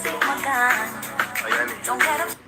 Ayan eh. Don't get upset.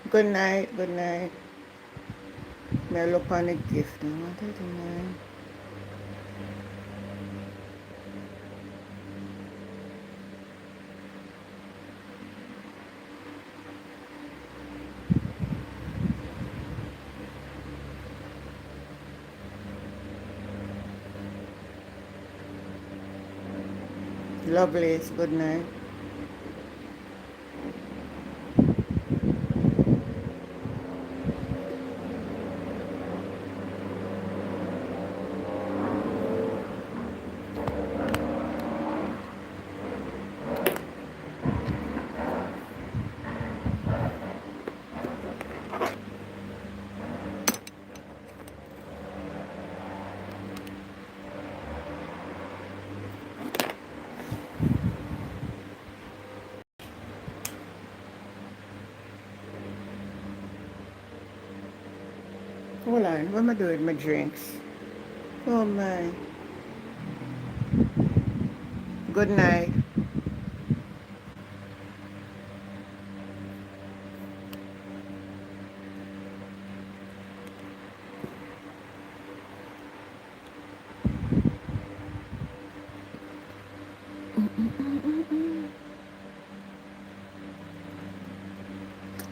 Good night, good night. May I look on the gift now. What is it, man? Lovelace, good night. Hold on, what am I doing with my drinks? Oh my. Good night.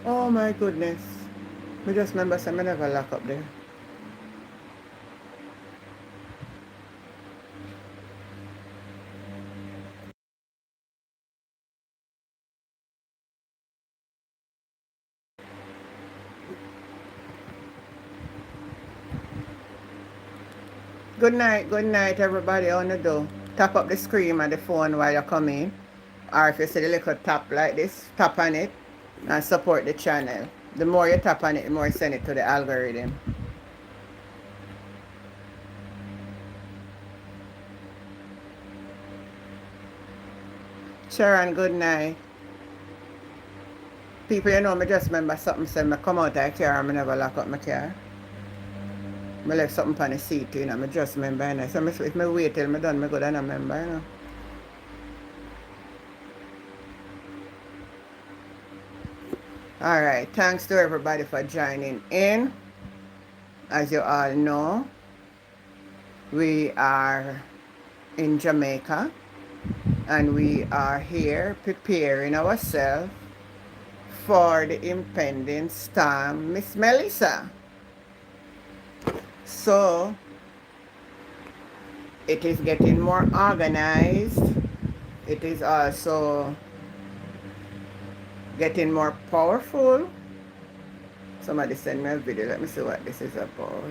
Oh my goodness. I just remember saying I never lock up there. Good night everybody on the door. Tap up the screen on the phone while you're coming. Or if you see the little tap like this, tap on it and support the channel. The more you tap on it, the more you send it to the algorithm. Sharon, good night. People, you know, me just remember something said me come out of the car and I never lock up my car. I left something on the seat, you know, I just remember, you know. So if I wait till I done, I go down and remember, you know. Alright, thanks to everybody for joining in. As you all know, we are in Jamaica and we are here preparing ourselves for the impending storm, Miss Melissa. So it is getting more organized. It is also getting more powerful. Somebody send me a video. Let me see what this is about.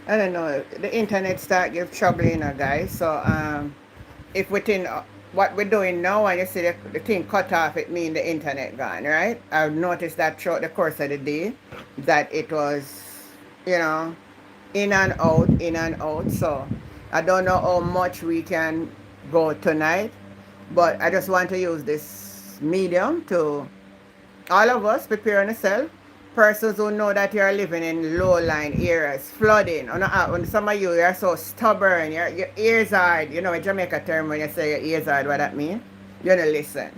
I don't know. The internet start give trouble, you know, guys. So if within what we're doing now and you see the thing cut off, it means the internet gone, right? I've noticed that throughout the course of the day that it was, you know, in and out, in and out. So I don't know how much we can go tonight, but I just want to use this medium to all of us prepare ourselves. Persons who know that you're living in low-lying areas, flooding. When some of you are so stubborn, your ears hard. You know, a Jamaica term when you say your ears hard, what that mean? You don't listen.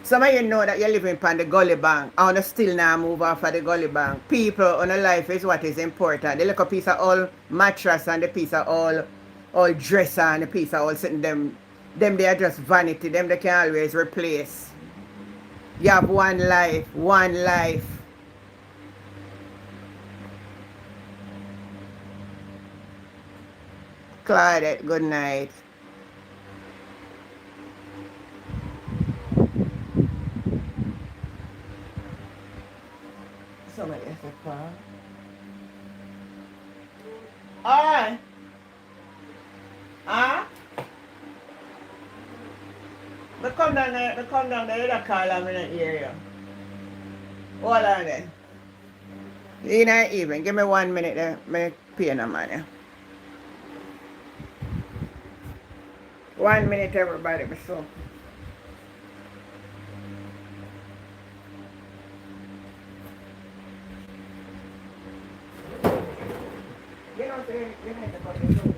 Some of you know that you're living on the gully bank. I want to still now move off of the gully bank. People on a life is what is important. The little piece of old mattress and the piece of old dresser and the piece of old sitting them they are just vanity. Them they can always replace. You have one life, one life. Claudette, good night. Somebody has a call. Alright. Ah? They come down there, they call them in the area. Hold on then. You not even. Give me 1 minute there. Me pay no money. 1 minute everybody be so. You know, say, you need to go to the zoo.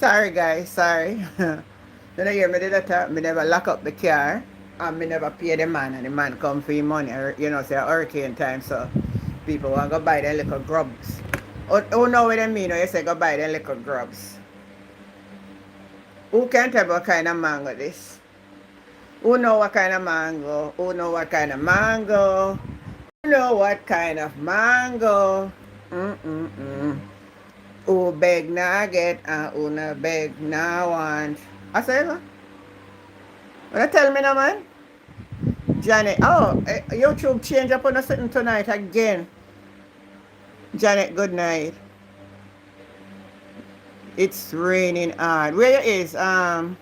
Sorry guys, sorry. You know hear me did that me never lock up the car and me never pay the man and the man come for your money. You know, say a hurricane time so people want to go buy their little grubs. Who know what I mean when you say go buy their little grubs? Who can tell what kind of mango this? Who know what kind of mango? Who know what kind of mango? Who know what kind of mango? Mm-mm-mm. Who beg na get and who na beg na want? I say, what you tell me now, man? Janet, oh, YouTube change up on something tonight again. Janet, good night. It's raining hard. Where you is, Idle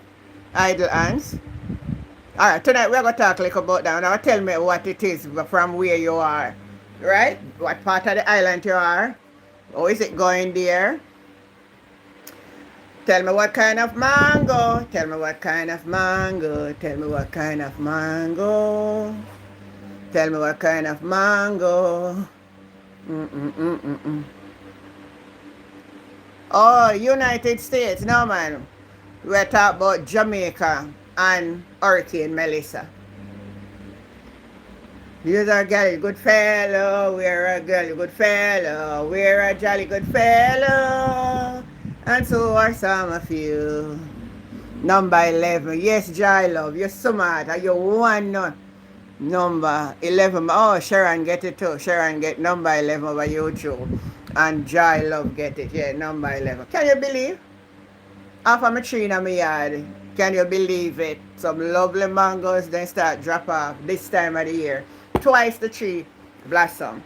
Ants? Alright, tonight we're going to talk a little about that. Now tell me what it is from where you are. Right? What part of the island you are? How is it going there? Tell me what kind of mango. Tell me what kind of mango. Tell me what kind of mango. Tell me what kind of mango. Mm-mm-mm-mm-mm. Oh, United States. No, man. We're talking about Jamaica and Hurricane Melissa. You're a jolly good fellow, we're a jolly good fellow, we're a jolly good fellow, and so are some of you. Number 11, yes, Jai Love, you're smart, and you're one none. Number 11, oh, Sharon get it too, Sharon get number 11 over YouTube, and Jai Love get it, yeah, number 11. Can you believe? Half of my tree in my yard, can you believe it? Some lovely mangoes then start drop off this time of the year. Twice the tree blossom.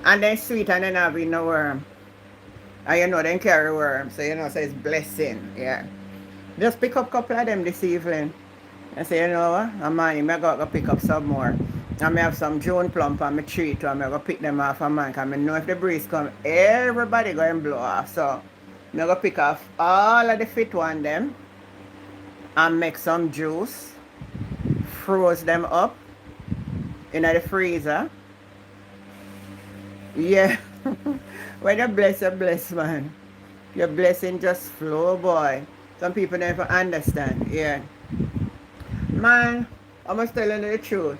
And then sweet and then having no worm. And you know then carry worm. So you know, so it's blessing. Yeah. Just pick up a couple of them this evening. And say, you know what? I'm going to go pick up some more. And I have some June plum on my tree too. I'm going to pick them off a man. Because I know if the breeze come, everybody going to blow off. So I'm going to pick off all of the fit one them. And make some juice. Froze them up in the freezer. Yeah. When you bless, man. Your blessing just flow, boy. Some people never understand. Yeah. Man, I must tell you the truth.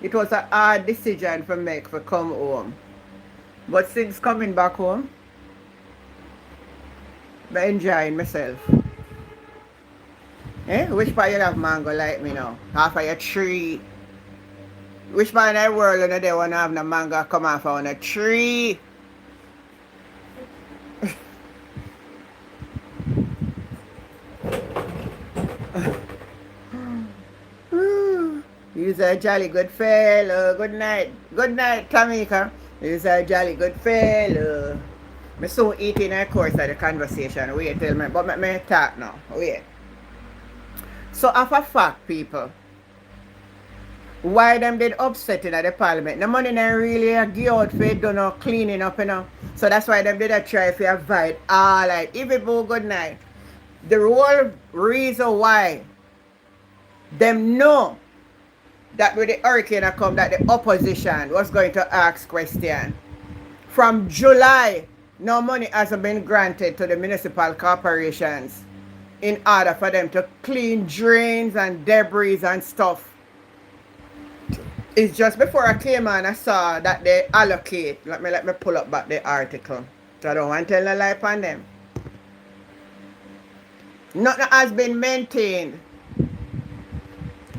It was a hard decision for me to come home. But since coming back home, I'm enjoying myself. Eh? Which part you have mango like me now? Half of your tree. Which part in the world you know they want to have the mango come off on a tree? a jolly good fellow. Good night. Good night, Tamika. He's a jolly good fellow. Me soon eat in the course of the conversation. Wait till me, but me talk now. Wait. So, of a fact, people, why them did upset in the parliament? The money they really give out for it, do no cleaning up, you know. So that's why them did a try to avoid all like if it go good night. The whole reason why them know that with the hurricane come that the opposition was going to ask question. From July, no money hasn't been granted to the municipal corporations in order for them to clean drains and debris and stuff. It's just before I came on, I saw that they allocate. Let me pull up back the article. So I don't want to tell a lie on them. Nothing has been maintained.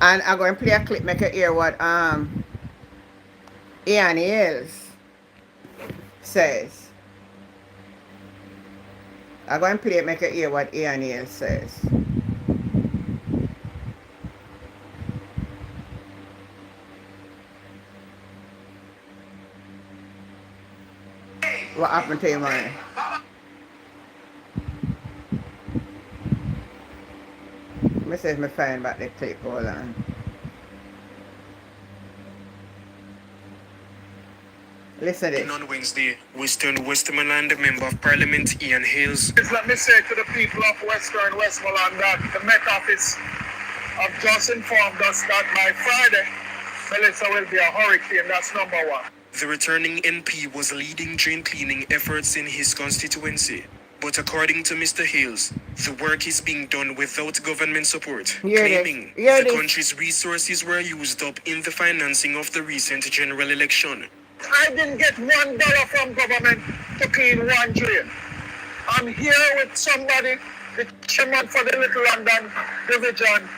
And I'm going to play a clip, make you hear what Ian Hills says. I'm going to play it, make you hear what Ian Hills says. What happened to you, man? Me says me find back the clip, hold on. Listen to this. On Wednesday, Western Westmoreland Member of Parliament Ian Hills. Let me say to the people of Western Westmoreland that the Met Office have just informed us that by Friday, Melissa will be a hurricane. That's number one. The returning MP was leading drain cleaning efforts in his constituency. But according to Mr. Hills, the work is being done without government support, claiming the country's resources were used up in the financing of the recent general election. I didn't get $1 from government to clean one drain. I'm here with somebody, the chairman for the Little London Division,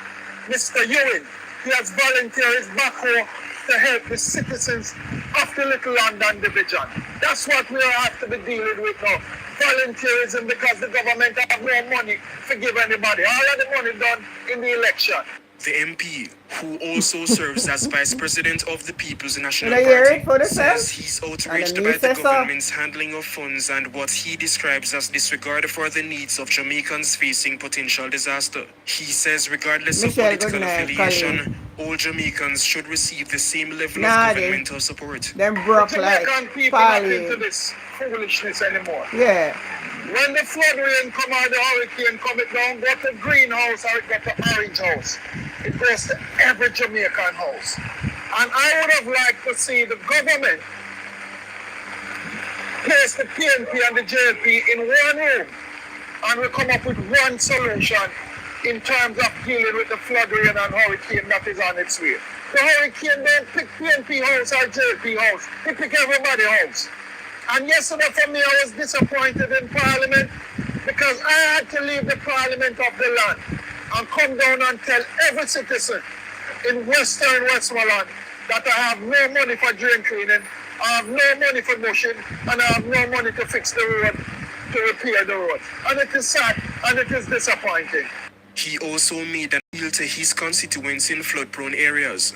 Mr. Ewing. He has volunteered his backhoe to help the citizens of the Little London Division. That's what we have to be dealing with now. Volunteerism, because the government have no money to give anybody. All of the money done in the election. The MP, who also serves as Vice President of the People's National Party, says he's outraged by the government's handling of funds and what he describes as disregard for the needs of Jamaicans facing potential disaster. He says regardless of political affiliation, all Jamaicans should receive the same level of governmental support. Them broke Jamaican people are not into this foolishness anymore. Yeah. When the flood rain come or the hurricane come, it don't go to greenhouse or it go to orange house. It goes to every Jamaican house. And I would have liked to see the government place the PNP and the JLP in one room and we come up with one solution in terms of dealing with the flood rain and hurricane that is on its way. The hurricane don't pick PNP house or JLP house. They pick everybody house. And yesterday for me, I was disappointed in Parliament because I had to leave the Parliament of the land and come down and tell every citizen in Western Westmoreland that I have no money for drain cleaning, I have no money for mushing, and I have no money to fix the road, to repair the road. And it is sad and it is disappointing. He also made an appeal to his constituents in flood-prone areas.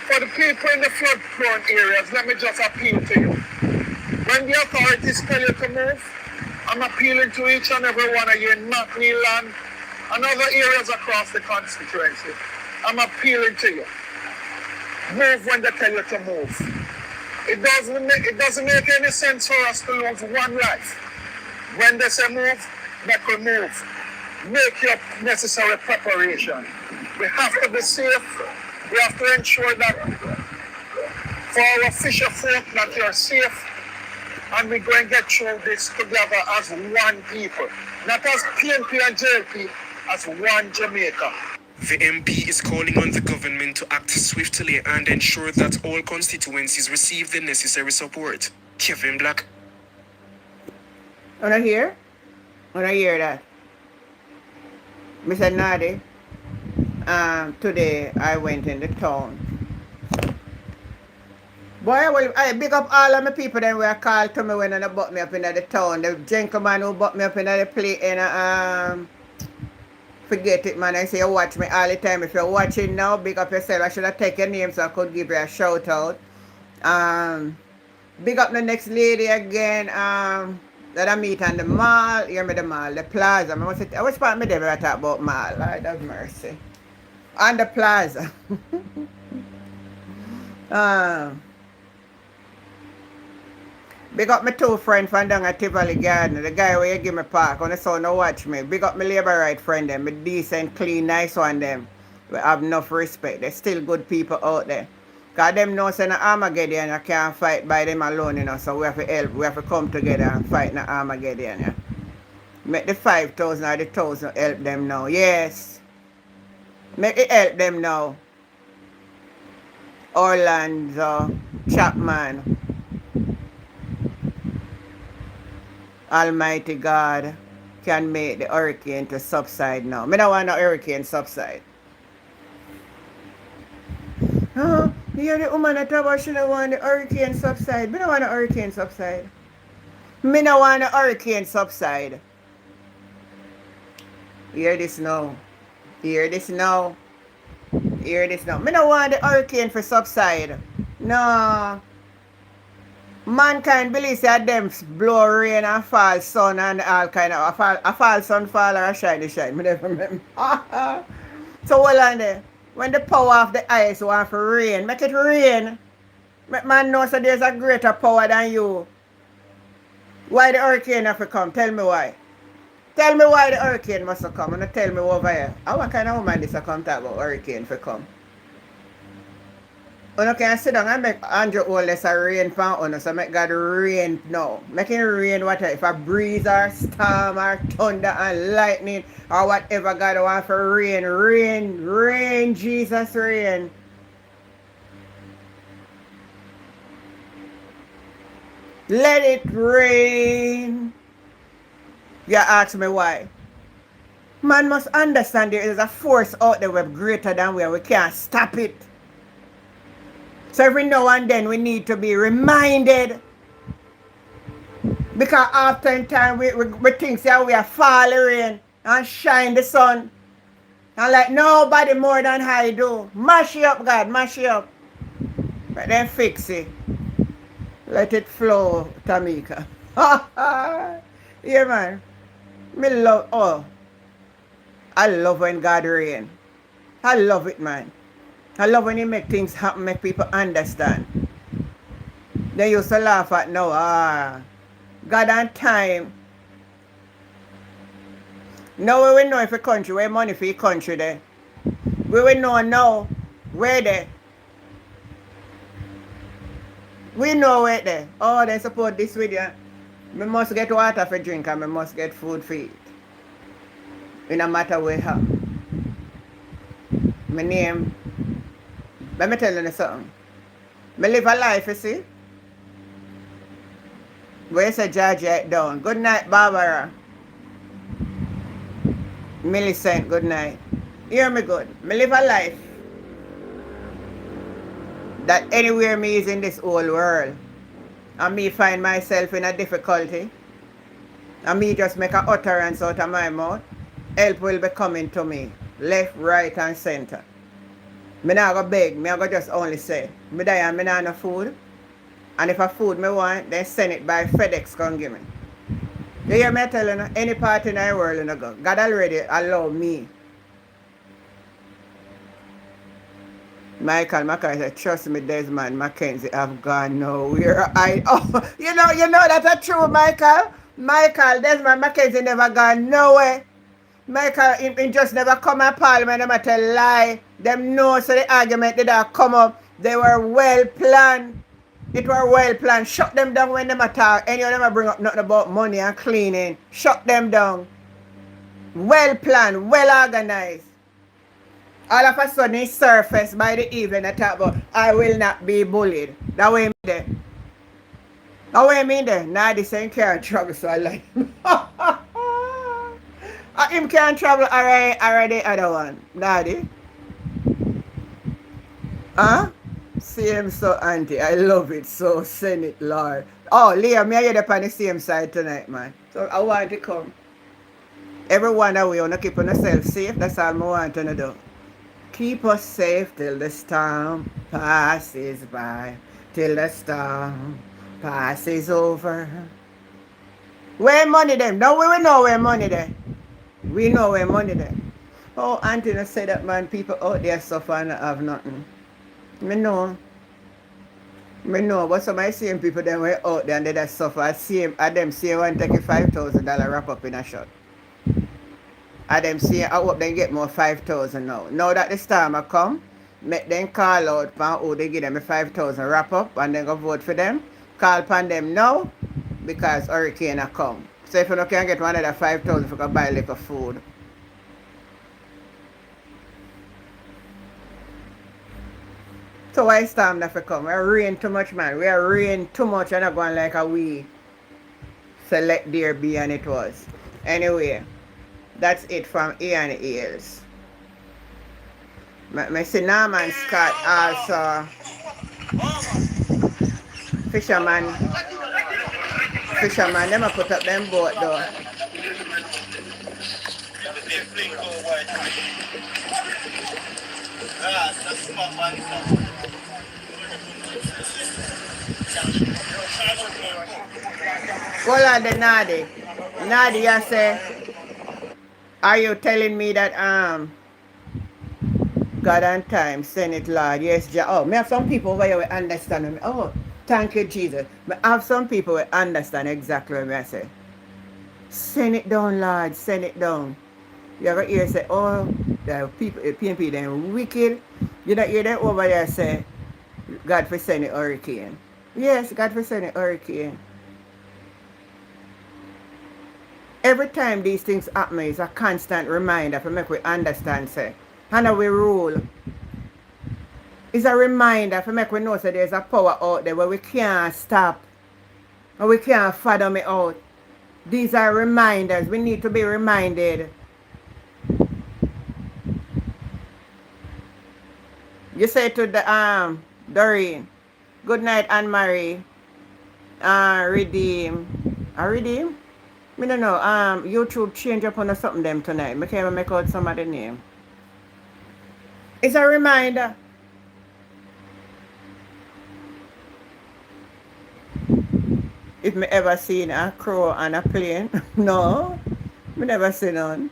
For the people in the flood-prone areas, let me just appeal to you. When the authorities tell you to move, I'm appealing to each and every one of you in McNeil Land and other areas across the constituency. I'm appealing to you. Move when they tell you to move. It doesn't make any sense for us to lose one life. When they say move, make we move. Make your necessary preparation. We have to be safe. We have to ensure that for our fisher folk that you're safe. And we're going to get through this together as one people. Not as PNP and JLP, as one Jamaica. The MP is calling on the government to act swiftly and ensure that all constituencies receive the necessary support. Kevin Black. When I hear that. Mr. Nadi, today I went in the town. Boy, I big up all of my people that were called to me when they bought me up in the town. The gentleman who bought me up in the play in Forget it, man. I say you watch me all the time. If you're watching now, big up yourself. I should have taken your name so I could give you a shout out. Big up the next lady again. That I meet on the mall. Hear me the mall, the plaza. I was part me there when I talk about mall. Lord have mercy. On the plaza. Big up my two friends from down at Tivoli Garden. The guy where you give me park on the son no watch me. Big up my labor right friend them. My decent, clean, nice one them. We have enough respect. There's still good people out there. Cause them know say the Armageddon I can't fight by them alone, you know. So we have to help. We have to come together and fight the Armageddon, yeah. Make the 5,000 or the 1,000 help them now. Yes. Make it help them now. Orlando, Chapman. Almighty God can make the hurricane to subside now. I don't want no hurricane subside. You hear the woman that talk about she don't want the hurricane subside. I don't want the hurricane subside. I don't want the hurricane subside. Hear this now. Hear this now. Hear this now. I don't want the hurricane for subside. No. Mankind believes that them blow rain and fall sun and all kind of a fall sun fall or a shiny shine. I never remember. So hold on there. When the power of the ice want to rain, make it rain. Make man know so there's a greater power than you. Why the hurricane have to come? Tell me why. Tell me why the hurricane must have come. And tell me over here. What kind of woman this a come talk about hurricane for come? You can sit down and make Andrew Oles a rain for you, so make God rain now. Make it rain whatever. If a breeze or storm or thunder and lightning or whatever God want for rain, rain, Jesus, rain. Let it rain. You ask me why. Man must understand there is a force out there greater than we and we can't stop it. So every now and then we need to be reminded. Because oftentimes we think that we are falling rain and shine the sun. And like nobody more than I do. Mash it up, God, mash it up. But then fix it. Let it flow, Tamika. Yeah, man. I love when God rain. I love it, man. I love when you make things happen, make people understand. They used to laugh at now, God and time. Now we will know if a country, where money for your country there. We will know now where there. We know where there. Oh, they support this video. We must get water for drink and we must get food for eat. It no matter where how. My name. Let me tell you something. I live a life, you see. Where's the judge right down? Good night, Barbara. Millicent, good night. Hear me good. I live a life that anywhere me is in this whole world, and me find myself in a difficulty, and me just make an utterance out of my mouth, help will be coming to me. Left, right, and center. Me not go beg, me go just only say, me die and me not no food. And if a food me want, then send it by FedEx come give me. You hear me telling you, any part in the world you go. God already allow me. Michael McCarthy said, trust me, Desmond Mackenzie have gone nowhere. You know that's a true, Michael. Desmond Mackenzie never gone nowhere. Michael, he just never come in Parliament, them tell lie. Them know so the argument did not come up. They were well planned. It were well planned. Shut them down when them talk. Any of them bring up nothing about money and cleaning. Shut them down. Well planned, well organized. All of a sudden it surfaced by the evening and talk about I will not be bullied. That way me there. That way me there. Nah, this ain't can't travel, so I like him can't travel already other one. Daddy. Huh? Same so auntie. I love it. So send it, Lord. Oh, Leah, me are you on the same side tonight, man. So I want to come. Everyone that we want to keep ourselves safe. That's all I want to do. Keep us safe till the storm passes by. Till the storm passes over. Where money then? No, we know where money then. We know where money then. Oh, Auntie said that, man, people out there suffer and have nothing. Me know. But some of the same people that were out there and they just suffer. I them say one take a $5,000 wrap up in a shot. I them say I hope they get more 5,000 now. Now that the storm a come, make them call out for who they give them a 5,000 wrap up and then go vote for them. Call upon them now because hurricane a come. So if you don't can get one of the 5,000 you can buy like a food. So why storm that for come? We are rain too much, man. We are rain too much and not going like a we. So let there be, and it was. Anyway, that's it from Ian Ailes. I see Norman Scott also. Fisherman, them a put up them boat though. Hold on, the Nadi. Nadi, I say, are you telling me that God and time, send it, Lord? Yes, oh, me have some people over here will understand me. Oh, thank you, Jesus. Me have some people will understand exactly what I say. Send it down, Lord, send it down. You ever hear say, oh, the people, PNP, them wicked. You don't hear them over there say, God for send a hurricane. Yes, God for send a hurricane. Every time these things happen, it's a constant reminder to make we understand, say, how we rule. It's a reminder to make we know that there's a power out there where we can't stop. Or we can't fathom it out. These are reminders. We need to be reminded. You say to the Doreen, good night, Anne-Marie. Redeem. Redeem? I don't know. YouTube change up on something them tonight. I can't even make out some of the name. It's a reminder. If me ever seen a crow on a plane, no, me never seen none.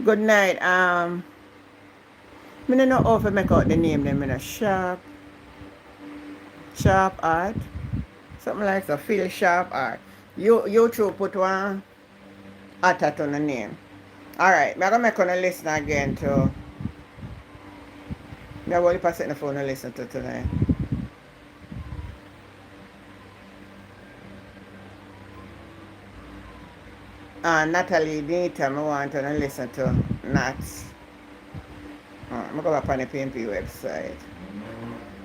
Good night. I don't know how to make out the name them in a sharp art. Something like a Phil Sharp art. YouTube put one art on the name. Alright, I'm gonna make on a listen again to. I will pass it the phone to listen to tonight. Natalie Nita, I want to listen to Nats. I'm going to go up on the PNP website.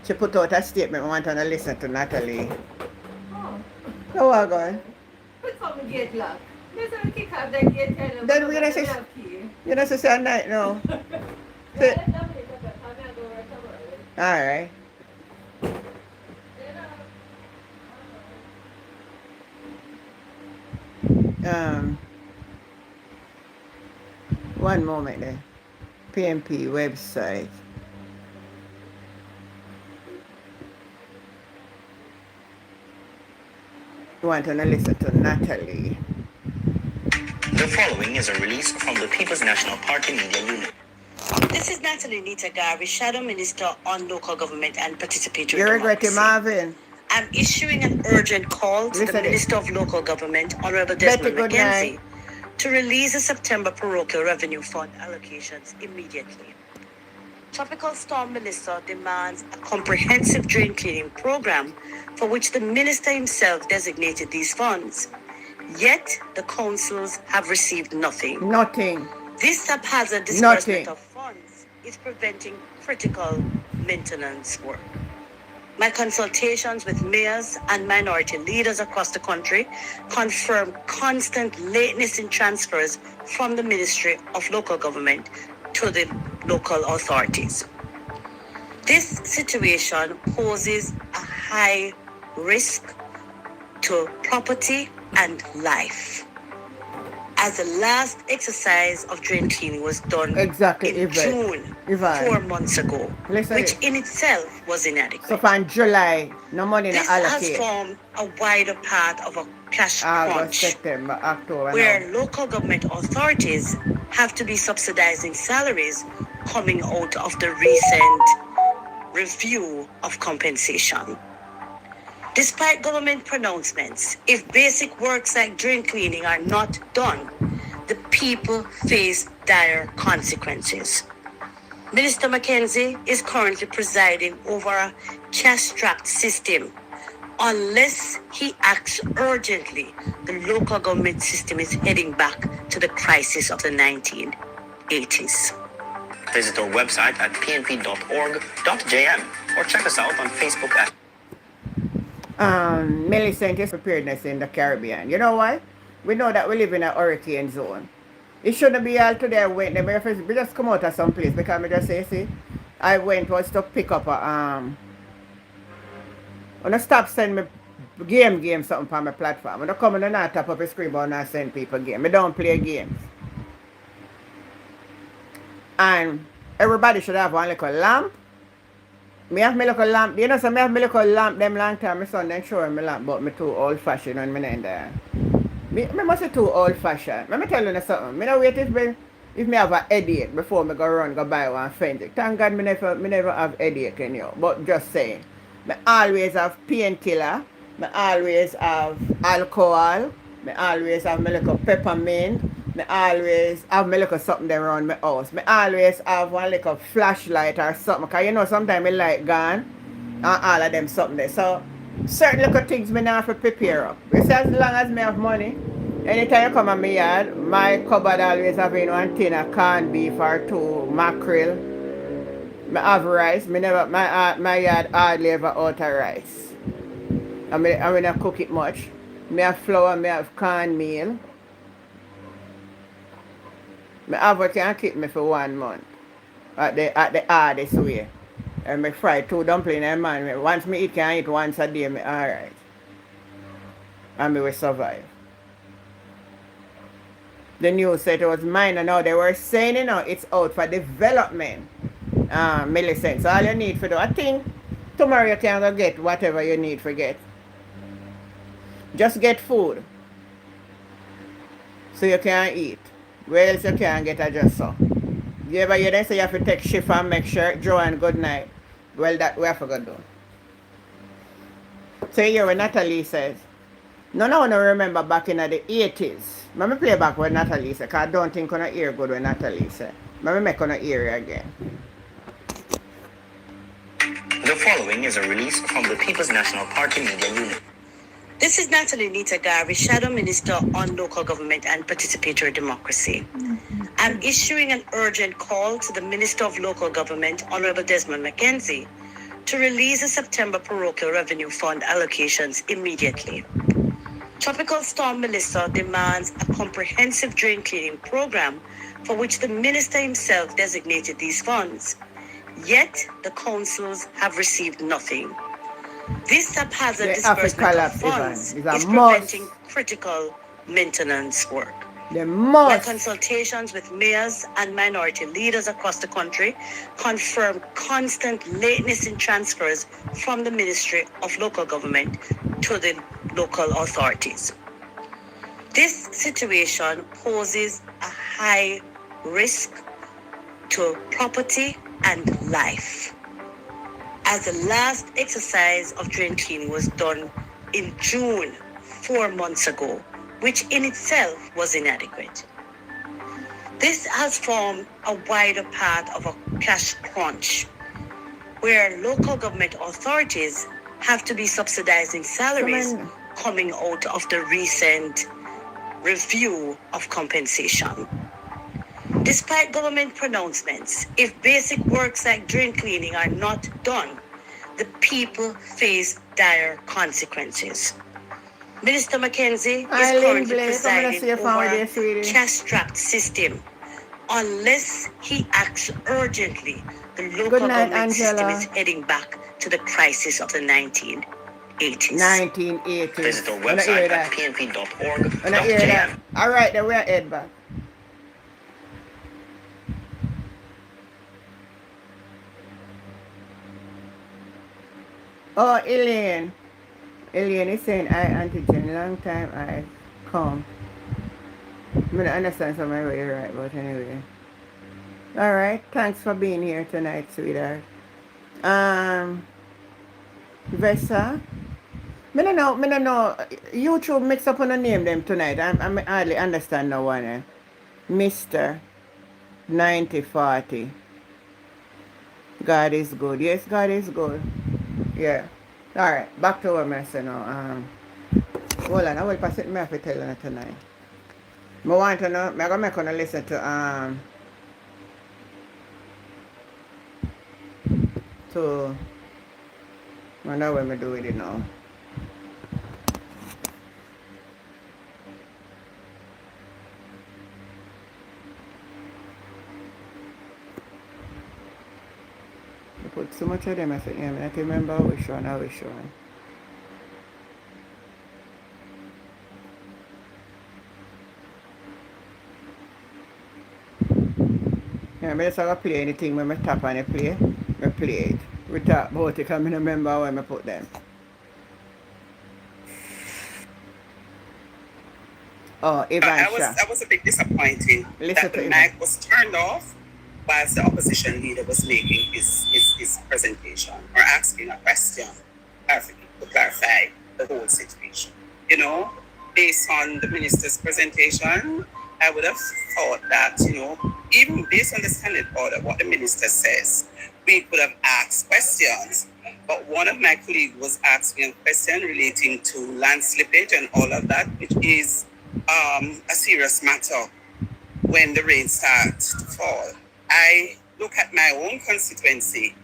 She put out a statement, I want to listen to Natalie. Oh. How are you going? Put some gate lock. Let's have a kick out that gate. Then we're going to say, you're not to say at night now. Alright. One moment there. PNP website. You want to listen to Natalie. The following is a release from the People's National Party Media Unit. This is Natalie Nita Garvey, Shadow Minister on Local Government and Participatory You regret it, Democracy. Marvin? I'm issuing an urgent call to the Minister of Local Government, Honorable Desmond McKenzie, to release the September parochial revenue fund allocations immediately. Tropical Storm Melissa demands a comprehensive drain cleaning program for which the minister himself designated these funds. Yet, the councils have received nothing. Nothing. This haphazard disbursement of funds is preventing critical maintenance work. My consultations with mayors and minority leaders across the country confirm constant lateness in transfers from the Ministry of Local Government to the local authorities. This situation poses a high risk to property and life. As the last exercise of drain cleaning was done in June, 4 months ago, which in itself was inadequate. So from July, no money This has formed a wider part of a cash crunch, September, October, where local government authorities have to be subsidizing salaries coming out of the recent review of compensation. Despite government pronouncements, if basic works like drain cleaning are not done, the people face dire consequences. Minister Mackenzie is currently presiding over a cash-strapped system. Unless he acts urgently, the local government system is heading back to the crisis of the 1980s. Visit our website at pnp.org.jm or check us out on Facebook at Millicent is preparedness in the Caribbean. You know why? We know that we live in a hurricane zone. It shouldn't be all today waiting. We just come out of some place because I just say, see, I was to pick up a when I stop sending me game something on my platform. When I come and I tap up a screen and I send people game. I don't play games. And everybody should have one little lamp. Me have my little lamp. You know, so me have my little lamp them long time. My son then show me lamp, but me too old fashioned and me not in there. Me must be too old fashioned. Let me tell you something. Me not wait if me have a headache before me go buy one Fenwick. Thank God me never have headache in you. But just saying. Me always have painkiller. Me always have alcohol. Me always have my little peppermint. Me always have my little something there around my house. Me always have one little flashlight or something. Because you know sometimes my light gone. And all of them something there. So certain little things me not have to prepare up. You see, as long as me have money, anytime you come on my yard, my cupboard always having one tin of corned beef or two mackerel. Me have rice. My yard hardly ever out of rice. I don't cook it much. Me have flour, me have cornmeal. Me have what can keep me for 1 month. At the hardest way. And me fry 2 dumplings and man. Once me can eat once a day, me alright. And me will survive. The news said it was mine and now they were saying, you know, it's out for development. Millicent. So all you need for do, I think tomorrow you can go get whatever you need for get. Just get food. So you can eat. Where else you can get a just so. You ever hear them say you have to take shift and make sure, Joanne, good night. Well, that we have to go do. So here what Natalie says. No, I remember back in the 80s. Let me play back what Natalie said, because I don't think I'm going to hear good what Natalie said. Let me make her hear it again. The following is a release from the People's National Party Media Unit. This is Natalie Nita Garvey, Shadow Minister on Local Government and Participatory Democracy. I'm issuing an urgent call to the Minister of Local Government, Honorable Desmond Mackenzie, to release the September parochial revenue fund allocations immediately. Tropical Storm Melissa demands a comprehensive drain cleaning program for which the minister himself designated these funds. Yet, the councils have received nothing. This haphazard disbursement of funds is preventing critical maintenance work. Where consultations with mayors and minority leaders across the country confirm constant lateness in transfers from the Ministry of Local Government to the local authorities. This situation poses a high risk to property and life. As the last exercise of drain cleaning was done in June 4 months ago, which in itself was inadequate. This has formed a wider part of a cash crunch, where local government authorities have to be subsidizing salaries coming out of the recent review of compensation. Despite government pronouncements, if basic works like drain cleaning are not done, the people face dire consequences. Minister Mackenzie is currently presiding over a cash-strapped system. Unless he acts urgently, the local government system is heading back to the crisis of the 1980s. 1980s. 1980s. Visit our When I hear website that. at pnp.org.jm. When I hear that. All right, then we're head back. Oh, Elaine. Elaine is saying, I antigen, long time I come. I don't understand some of what you're right, but anyway. All right, thanks for being here tonight, sweetheart. Vesa? I don't know. YouTube mix up on the name them tonight. I hardly understand no one. Mr. 9040. God is good. Yes, God is good. Yeah. All right, back to what I say now. Hold on, I will pass it. I have to tell you tonight. I want to know. I'm gonna make you listen to I know what I'm doing with it now. I put so much of them. I said, yeah, I can't remember which one. Yeah, I just have to play anything when I tap on it play. I play it. We talk about it because I don't remember where I put them. Oh, Ivan That was a bit disappointing that the mic was turned off whilst the opposition leader was making his presentation or asking a question to clarify the whole situation. You know, based on the minister's presentation, I would have thought that, you know, even based on the standard order, what the minister says, we could have asked questions. But one of my colleagues was asking a question relating to land slippage and all of that, which is a serious matter when the rain starts to fall. I look at my own constituency,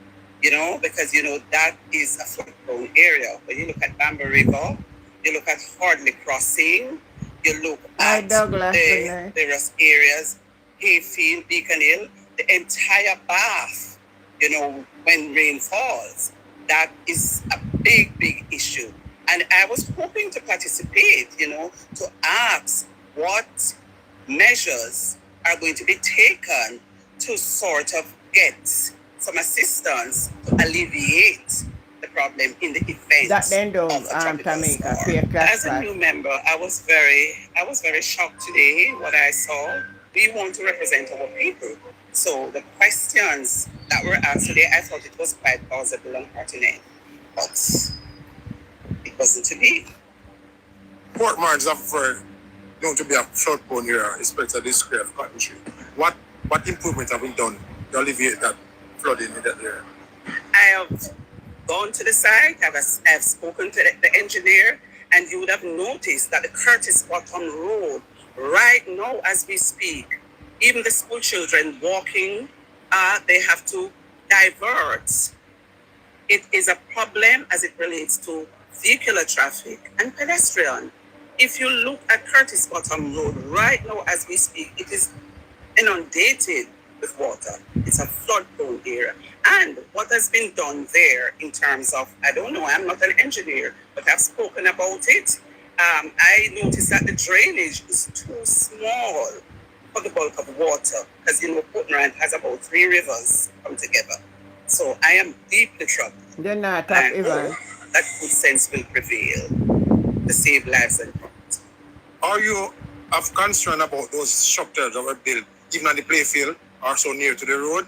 you know, because, you know, that is a flood-prone area. When you look at Bamba River, you look at Hardley Crossing, you look at the various areas, Hayfield, Beacon Hill, the entire Bath, you know, when rain falls, that is a big, big issue. And I was hoping to participate, you know, to ask what measures are going to be taken to sort of get some assistance to alleviate the problem in the event that then of a tropical storm. As a new member, I was very shocked today what I saw. We want to represent our people. So the questions that were asked today, I thought it was quite plausible and pertinent. But it wasn't to be. Port Mark is known to be a flood-prone area, especially this area of Cotton Tree. What improvements have been done to alleviate that flooding in that area? I have gone to the site, I have spoken to the engineer, and you would have noticed that the Curtis Bottom Road, right now as we speak, even the school children walking, they have to divert. It is a problem as it relates to vehicular traffic and pedestrian. If you look at Curtis Bottom Road right now as we speak, it is inundated with water. It's a flood-prone area. And what has been done there in terms of, I don't know, I'm not an engineer, but I've spoken about it. I noticed that the drainage is too small for the bulk of water, because, you know, Portland has about 3 rivers come together. So I am deeply troubled. They're not top even. That good sense will prevail to save lives and property. Are you of concern about those structures that were built even on the playfield or so near to the road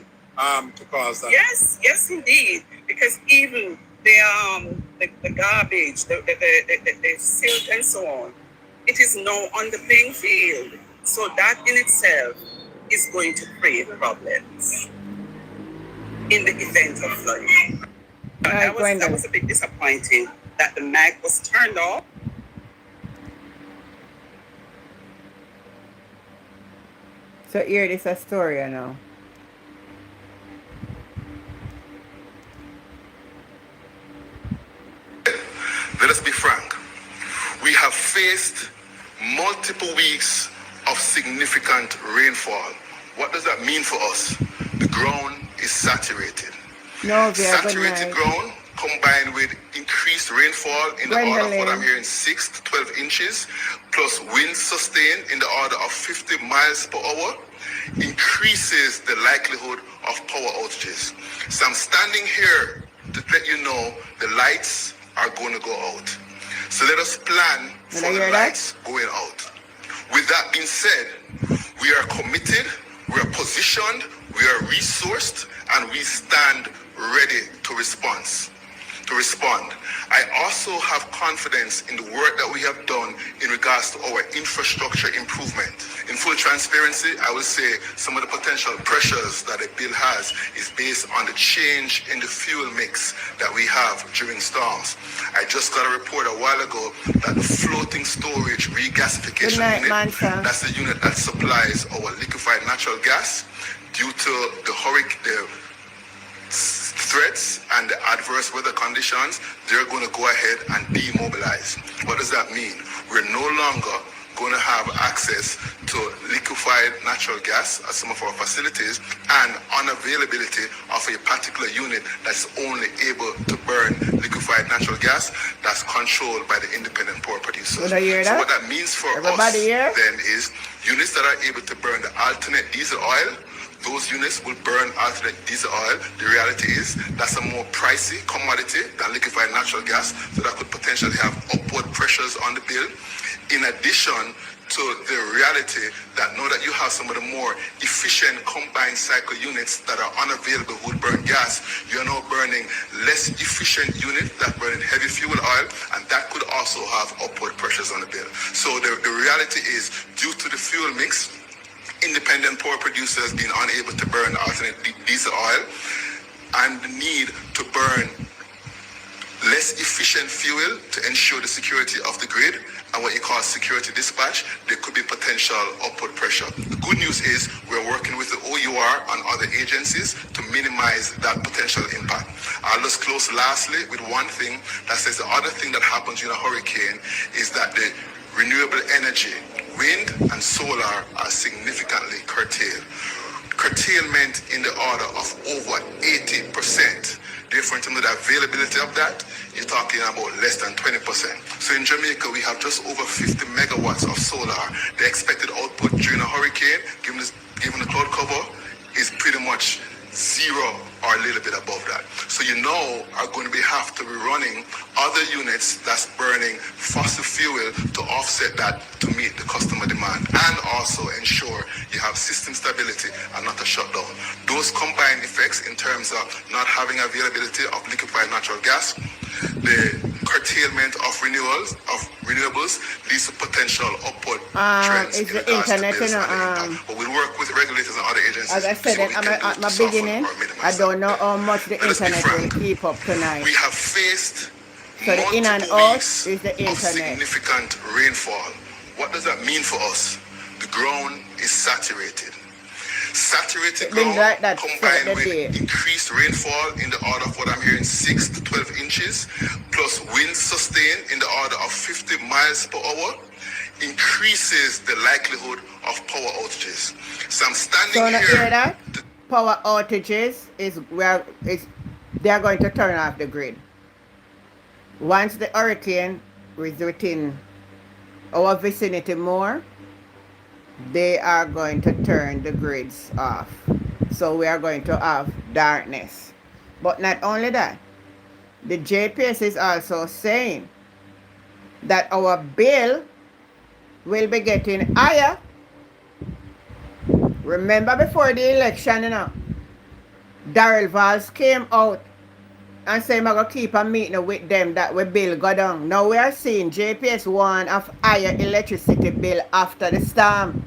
to cause that? Yes, indeed. Because even the garbage, the silt and so on, it is now on the playing field. So that in itself is going to create problems in the event of flooding. That was a bit disappointing that the mic was turned off. So here this a story now. Let us be frank. We have faced multiple weeks of significant rainfall. What does that mean for us? The ground is saturated. No, saturated ground combined with increased rainfall in the order of what I'm hearing 6 to 12 inches, plus winds sustained in the order of 50 miles per hour, increases the likelihood of power outages. So I'm standing here to let you know the lights are going to go out. So let us plan for the lights going out. With that being said, we are committed, we are positioned, we are resourced, and we stand ready to respond. I also have confidence in the work that we have done in regards to our infrastructure improvement. In full transparency, I will say some of the potential pressures that a bill has is based on the change in the fuel mix that we have during storms. I just got a report a while ago that the floating storage regasification unit, that's the unit that supplies our liquefied natural gas, due to the hurricane, threats and the adverse weather conditions, they're going to go ahead and demobilize. What does that mean? We're no longer going to have access to liquefied natural gas at some of our facilities, and unavailability of a particular unit that's only able to burn liquefied natural gas that's controlled by the independent power producers. So what that means for us then is units that are able to burn the alternate diesel oil, those units will burn alternate diesel oil. The reality is that's a more pricey commodity than liquefied natural gas, so that could potentially have upward pressures on the bill. In addition to the reality that now that you have some of the more efficient combined cycle units that are unavailable who will burn gas, you are now burning less efficient unit that burning heavy fuel oil, and that could also have upward pressures on the bill. So the reality is, due to the fuel mix, independent power producers being unable to burn alternate diesel oil, and the need to burn less efficient fuel to ensure the security of the grid and what you call security dispatch, there could be potential upward pressure. The good news is we're working with the OUR and other agencies to minimize that potential impact. I'll just close lastly with one thing that says the other thing that happens in a hurricane is that the renewable energy, wind and solar, are significantly curtailed. Curtailment in the order of over 80%. Therefore, in terms of the availability of that, you're talking about less than 20%. So in Jamaica, we have just over 50 megawatts of solar. The expected output during a hurricane, given the cloud cover, is pretty much zero or a little bit above that. So you know are going to have to be running other units that's burning fossil fuel to offset that to meet the customer demand, and also ensure you have system stability and not a shutdown. Those combined effects in terms of not having availability of liquefied natural gas, the curtailment of renewables leads to potential upward trends in regards to bills and impact. But we'll work with regulators and other agencies. As I said at my beginning, I don't know how much the internet will keep up tonight. We have faced so the in and out is the internet. Significant rainfall. What does that mean for us? The ground is saturated. Saturated ground combined with increased rainfall in the order of what I'm hearing 6 to 12 inches, plus winds sustained in the order of 50 miles per hour, increases the likelihood of power outages. So I'm standing here. Power outages they're going to turn off the grid. Once the hurricane is within our vicinity more, they are going to turn the grids off. So we are going to have darkness. But not only that, the JPS is also saying that our bill will be getting higher. Remember before the election, Daryl Valls came out and said, I'm going to keep a meeting with them that we bill go down. Now we are seeing JPS one of higher electricity bill after the storm.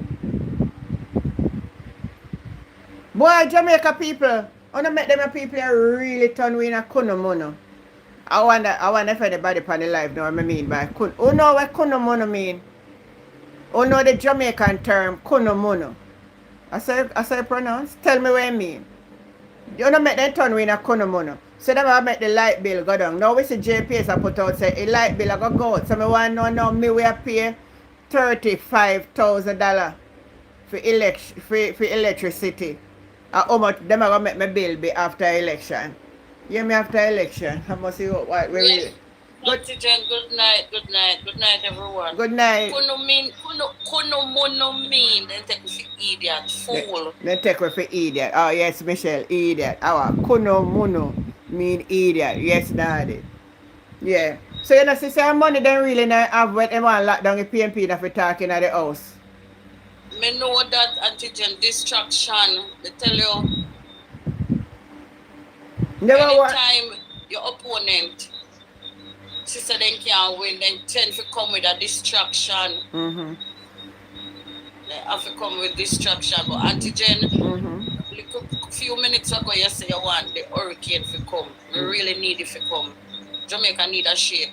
Boy, Jamaica people, I want to make them people really turn in a kunomono. I wonder if anybody on the live know what I mean by kun. Who know what kunomono mean? Who know the Jamaican term kunomono? I say pronounce. Tell me what I mean. You want to make them turn in a kunomono. So that will make the light bill go down. Now we see JPS I put out say a light bill I go out. So I want to know now me we pay $35,000 for electricity. How much them are going to make my bill be after election? Yeah, me after election. I must see what we really. Antigen, good night, everyone. Good night. Kuno mono mean, then take for idiot, fool. Then take for idiot. Oh, yes, Michelle, idiot. Our kuno mono mean idiot. Yes, daddy. Yeah. So, you know, sister, money don't really not have what they want lock down the PNP that we talking at the house. Me know that Antigen distraction, they tell you. Anytime your opponent, sister, then can't win, then tend to come with a distraction. Mm-hmm. They have to come with distraction. But Antigen, a few minutes ago, you say you want the hurricane to come. We really need it to come. Jamaica need a shake,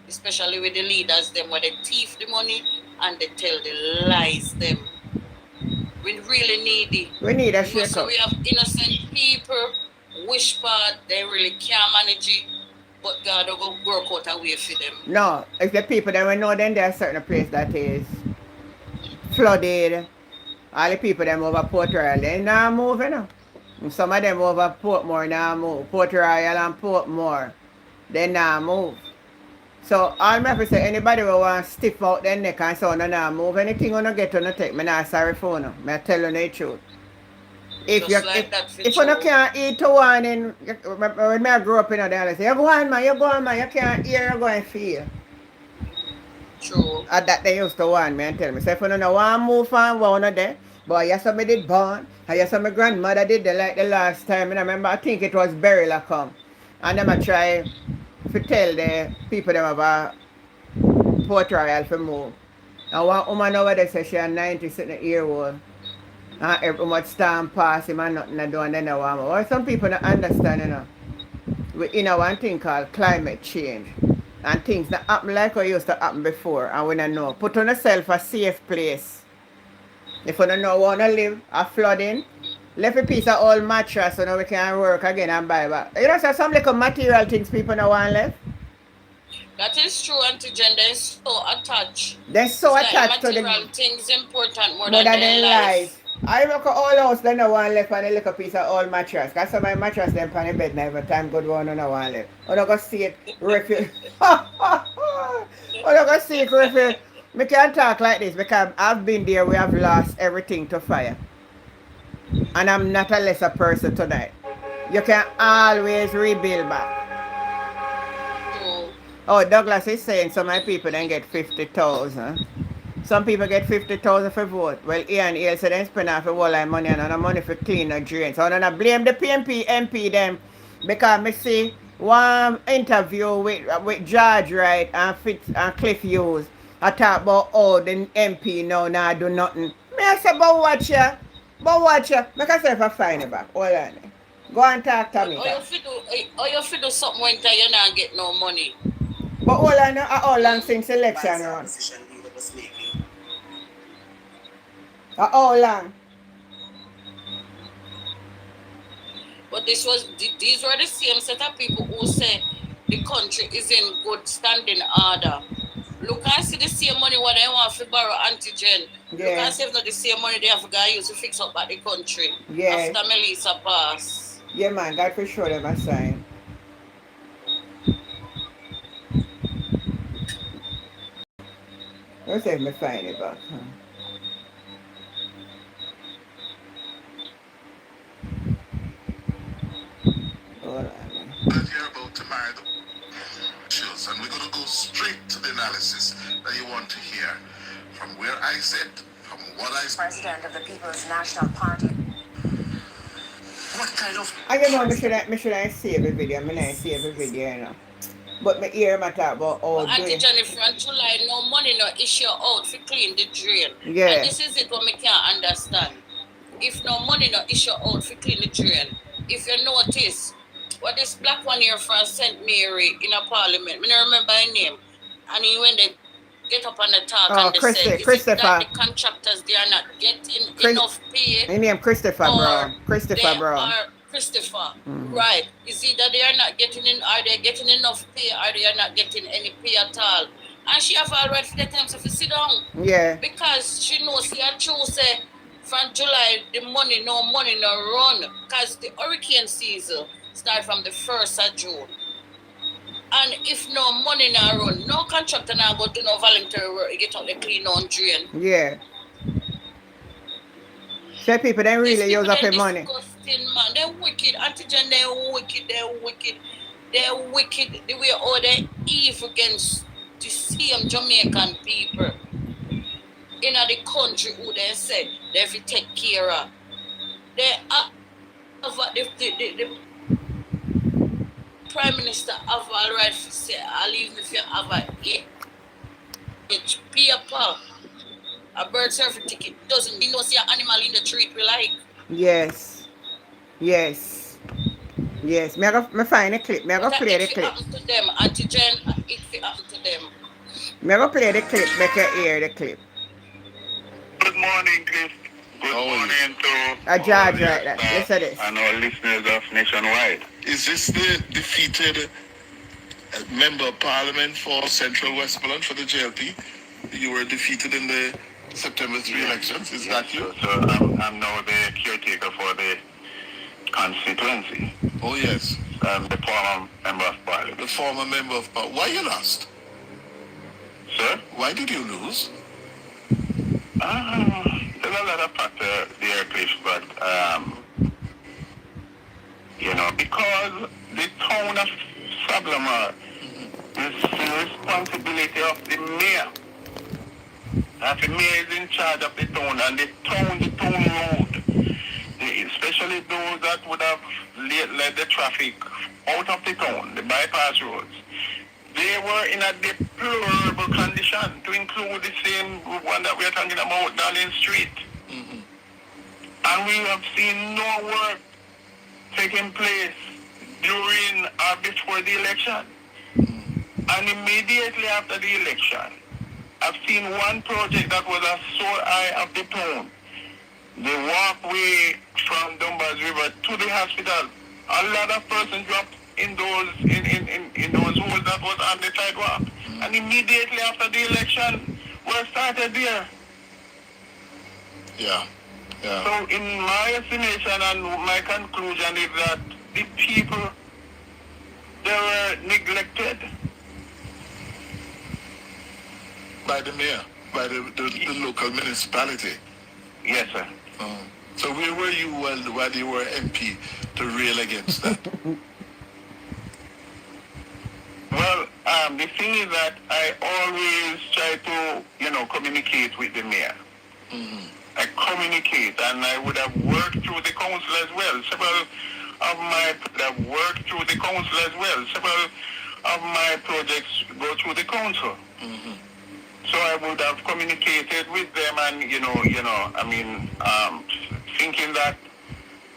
especially with the leaders, them where they thief the money and they tell the lies them. We really need it. We need a shake. So we have innocent people, wish part, they really can't manage it, but God will go work out a way for them. No, if the people that we know, then there are certain place that is flooded. All the people them over Port Royal, they now move, you know. Some of them over Portmore now move. Port Royal and Portmore, they now move. So all my friends say anybody who want to stiff out their neck and so on now move, anything you get to take, me not sorry for you. I tell you the truth. If you can't eat to one in when I grew up in a day, I say, you go on man, you can't hear, you go and feel. True. And that they used to want me and tell me. So if you don't want to move from one of them, but yes, somebody did born, and yes, my grandmother did like the last time, and I remember I think it was burial come. And then I try to tell the people them about Port Royal to move. And one woman over there says she's 90-something-year-old. And every much time pass him and nothing to do and then I want more. Well, some people don't understand, you know. We in one thing called climate change. And things that happen like what used to happen before and we don't know. Put on yourself a safe place. If you don't know where to live, a flooding, left a piece of old mattress so now we can work again and buy back. You know, so some little material things people don't want left. That is true, Antigen. They're so attached. They're so attached to the material things important more than their life. I look at all house, then no one left on a little piece of old mattress. Because some of my mattress them on the bed now every time good one no one left. I don't go see it refill. I don't go see it refill. We can't talk like this because I've been there, we have lost everything to fire. And I'm not a lesser person tonight. You can always rebuild back. Oh, Douglas is saying some of my people then get 50,000. Some people get 50,000 for vote. Well, Ian Hale said they spend half a whole lot of money and no money for clean or drain. So I'm not blame the PNP MP them because I see one interview with George Wright and Cliff Hughes. I talk about how the MP now do nothing. Me I say, but watch ya. Make yourself a fine it back. Hold on. Go and talk to me. Or you fit do something when you not get no money. But hold on, how long since election run? How long? But these were the same set of people who say the country is in good standing order. Look and see the same money what they want to borrow Antigen. Yeah. Look and see if not the same money they have to use to fix up at the country. Yeah. After Melissa pass. Yeah man, that for sure them a sign. Let's see if me find it back. That you're about to marry the issues, and we're going to go straight to the analysis that you want to hear from where I sit, from what I said. President of the People's National Party. What kind of... I don't know, me should I save a video, I save a video, you know. But my ear matter about all Antigen, from July, no money, no issue out to clean the drain. Yeah. And this is it what me can't understand. If no money, no issue out to clean the drain. If you notice, what this black one here from St. Mary in a parliament, I don't remember her name. And when they get up on the talk and they say, Christopher. That the contractors, they are not getting enough pay. His name Christopher Brown. Christopher, right. Is either they are not getting in, are they getting enough pay, or they are not getting any pay at all. And she have already for the time to sit down. Yeah. Because she knows she had choose from July, no money no run. Because the hurricane season. start from the 1st of June. And if no money now run, no contractor now go do no voluntary work, you get out the clean on drain. Yeah. So people don't really use up their money. Disgusting, man. They're wicked. Auntie Jen, they're wicked. They're wicked. The way all they evil against the same Jamaican people in the country who they said they have to take care of. They have the Prime Minister have all right to say, I'll leave if you have a paper, a birth certificate. Doesn't you know see an animal in the street we like? Yes. Me find a clip. Me go play the clip. Happen to them, Auntie Jen, it happen to them. Me go play the clip, make you hear the clip. Good morning, Chris. Good morning to George, right there. Listen to this. and our listeners of Nationwide. Is this the defeated member of parliament for Central Westmoreland for the JLP? You were defeated in the September 3 elections. Is that you? So I'm now the caretaker for the constituency. Oh, yes. I'm the former member of parliament. The former member of parliament. Why you lost? Sir? Why did you lose? There's a lot of factors there, Chris, but, because the town of Sablamar is the responsibility of the mayor. And the mayor is in charge of the town, and the town road, especially those that would have led the traffic out of the town, the bypass roads, they were in a deplorable condition, to include the same one that we are talking about, Darling Street. Mm-hmm. And we have seen no work taking place during or before the election. Mm-hmm. And immediately after the election, I've seen one project that was a sore eye of the town. The walkway from Dunbar's River to the hospital. A lot of persons dropped in those holes that was on the sidewalk. Mm-hmm. And immediately after the election, we started there. Yeah. So in my estimation and my conclusion is that the people, they were neglected. By the mayor, by the local municipality. Yes, sir. So where were you while you were MP to rail against that? Well, the thing is that I always try to, communicate with the mayor. Mm-hmm. I communicate, and I would have worked through the council as well. Several of my projects go through the council. Mm-hmm. So I would have communicated with them, and thinking that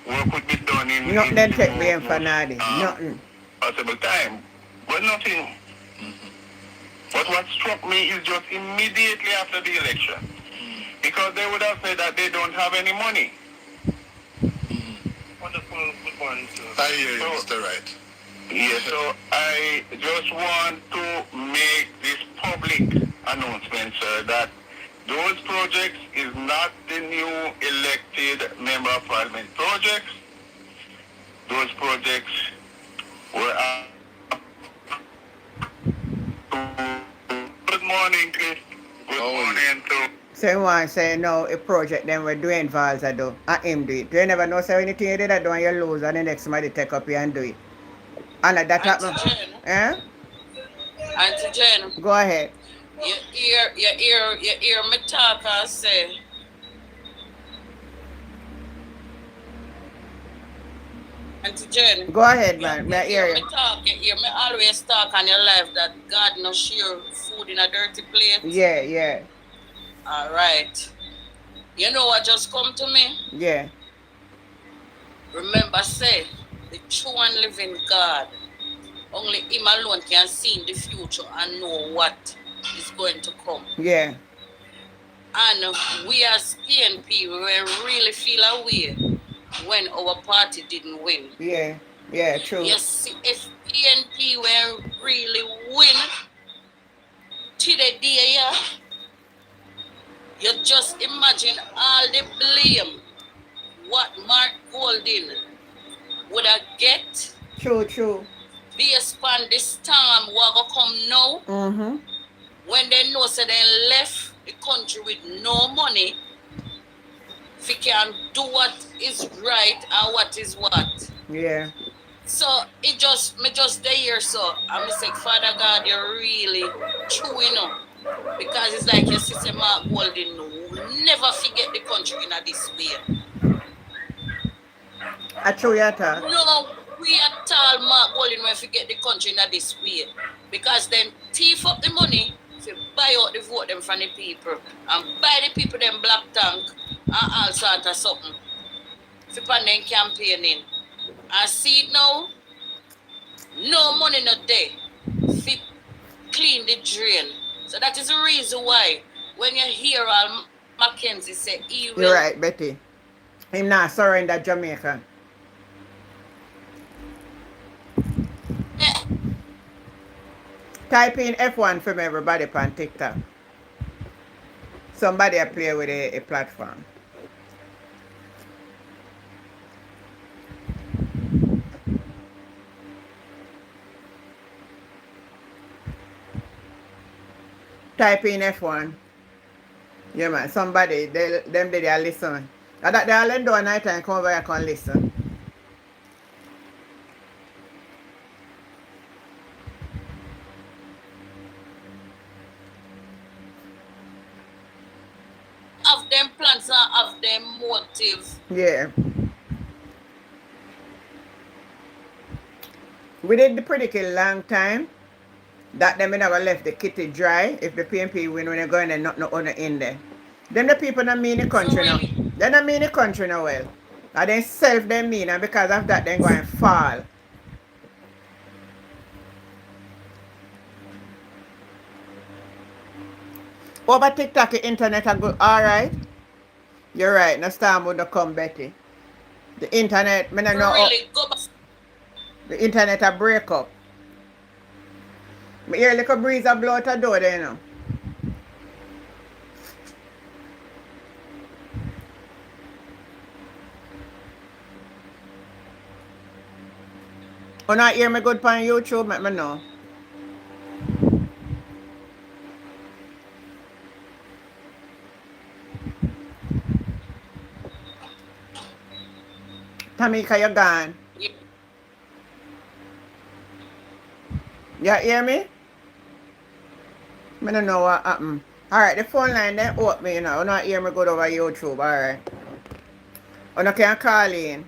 work would be done in nothing take me for nothing. Nothing possible time, but nothing. Mm-hmm. But what struck me is just immediately after the election, because they would have said that they don't have any money. Mm-hmm. Wonderful, good morning, sir. I hear you, Mr. Wright. Yes, so I just want to make this public announcement, sir, that those projects is not the new elected member of parliament projects. Those projects were Good morning, Chris. Good morning to so you want to say no, a project then we're doing Vals I do. I him do it. You never know so anything you did I do and you lose and the next somebody take up you and do it. And that happen. Auntie Jen. Go ahead. You hear me talk and say Auntie Jen. Go ahead, man. You hear me always talk on your life that God no share food in a dirty plate. Yeah. Alright. You know what just come to me? Yeah. Remember say the true and living God, only him alone can see in the future and know what is going to come. Yeah. And we as PNP were really feel away when our party didn't win. Yeah, true. Yes, if PNP were really win today, yeah, you just imagine all the blame what Mark Golding would have get True. Based on the storm what go come now, when they know so they left the country with no money, if you can do what is right and what is what. Yeah. So me just there here, so I'm say, Father God, you're really true, you know. Because it's like your sister Mark Golding, never forget the country in this way. I true your talk. No, we at all Mark Golding when forget the country in this way. Because then thief up the money to buy out the vote them from the people and buy the people them black tank and all sort of something. For them campaigning. I see it now, no money not there. Fit clean the drain. So that is the reason why when you hear all Mackenzie say he will. You're right, Betty. Him not surrender Jamaica. Type in F1 from everybody on TikTok. Somebody I play with a platform. Type in F1. Yeah, man. Somebody, they listen. And that they all do a night and come over here and listen. Have them plans and have them motive. Yeah. We did the pretty long time. That them never left the kitty dry. If the PNP win when they go in there, not no other in there. Them the people that mean the country now. They don't mean the country now well. And they self them mean and because of that they go and fall. Over TikTok, the internet are good. Alright. You're right. No storm would not come, Betty. The internet, me no know. Really, go back. The internet a break up. Me hear like a breeze a blow out a door there, you know. You not hear me good on YouTube, let me know. Tamika, you gone. You hear me? I don't know what happened. Alright, the phone line then open, you know. You not hear me good over YouTube, alright. You can call in.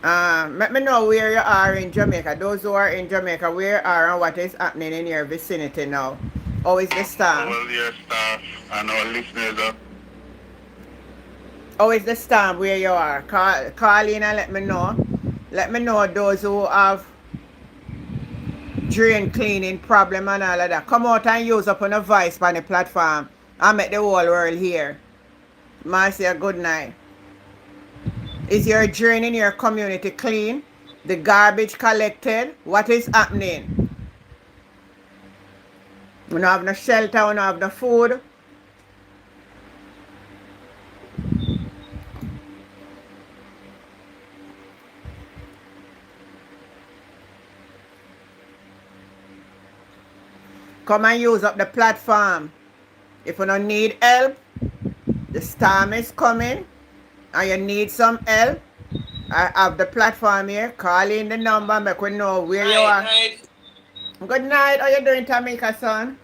Let me know where you are in Jamaica. Those who are in Jamaica, where are and what is happening in your vicinity now. How is the storm? Well, your staff and our listeners. How is the storm where you are? Call in and let me know. Let me know those who have drain cleaning problem and all of that. Come out and use up on a voice on the platform and make the whole world hear. Marcia, good night. Is your drain in your community clean? The garbage collected? What is happening? We don't have no shelter, we don't have no food. Come and use up the platform. If you don't need help, the storm is coming and you need some help, I have the platform here. Call in the number, make we know where you are. Night. Good night. How you doing, Tamika, son?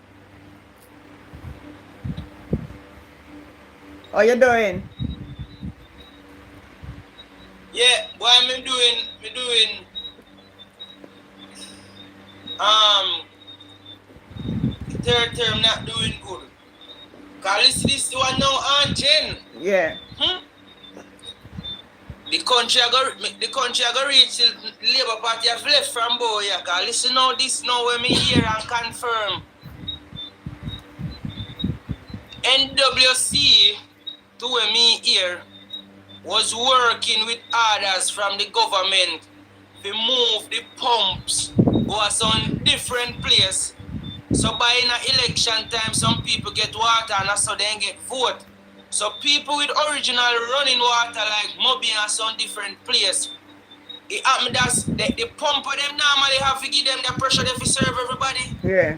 How you doing? Yeah, what am I doing? Third term not doing good. Cause listen this one now, Aunt Jen. Yeah. The country I go reach the Labour Party have left from Boya. Cause listen now this now when me hear and confirm. NWC to when me hear was working with others from the government to move the pumps go some different place. So by in a election time, some people get water and so then get vote. So people with original running water like Moby and some different place it happen that's the pumper them normally have to give them the pressure they fi serve everybody. Yeah.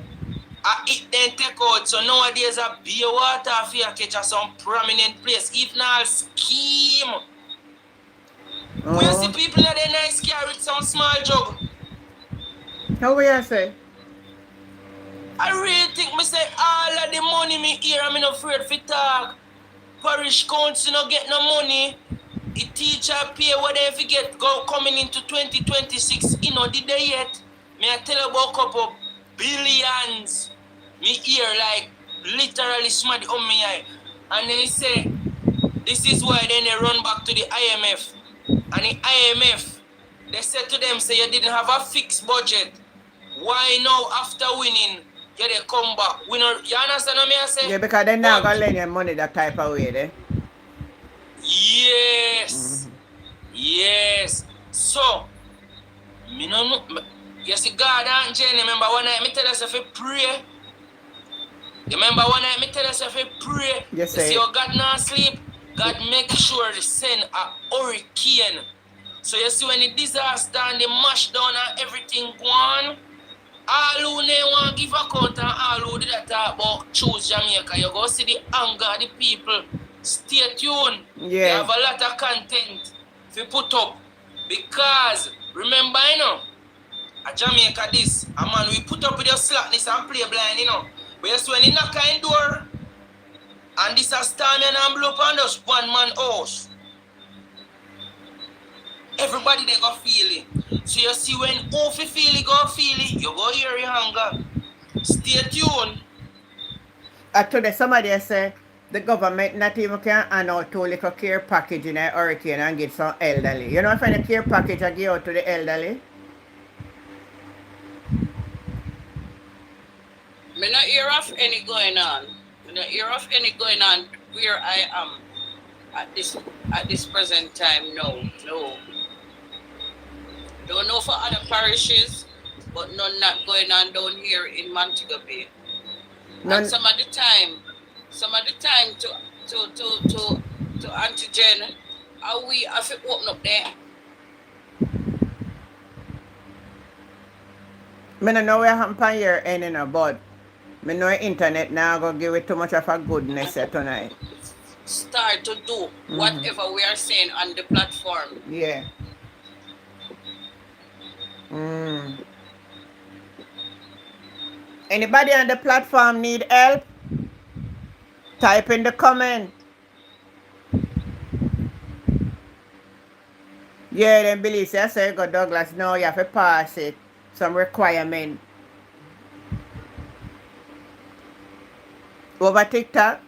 It then take out. So nowadays a beer water for you catch at some prominent place. If not scheme. We see people that they nice carry some small jug. How will you say? I really think me say all of the money me hear, I'm not afraid for talk. Parish council no get no money. The teacher pay what they forget go coming into 2026. You know, did they yet? Me I tell you about a couple billions. Me hear like literally smart on me eye. And then he say, this is why then they run back to the IMF. And the IMF, they said to them, say you didn't have a fixed budget. Why now after winning, you they come back? We know, you understand what me I say? Yeah, because they're not going to lend you money that type of way, eh? Yes. Yes. So, me no know. You see, God and Jenny, remember one night me tell us if you pray. You remember one night me tell us if you pray. Yes, you see how God not sleep? God make sure to send a hurricane. So you see when the disaster and the mash down and everything go on, all who they want to give account and all who did talk about choose Jamaica, you go see the anger of the people. Stay tuned. Yeah. They have a lot of content to put up. Because, remember, you know, at Jamaica this, a man we put up with your slackness and play blind, you know. But you see when he knock on door, and this a storm and blow up on us, one man house. Everybody they go feel it. So you see when who feel it, go feel it, you go hear your hunger. Stay tuned. Today somebody say the government not even can hand out 2 little care package in a hurricane and get some elderly. You know if any care package I give out to the elderly? Me not hear of any going on. Me not hear of any going on where I am at this present time. No. Don't know for other parishes, but none not going on down here in Montego Bay. None. And some of the time to antigen, are we have to open up there? I don't know what happened on your end, you know, but I know internet now go give it too much of a goodness tonight. Start to do whatever we are saying on the platform. Yeah. Anybody on the platform need help? Type in the comment. Yeah, then Billy say, I say, go Douglas, no, you have to pass it. Some requirement. Over TikTok?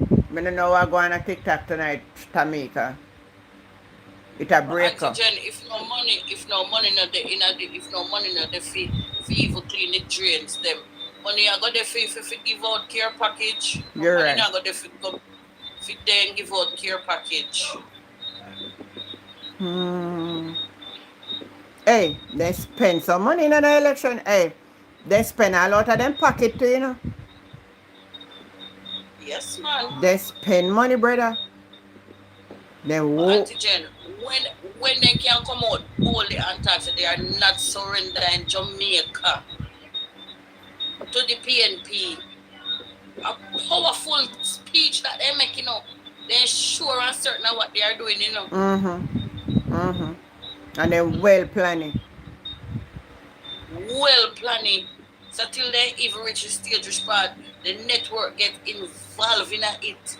I don't know what going on TikTok tonight, Tamika. It a break up. Jen, if no money not the fee even clean the drains them. Money I got the fee if give out care package. You're right. Money I got the fee go if then give out care package. Hey, they spend some money in the election. Hey, they spend a lot of them pocket too, you know. Yes, man. They spend money, brother. Then Auntie Jen, when they can come out boldly and talk, they are not surrendering Jamaica to the PNP. A powerful speech that they're making up. They're sure and certain of what they are doing, you know. And then well planning. Well planning. So till they even reach the stage respond, the network get involved in it.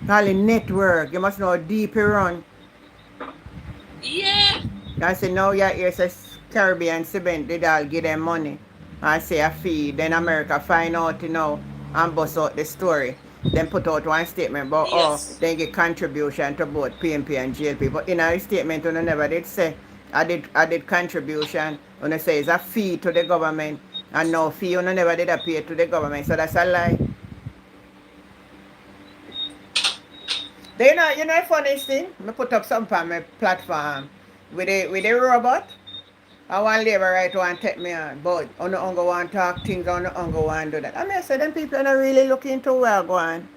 All the network, you must know how deep you run. Yeah. I say now your ears says Caribbean Cement did all give them money. I say a fee. Then America find out, you know, and bust out the story. Then put out one statement about they get contribution to both PNP and GLP. But in our statement, you never did say I did contribution. When I say it's a fee to the government, and no fee, you never did appear to the government. So that's a lie. You know the funniest thing? I put up something on my platform with a robot. I want labor right to take me on, but I don't want to talk things, I don't want to do that. I mean, I say them people are not really looking into where I'm going.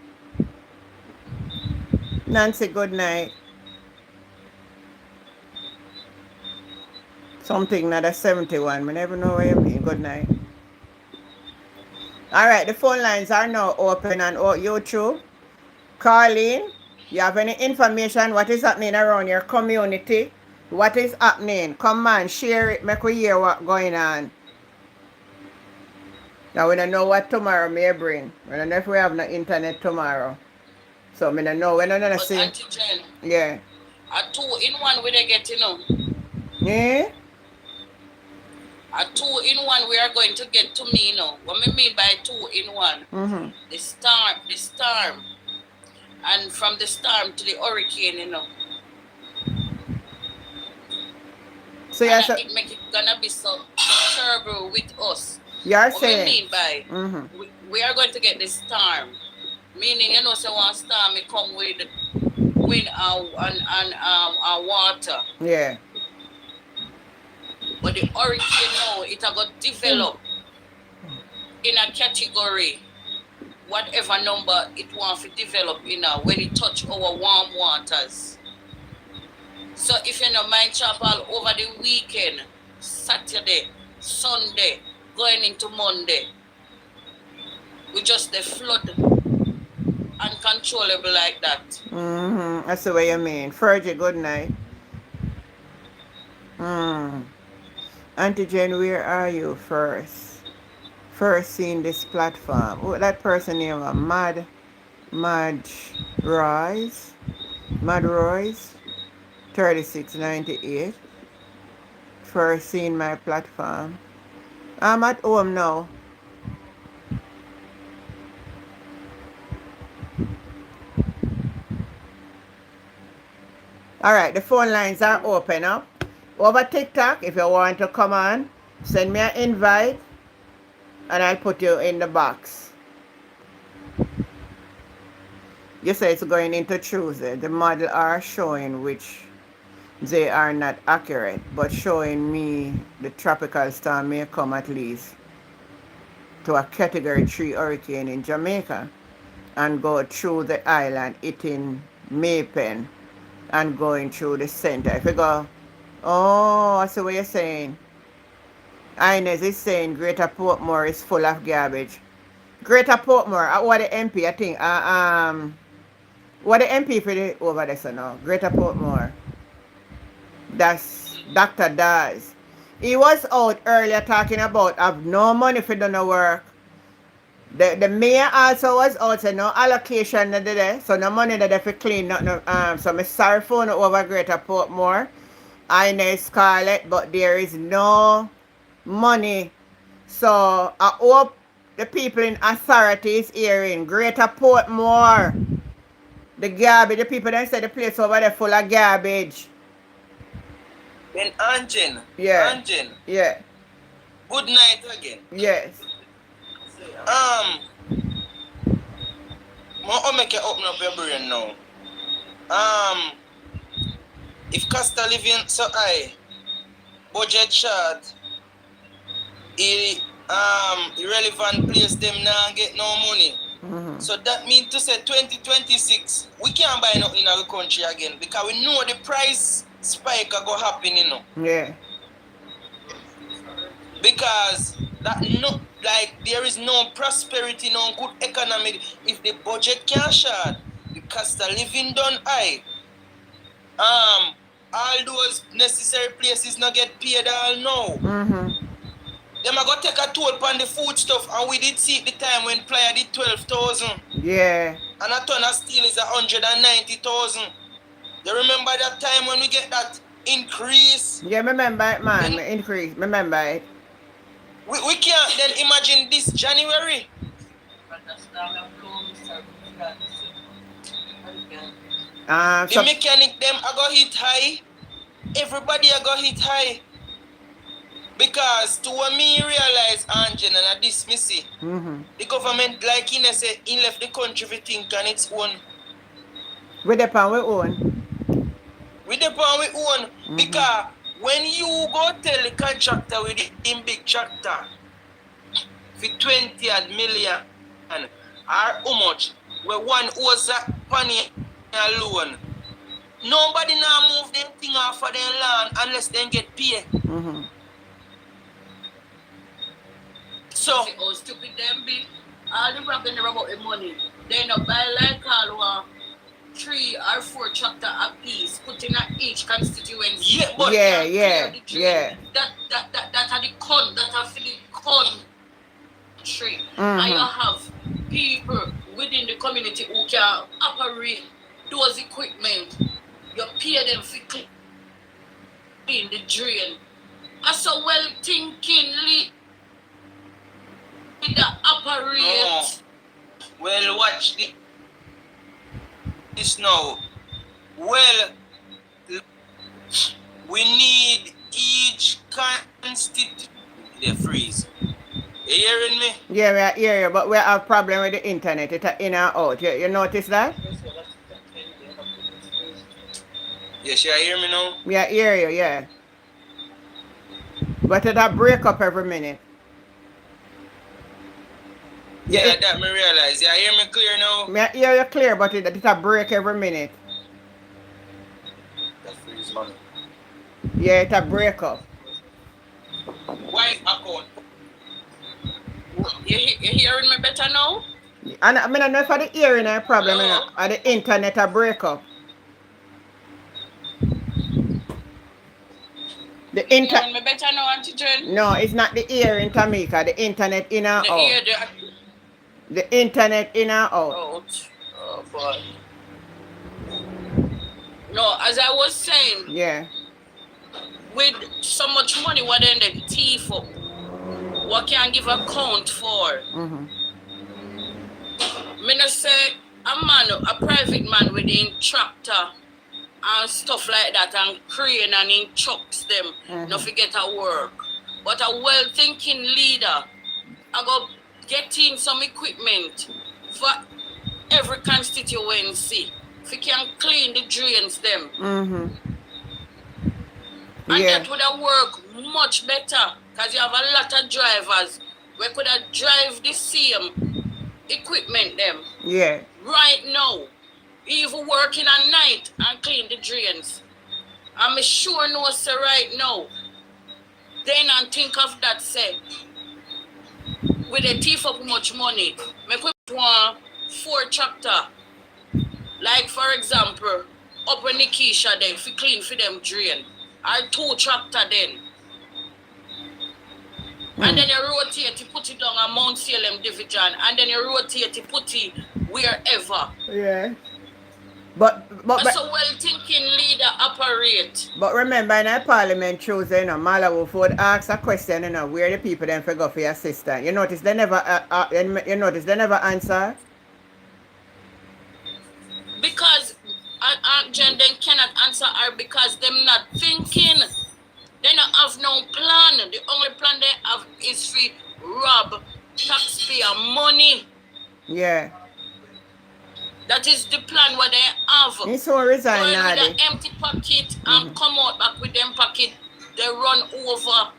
Nancy, good night. Something not a 71. I never know what you mean. Good night. All right, the phone lines are now open on YouTube. Carleen, you have any information? What is happening around your community? What is happening? Come on, share it. Make we hear what's going on. Now, we don't know what tomorrow may bring. We don't know if we have no internet tomorrow. So, we don't know. We don't know. Auntie Jen, yeah. a 2-in-1 we they get, you know. Yeah? A 2-in-1 we are going to get to me, you know. What I mean by 2-in-1? Mm-hmm. The storm. And from the storm to the hurricane, you know. So it make it gonna be so terrible with us. You're what saying? I mean by we are going to get the storm. Meaning, you know, so one storm it come with wind and water. Yeah. But the hurricane now, it a got develop in a category, whatever number it wants to develop in when it touch our warm waters. So if you know mind chapel over the weekend, Saturday, Sunday, going into Monday, we just the flood uncontrollable like that. That's the way you mean. Fergie, good night. Auntie Jen, where are you first? First seeing this platform. Oh, that person name was Mad Royce, 3698. First seeing my platform. I'm at home now. All right, the phone lines are open up. Over TikTok, if you want to come on, send me an invite and I'll put you in the box. You say it's going into Tuesday. The model are showing which they are not accurate, but showing me the tropical storm may come at least to a category 3 hurricane in Jamaica and go through the island, hitting Maypen and going through the center. If you go, oh, I see what you're saying. Inez is saying Greater Portmore is full of garbage. Greater Portmore, what the MP, I think, what the MP for the over there, so now? Greater Portmore. That's Dr. Daz. He was out earlier talking about have no money for do no work. The mayor also was out saying no allocation there, so no money that they for clean nothing. So I'm sorry for no over Greater Portmore. Inez Scarlett, but there is no money. So I hope the people in authority is hearing Greater Portmore. The garbage, the people that say the place over there full of garbage. Then Anjin. Yeah. Anjin. Yeah. Good night again. Yes. I'll make you open up your brain now. If cost of living so high, budget short, irrelevant place them now get no money. So that means to say 2026, we can't buy nothing in our country again because we know the price spike are go happen, you know. Yeah. Because that no there is no prosperity, no good economy if the budget can't short, the cost of living done high. All those necessary places not get paid all now. Them are going to take a toll on the food stuff, and we did see at the time when Playa did 12,000. Yeah. And a ton of steel is 190,000. You remember that time when we get that increase? Yeah, remember it, man. Increase. Remember it. We can't then imagine this January. The mechanic them are going to hit high. Everybody are going to hit high. Because to what me realize, Angel, and I dismiss it, the government, like he said, he left the country to think on its own. We depend we own. We depend we own. Because when you go tell the contractor with the big tractor for 20 million or how much, where one owes that money alone, Nobody now move them thing off of their land unless they get paid. So, oh, stupid them be. All the rapping about the money. They not buy like all 3 or 4 tractor a piece, put in each constituency. Yeah, but yeah. That are the that are for the country. And you have people within the community who can operate those equipment. You pay them for clean the drain. As a well thinking leader operate. No. Well, watch this now. Well, we need each constituency. They freeze. You hearing me? Yeah, we are here, but we have a problem with the internet. It's in and out. You notice that? Yes, you hear me now? We are here, yeah. But it break up every minute. Yeah, that me realize. You hear me clear now? Me hear you clear, but it break every minute. That freeze money. Yeah, it break up. Why account? You hearing me better now? And I mean, I know if the hearing a problem, you know, or the internet break up. The hearing me better now, Auntie Jen? No, it's not the hearing, Tamika. The internet in and out. The internet in and out. Oh boy. No, as I was saying. Yeah. With so much money, what then the thief up? What can I give account for? Me no say a private man with the tractor and stuff like that and crane and in trucks them, no forget a work. But a well-thinking leader, I go get in some equipment for every constituency. If you can clean the drains them. And that would have worked much better because you have a lot of drivers. We could have drive the same equipment them. Yeah. Right now, even working at night and clean the drains. I'm sure no say right now. Then and think of that say. With a thief up much money, me put 4 tractor. Like for example, up in Nikisha then fi clean for them drain. Or 2 tractor then. And then you rotate to put it down on Mount Salem Division. And then you rotate to put it wherever. Yeah. But that's a well-thinking leader operate. But remember in our parliament Tuesday, you know, Malawi would ask a question, you know, where the people then go for your assistance. You notice they never answer? Because Aunt Jen then cannot answer her because them not thinking. They don't have no plan. The only plan they have is to rob taxpayer money. Yeah. That is the plan what they have. He so resign now. With an empty pocket and come out back with them pocket, they run over.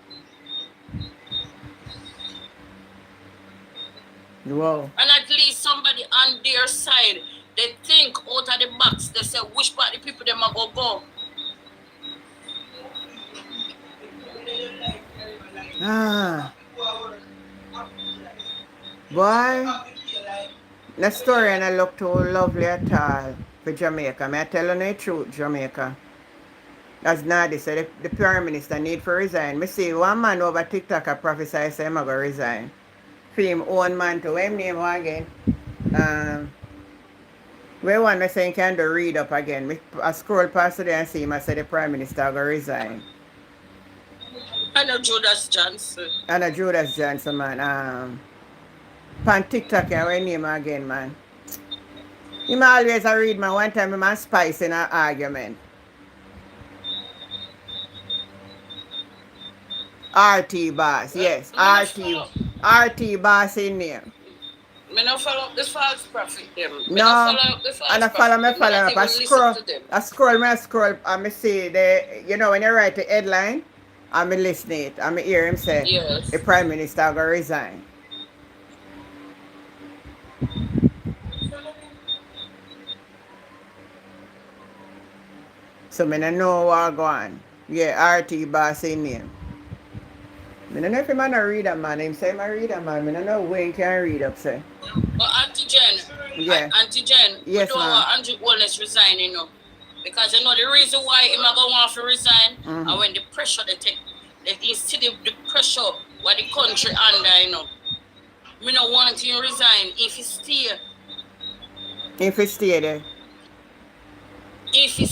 Wow. And at least somebody on their side, they think out of the box. They say which part the people them are go. Boy, the story and I look too lovely at all for Jamaica. May I tell you the truth, Jamaica? As Nadi said, the Prime Minister need to resign. Me see one man over TikTok a prophesy say I'm going to resign. For him own man to him name again. Where one I say can do read up again. I scroll past there and see him I say the Prime Minister going to resign. Anna Judas Johnson. Anna Judas Johnson, man. Pan TikTok, yeah, what name again, man? Him always a read, man. One time, him a spice in an argument. RT Boss, yes. RT Boss in there. Me no follow up the false prophet them. No, and I follow up. I scroll, and I see the, you know, when you write the headline, I'm listening it. I'm hear him say, yes, the Prime Minister going to resign. So I don't know what go on. Yeah, RT boss in name. I don't know if I'm a reader man. Him say I'm a reader man. I don't know when can read up say. But Auntie Jen, Yeah. Auntie Jen, Yes, we don't ma'am. want Andrew Wallace resign, you know. Because you know the reason why him not going to want to resign, Mhm. and when the pressure they take, they see the pressure what the country under, you know. We don't want him to resign if he stay. If he stay there. If he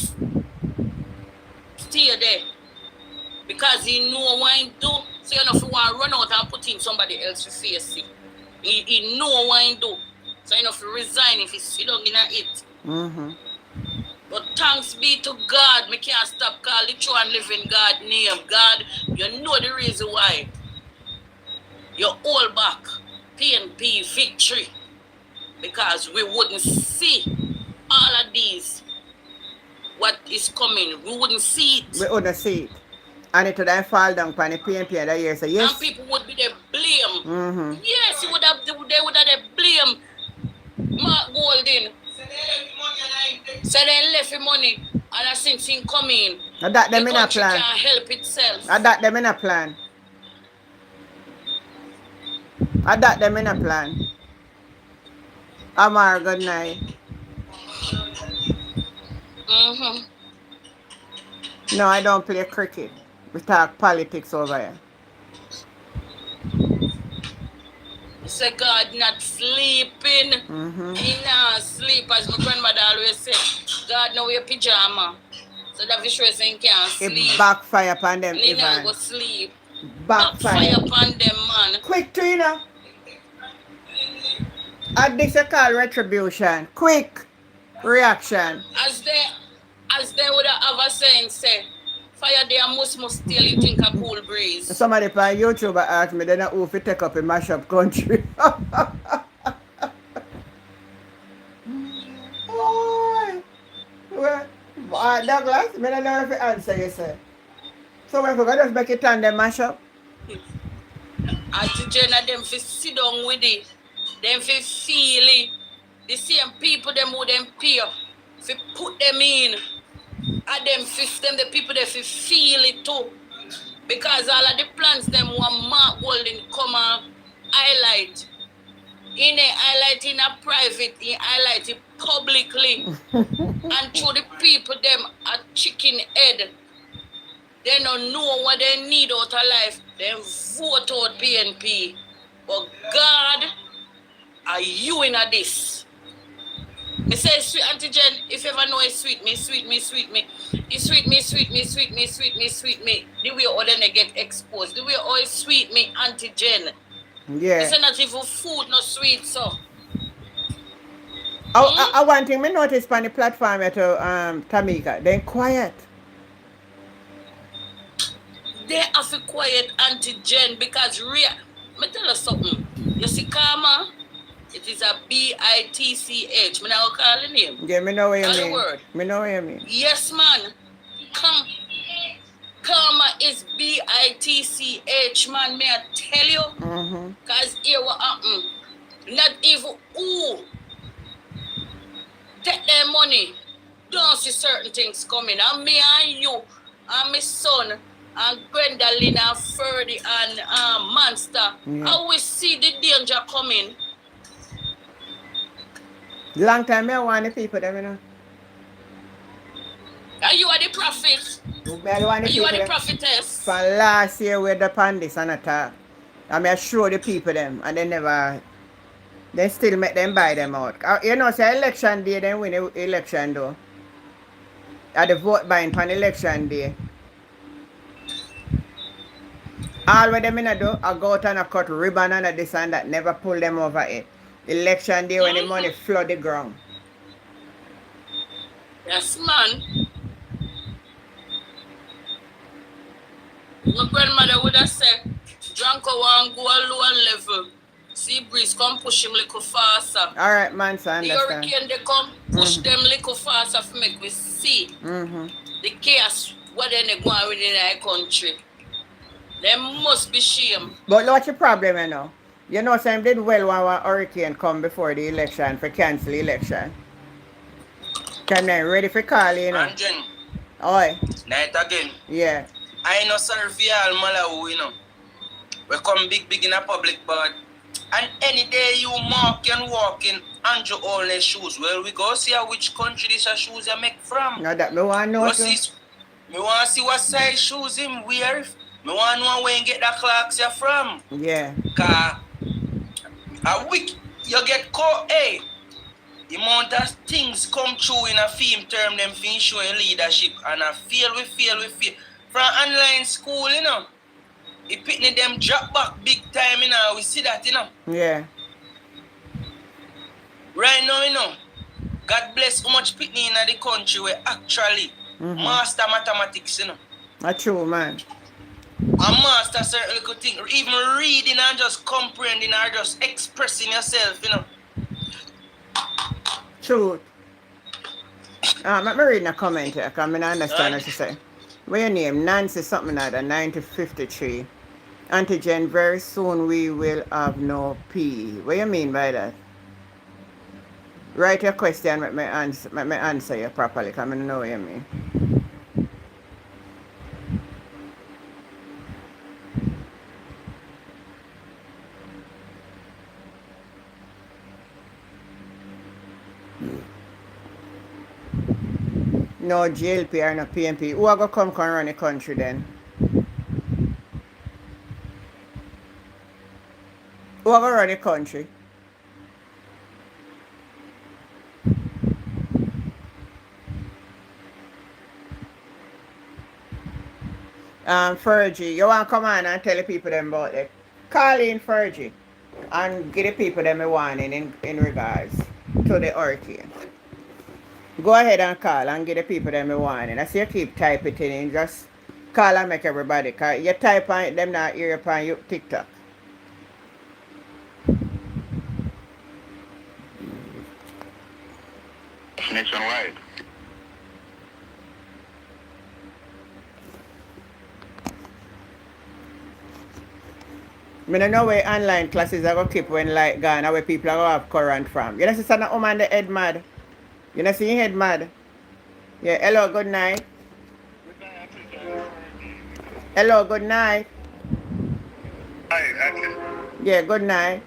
stay there. Because he know what he do. So you know if he want to run out and put in somebody else to face it. He know what he do. So you know if he resign, if he sit down in it. Mm-hmm. But thanks be to God, me can't stop calling the true and living God name. God, you know the reason why. You hold back PNP victory. Because we wouldn't see all of these. What is coming. We wouldn't see it. We wouldn't see it. And it would then fall down on the PNP that year. So yes. And people would be there blame. Mm-hmm. Yes, they would have blame Mark Golden. So they left the money and since he come in. And that them the in a country plan. can't help itself. And that them in a plan. And that them in a plan. Amar, good night. Mm-hmm. No, I don't play cricket. We talk politics over here. Say God not sleeping. Mm-hmm. He not sleep, as my grandmother always say. God know your pyjama. So that visual saying can't sleep. It backfire upon them, He not Ivan. go sleep. Backfire. Upon them, man. Quick, Trina. And this is called retribution. Quick reaction. As they would have a saying, say, fire there must still you think a cool breeze. Somebody on YouTube asked me, they know who to take up a mashup country. Oh, well, Douglas, I don't know if you answer you say. So we forgot just make it on the mashup. Auntie Jenna, them fi sit down with it. Them fi feel it. The same people them who them pay. Fi put them in. And them the people they fi feel it too. Because all of the plans them want Mark Golden come and highlight. In a highlight in a private, he highlight it publicly. And through the people them a chicken head. They don't know what they need out of life. They vote out PNP. But God, are you in a this? Me say, sweet Auntie Jen, if you ever know it's sweet me. It's sweet me. The way all they get exposed. The way all it's sweet me, Auntie Jen. Yeah. It's not even food, no sweet, so. I one thing me notice on the platform to Tamika, they quiet. They have to quiet Auntie Jen because me tell you something. You see Karma, it is a BITCH. Me now call the name. Yeah, me know what you Call the mean. word. Me know what you mean. Yes, man. Karma is BITCH, man. May I tell you? Mm-hmm. Because here what happen. Not even who take their money. Don't see certain things coming. And me and you and my son and Gwendolyn and Ferdy and Monster. Yeah. I will see the danger coming. Long time I want the people them, you know. And you are the prophet. I want the You are people the them. prophetess. From last year we had the pandis and attack. I mean I show the people them and they still make them buy them out. You know, say election day, then win the election though. At the vote buying on election day. All what them in a do, I go out and I cut ribbon and this and that, never pull them over it. Election day when the money flood the ground. Yes, man. My grandmother would have said, Dranko want go a lower level. See breeze come push him little faster. Alright, man, so I The understand. hurricane they come push them little faster to make we see the chaos what they go on within our country. They must be shame. But what's your problem, you know? You know, some did well when a hurricane come before the election for cancel the election. Can they ready for call, you know? And Jen, Oi. Night again. Yeah. I know sorry for y'all Malawi, you know. We come big in a public but and any day you mark and walk in Andrew Olney shoes, well we go see which country these shoes you make from. Now that me want to know too. Me want to see what size shoes him wear. Me want to know where you get the clocks you from. Yeah. Cause a week you get caught, hey. The amount of things come true in a film term, them fin showing leadership and a fail. From online school, you know. The pitney them drop back big time, you know. We see that, you know. Yeah. Right now, you know, God bless how much pitney in the country where actually master mathematics, you know. That's true, man. A master certain little thing. Even reading and just comprehending or just expressing yourself, you know. True. Let me read a comment here, because I don't understand what she say. What's your name? Nancy something like that, 9053. Antigen, very soon we will have no P. What do you mean by that? Write your question, let me answer you properly, because I don't know what you mean. No GLP or no PNP. Who are going to come run the country then? Who are going to run the country? Fergie, you want to come on and tell the people them about it? Call in Fergie and give the people them a warning in regards to the hurricane. Go ahead and call and give the people them a warning. I see you keep typing it in, just call and make everybody. Cause you type on it, them not hear you on your TikTok. Nationwide. I don't know where online classes are going to keep when light gone, where people are going to have current from. You know, see some woman the head mad. You know, see your head mad. Yeah, hello, good night. Hello, good night. Hi, Atkins. Yeah, good night.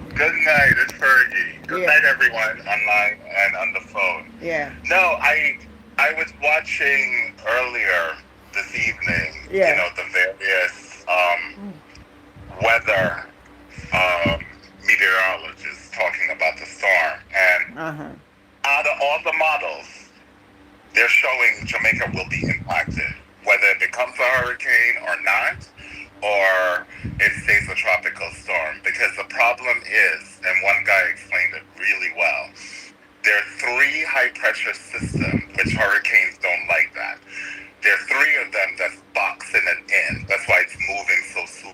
Good night, it's Fergie. Good night, everyone online and on the phone. Yeah. No, I was watching earlier this evening, you know, the various weather meteorologists talking about the storm. And out of all the models, they're showing Jamaica will be impacted, whether it becomes a hurricane or not, or it stays a tropical storm. Because the problem is, and one guy explained it really well, there are 3 high-pressure systems, which hurricanes don't like that. There are 3 of them that's boxing it in. That's why it's moving so slow.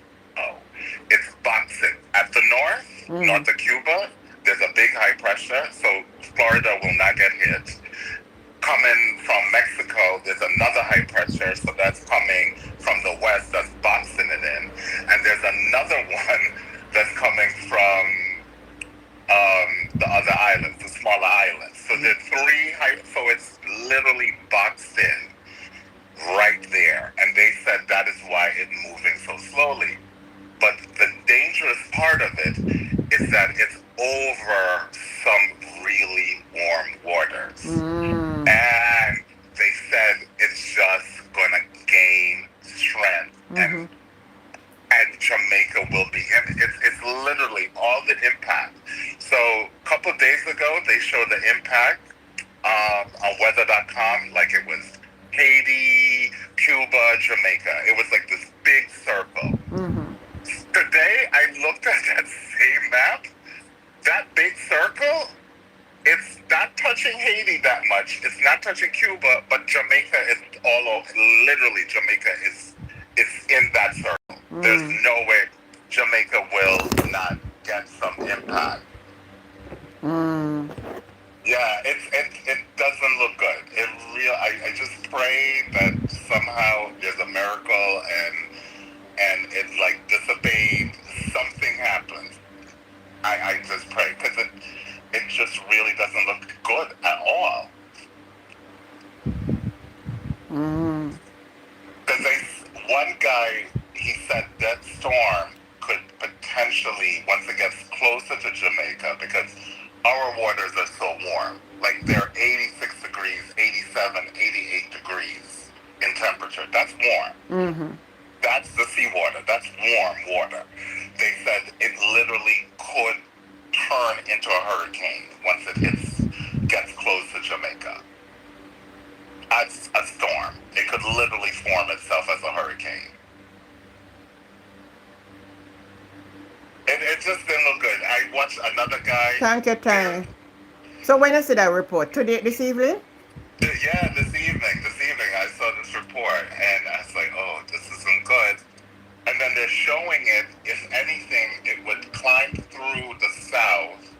It's boxing. At the north of Cuba, there's a big high pressure, so Florida will not get hit. Coming from Mexico, there's another high pressure, so that's coming from the west, that's boxing it in. And there's another one that's coming from the other islands, the smaller islands. So there's 3 so it's literally boxed in right there. And they said that is why it's moving so slowly. But the dangerous part of it is that it's over some really warm waters. And they said it's just going to gain strength. And Jamaica will be, it's literally all the impact. So a couple of days ago, they showed the impact on weather.com, like it was Haiti, Cuba, Jamaica. It was like this big circle. Today, I looked at that same map. That big circle, it's not touching Haiti that much. It's not touching Cuba, but Jamaica is all over. Literally, Jamaica is in that circle. There's no way Jamaica will not get some impact. Yeah, it doesn't look good. I just pray that somehow there's a miracle and it's like disobeyed, something happens. I just pray, because it just really doesn't look good at all. warm water. They said it literally could turn into a hurricane once it gets close to Jamaica. As a storm. It could literally form itself as a hurricane. It just didn't look good. I watched another guy. Thank you, Tiny. So when I see that report? Today, this evening? Yeah, this evening I saw this report and I was like, oh, this isn't good. And then they're showing it, if anything, it would climb through the south,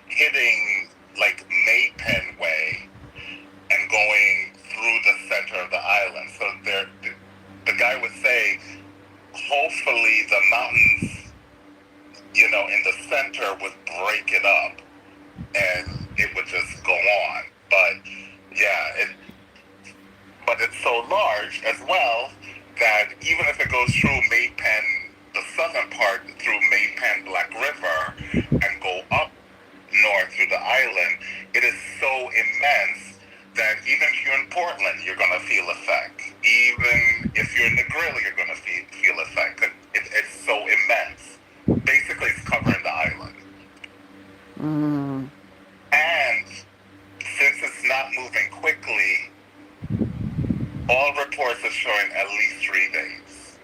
hitting like Maypen Way and going through the center of the island. So the guy would say, hopefully the mountains, you know, in the center would break it up and it would just go on. But yeah, but it's so large as well that even if it goes through Maypen, the southern part through Maypen Black River and go up north through the island, it is so immense that even if you're in Portland, you're going to feel effect. Even if you're in the Grill, you're going to feel effect. It's so immense. Basically, it's covering the island. Mm. And since it's not moving quickly, all reports are showing at least 3 days.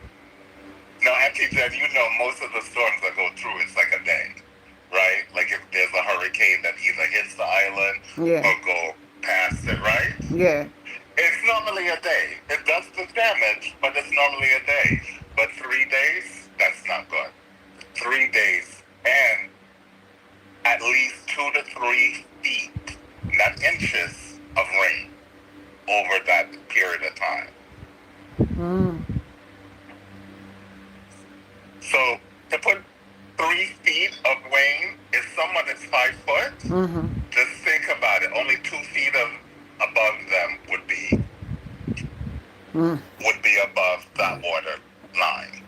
Now, Auntie Jen, you know most of the storms that go through, it's like a day, right? Like if there's a hurricane that either hits the island or go past it, right? Yeah. It's normally a day. It does the damage, but it's normally a day. But 3 days, that's not good. 3 days and at least 2 to 3 feet, not inches, of rain over that period of time. Mm. So to put 3 feet of rain, if someone is 5 foot, just think about it. Only 2 feet above them would be above that water line.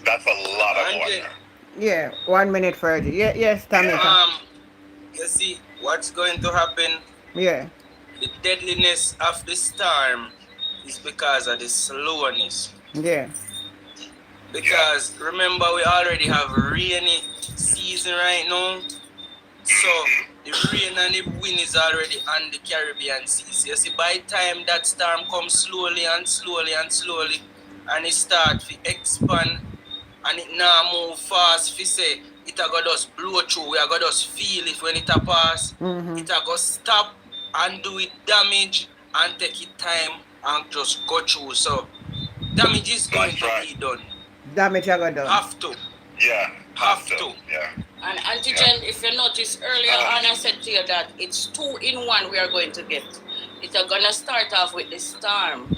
That's a lot of water. Yeah, 1 minute further. Yeah, yes, Tamika. You see, what's going to happen? Yeah. The deadliness of the storm is because of the slowness. Yeah. Because remember, we already have rainy season right now. So the rain and the wind is already on the Caribbean Sea. So you see, by the time that storm comes slowly and slowly and slowly, and it starts to expand, and it now move fast, we say, it a go just blow through. We are going to just feel it when it a pass. It a go stop and do it damage and take it time and just go through. So damage is going to be done. Damage I got done. Have to. Yeah. Have to. Yeah. And Auntie Jen, if you notice earlier on, I said to you that it's 2 in 1 we are going to get. It's going to start off with the storm.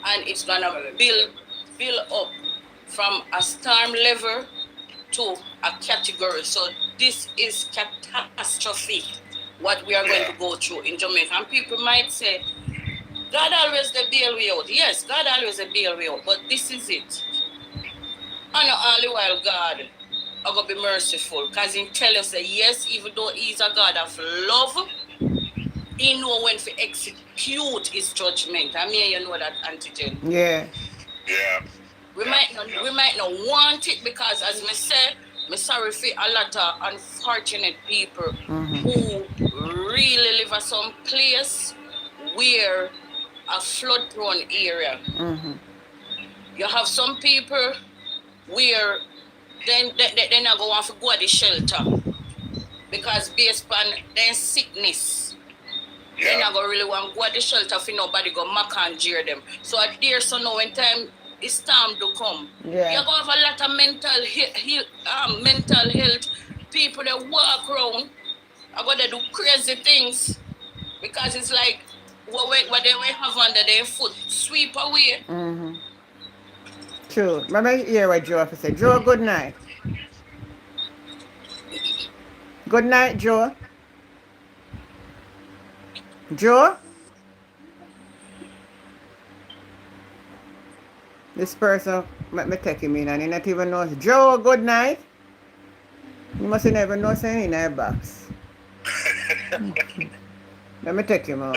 And it's going to build up from a storm level to a category. So this is catastrophe, what we are going to go through in Jamaica. And people might say, God always the bail way out. Yes, God always the bail way out. But this is it. And all the while God are going to be merciful. Because he tell us that yes, even though he's a God of love, he know when to execute his judgment. I mean, you know that, Auntie Jen. Yeah. Yeah. We might not want it because, as me say, me sorry for a lot of unfortunate people who really live in some place where a flood-prone area. You have some people where they not go on to go to the shelter because based on their sickness, they not go really want to go to the shelter for nobody go mack and jeer them. So at there, so now when time it's time to come. Yeah. You go have a lot of mental health people that walk around are going to do crazy things because it's like what they will have under their foot sweep away. True. Let me hear what Joe have to say. Joe, good night. Good night, Joe. Joe? This person, let me take him in and he not even knows. Joe, good night. You must never know saying in that box. Let me take him out.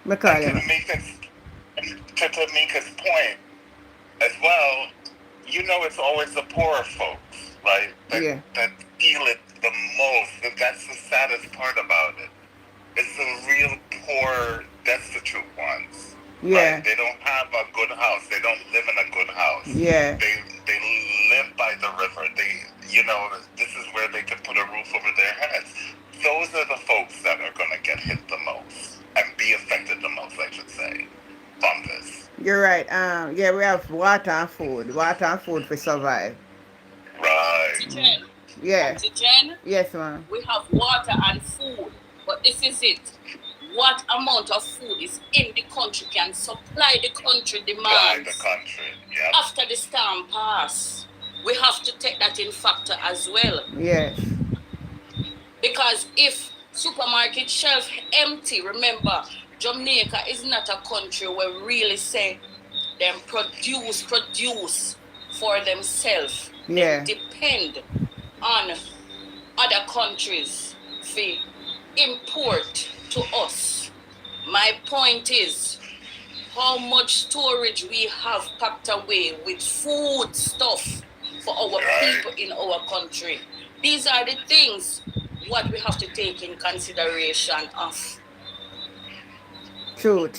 Me call him. to Tamika's point as well, you know, it's always the poorer folks, right? That feel it the most. And that's the saddest part about it. It's the real poor, destitute ones. Yeah. Right? They don't have a good house. They don't live in a good house. Yeah. They live by the river. You know, this is where they can put a roof over their heads. Those are the folks that are going to get hit the most and be affected the most, I should say, from this. You're right. Yeah, we have water and food. Water and food to survive. Right. Jen, Yeah. Jen, Yes, ma'am. we have water and food, but this is it. What amount of food is in the country can supply the country demands after the storm pass? We have to take that in factor as well. Yes. Because if supermarket shelf empty, remember, Jamaica is not a country where really say them produce for themselves. Yeah. They depend on other countries for import to us. My point is how much storage we have packed away with food stuff for our people in our country. These are the things what we have to take in consideration of. True.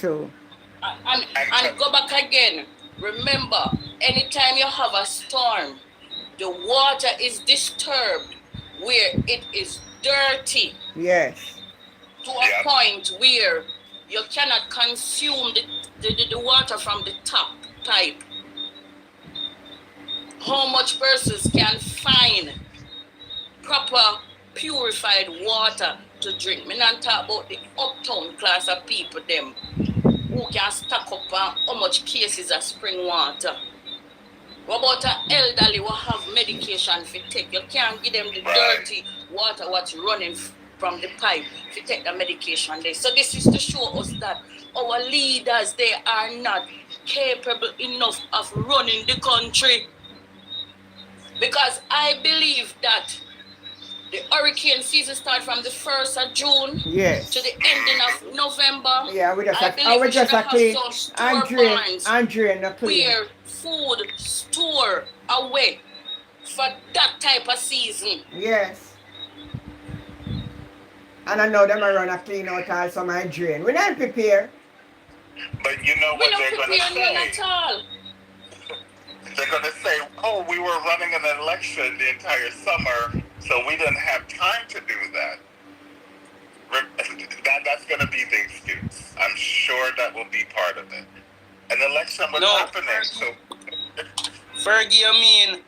And go back again. Remember, anytime you have a storm, the water is disturbed where it is dirty. Yes. To a point where you cannot consume the water from the top pipe. How much persons can find proper purified water to drink? Me not talk about the uptown class of people them who can stack up how much cases of spring water. What about an elderly who have medication for take? You can't give them the dirty water what's running from the pipe to take the medication there. So this is to show us that our leaders, they are not capable enough of running the country. Because I believe that the hurricane season starts from the 1st of June to the ending of November. Yeah, we just Andrea, where food store away for that type of season. Yes. And I know them are run a clean out all some and drain. We're not prepared. But you know what they're going to say? At all. They're going to say, oh, we were running an election the entire summer, so we didn't have time to do that. That's going to be the excuse. I'm sure that will be part of it. An election was happening, so... Fergie, I mean,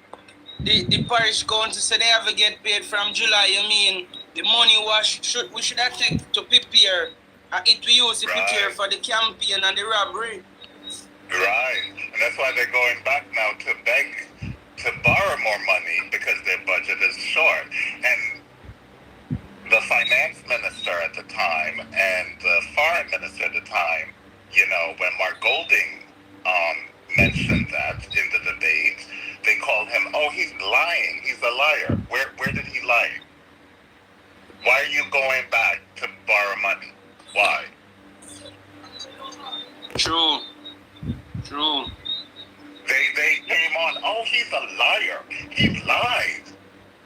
the parish council said they have to get paid from July. I mean, the money we should have taken to prepare, it we use to prepare for the campaign and the robbery. Right, and that's why they're going back now to beg to borrow more money because their budget is short. And the finance minister at the time and the foreign minister at the time, you know, when Mark Golding mentioned that in the debate, they called him, oh, he's lying, he's a liar. Where did he lie? Why are you going back to borrow money? Why? True. They came on, oh, he's a liar. He lied.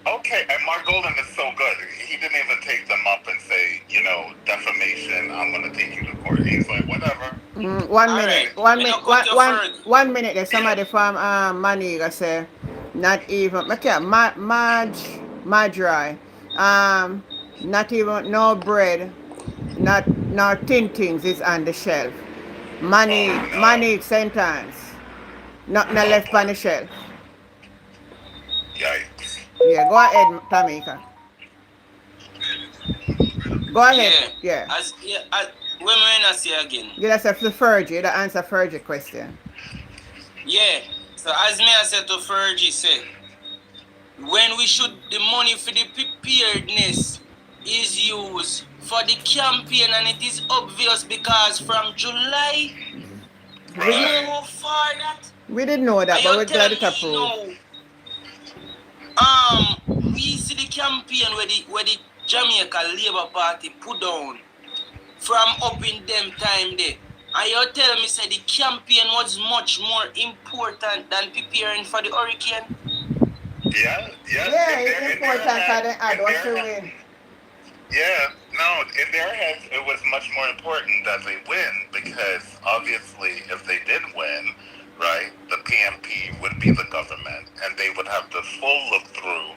Okay, and Mark Golding is so good. He didn't even take them up and say, you know, defamation, I'm going to take you to court. He's like, whatever. 1 minute. There's somebody from Maniga say, not even, Madry, not even, no bread, no tin things is on the shelf. Money sentence. Nothing left on the shelf. Yikes. Yeah, go ahead, Tamika. Go ahead. Yeah. When I say again. Yeah, that's the Fergie, the answer Fergie question. Yeah. So as me I said to Fergie say, when the money for the preparedness is used for the campaign, and it is obvious because from July, we didn't know that, but we're glad it approved. We see the campaign where the Jamaica Labour Party put down from up in them time there, And you tell me say the campaign was much more important than preparing for the hurricane? Yeah. Yeah, it's important for the ad what you win. Yeah, no, in their heads it was much more important that they win, because obviously if they did win, right, the PMP would be the government and they would have the full look through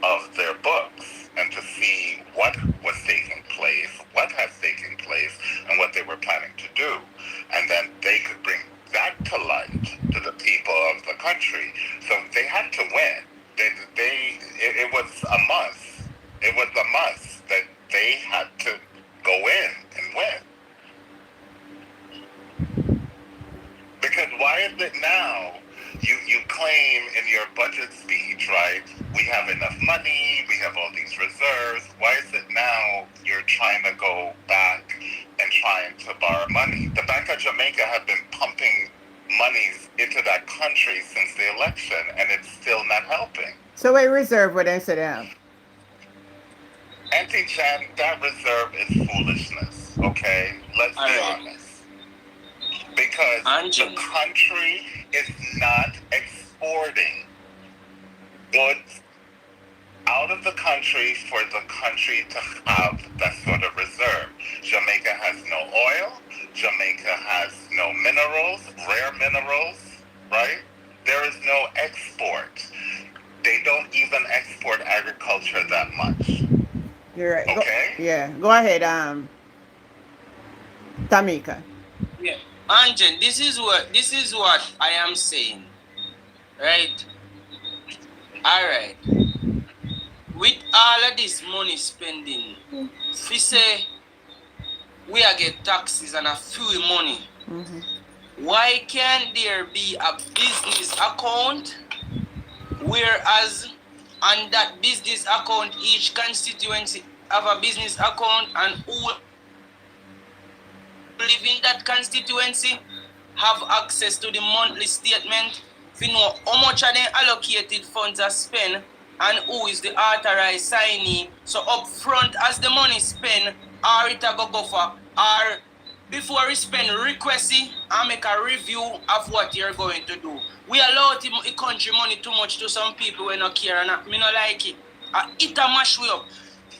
of their books and to see what was taking place, what has taken place, and what they were planning to do. And then they could bring that to light to the people of the country. So they had to win. It was a must. It was a must that they had to go in and win. Because why is it now you claim in your budget speech, right, we have enough money, we have all these reserves. Why is it now you're trying to go back and trying to borrow money? The Bank of Jamaica have been pumping monies into that country since the election, and it's still not helping. So we reserve what they say they have. Auntie Jan, that reserve is foolishness, okay? Let's be honest. Because the country is not exporting goods out of the country for the country to have that sort of reserve. Jamaica has no oil. Jamaica has no minerals, rare minerals, right? There is no export. They don't even export agriculture that much. You're right. Okay? Go ahead, Tamika. Yeah. Anjan, this is what I am saying. Right? Alright. With all of this money spending, if we say we are get taxes and a few money, why can't there be a business account, whereas on that business account each constituency have a business account, and who live in that constituency have access to the monthly statement to know how much of the allocated funds are spent and who is the authorized signee. So up front, as the money spent, or it a go for, or before we spend, request it and make a review of what you're going to do. We allow the country money too much to some people when not care, and me not like it. It a mash way up.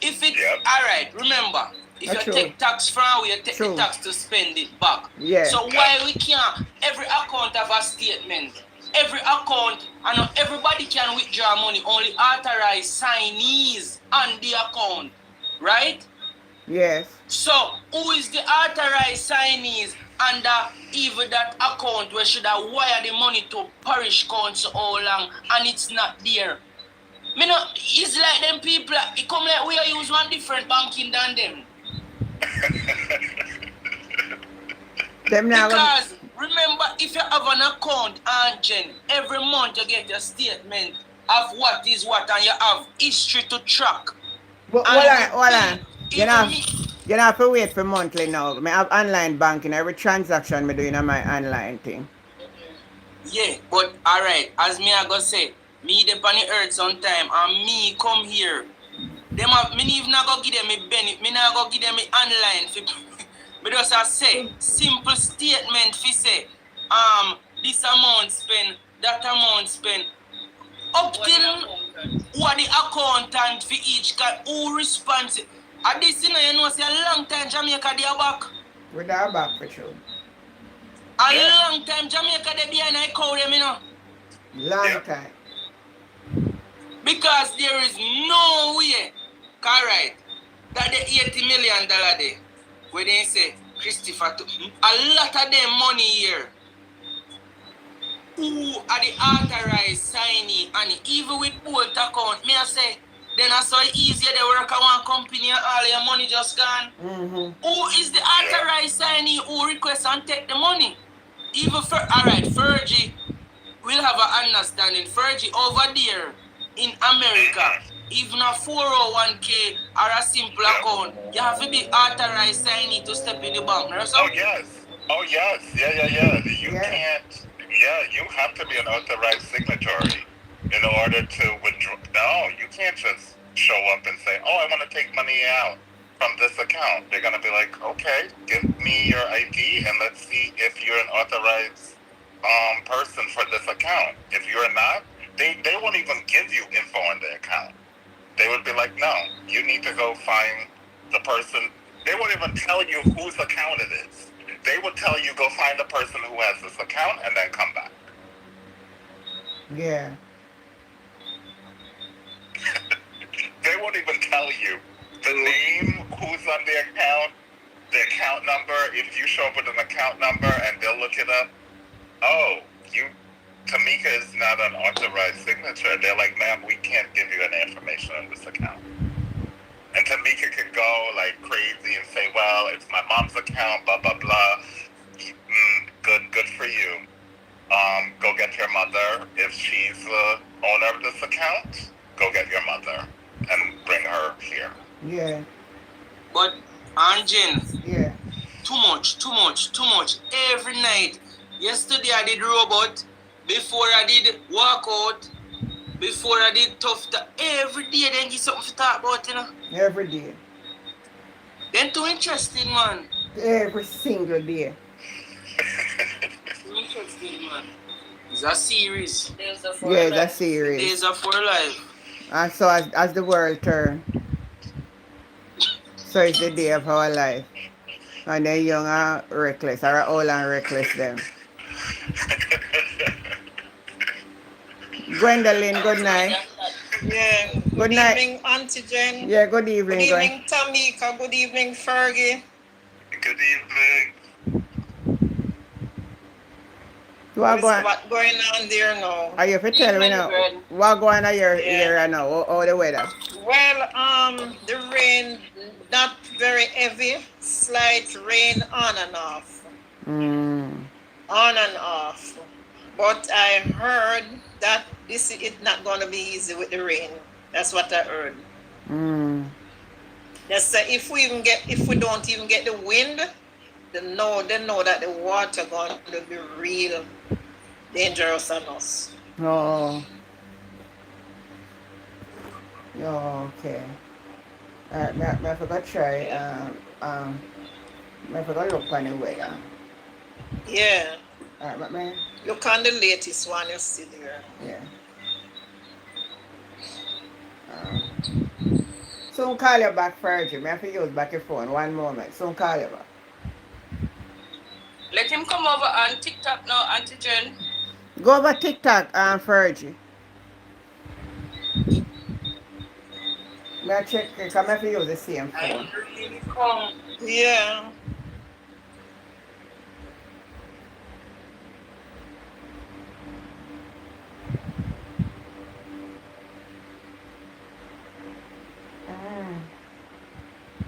If it, alright, remember, if you take tax from, you take the tax to spend it back. Yeah. So why we can't, every account have a statement. Every account, and everybody can withdraw money, only authorized signees on the account, right? Yes. So, who is the authorized signees under even that account where should I wire the money to parish council all along and it's not there? Me know, it's like them people, it come like we are use one different banking than them. Because remember, if you have an account, Jen, every month you get a statement of what is what, and you have history to track. But hold on. You don't have to wait for monthly now. I have online banking. Every transaction I doing on my online thing. Yeah, but alright, as me I go say, me dey on the earth sometime and me come here. Them have, me even not go give them a benefit, me not go give them a online for but just I say simple statement fi say this amount spent, that amount spent. Up till what the accountant for each who responsible. At this, you know, say a long time Jamaica they are back. We are back for sure. A long time Jamaica they behind I call them, you know. Long time. Because there is no way, alright, that the $80 million there, where they say Christopher took a lot of them money here. Who are the authorized signee, and even with both account, me I say, then I saw it easier they work at one company and all your money just gone. Who is the authorized signee who requests and take the money? Even for alright, Fergie will have an understanding. Fergie over there in America, even a 401k or a simple account, you have to be authorized signee to step in the bank. Right? Oh yes. Yeah. You can't. Yeah, you have to be an authorized signatory in order to withdraw. No, you can't just show up and say, "Oh, I want to take money out." from this account. They're going to be like, okay, give me your ID and let's see if you're an authorized person for this account. If you're not, they won't even give you info on the account. They would be like, no, you need to go find the person. They won't even tell you whose account it is. They would tell you, go find the person who has this account and then come back. Yeah. They won't even tell you the name, who's on the account number. If you show up with an account number and they'll look it up, oh, Tamika is not an authorized signature. They're like, ma'am, we can't give you any information on this account. And Tamika could go like crazy and say, well, it's my mom's account, blah, blah, blah. Good for you. Go get your mother. If she's the owner of this account, go get your mother and bring her here. Yeah. But, Anjin, yeah. Too much. Every night. Yesterday I did robot. Before I did walkout. Before I did tough. Every day they give something to talk about, you know. Every day. Then too interesting, man. Every single day. Too interesting, man. It's a series. It's a series. Days of our life. And so as the world turns, so it's the day of our life. And they're young and reckless, or old and reckless them. Gwendolyn, good night. Yeah. Good night. Evening, Auntie Jen. Yeah, good evening. Good evening, Tamika. Good evening, Fergie. Good evening. What's going on there now? Are you for telling me now? What going on your area now? All the weather? Well, the rain not very heavy, slight rain on and off. On and off. But I heard that this is not going to be easy with the rain. That's what I heard. That's if we don't even get the wind, they know that the water going to be real dangerous on us. Oh. Okay. I forgot to try. I forgot to look on the weather. Yeah. Alright, man. Look on the latest one you see there. Yeah. Soon call you back, Fergie. I have to use back your phone. One moment. Soon call you back. Let him come over on TikTok now, Auntie Jen. Go over TikTok, Fergie. I check, because I have to use the same phone. Yeah.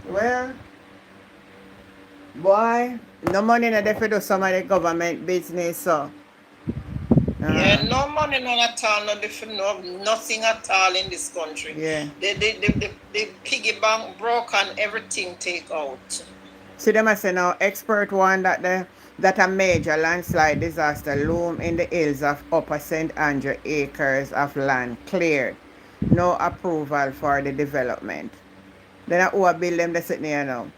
Well, boy, no money in there for do some of the government business, so. Yeah, no money, none at all, nothing at all in this country. Yeah. The piggy bank broke and everything take out. See them I say now, expert warn that a major landslide disaster loom in the hills of Upper St. Andrew, acres of land cleared. No approval for the development. Then who are build them they sitting here now?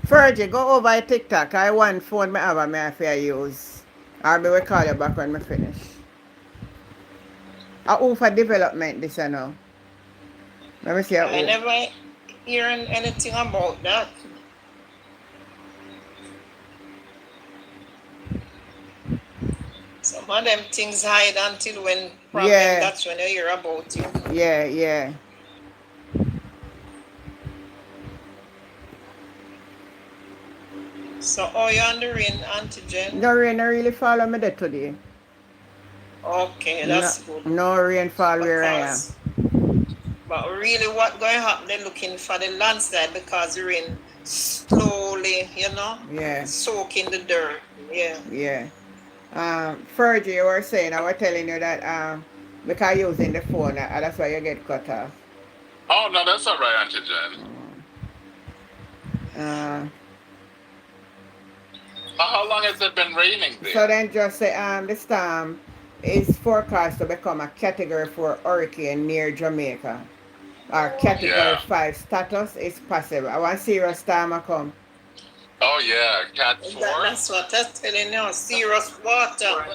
Fergie, go over TikTok. I want phone me have to use. Or me will call you back when I finish. Who for development this now? Let me see. I never hear anything about that. Some of them things hide until when problem, that's when you hear about it. Yeah. So how you on the rain, Auntie Jen? No rain really follow me there today. Okay, that's good. No rainfall where I am. But really what going to happen, they're looking for the landslide because the rain slowly, soaking the dirt. Yeah. Fergie, you were saying, I was telling you that because using the phone, that's why you get cut off. Oh, no, that's all right, Auntie Jen. How long has it been raining there? So then just say the storm is forecast to become a Category 4 hurricane near Jamaica. or category 5 status is possible. I want serious storm to come. Oh yeah, Cat 4. That's what I'm telling you. Serious water.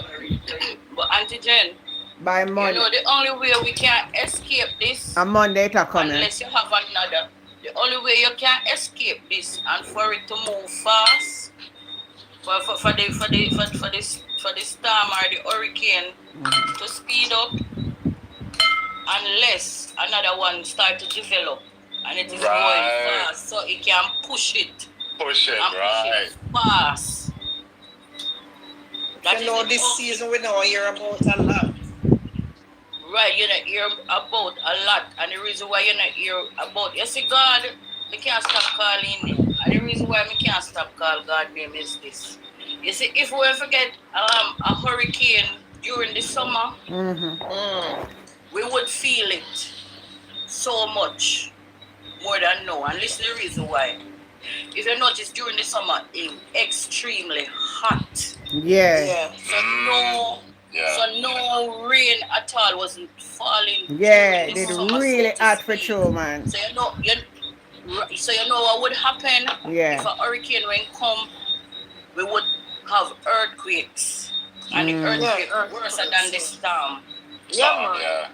But Auntie Jen, By Monday. you know the only way we can escape this On Monday it coming. unless you have another. The only way you can escape this and for it to move fast, for the storm or the hurricane to speed up, unless another one start to develop and it is going fast, so it can push it. Push it, and right. push it fast. That You know, this season we don't hear about a lot. Right, you don't hear about a lot, and the reason why you don't hear about, you see, God, me can't stop calling him, and the reason why me can't stop calling God's name is this. You see, if we ever get a hurricane during the summer, we would feel it so much more than now, and listen to the reason why. If you notice, during the summer, it's extremely hot. Yeah. So no rain at all wasn't falling. Yeah, it's really hot for true, man. So you know what would happen if a hurricane when come, we would have earthquakes. And the earthquake worse than the storm. Yeah.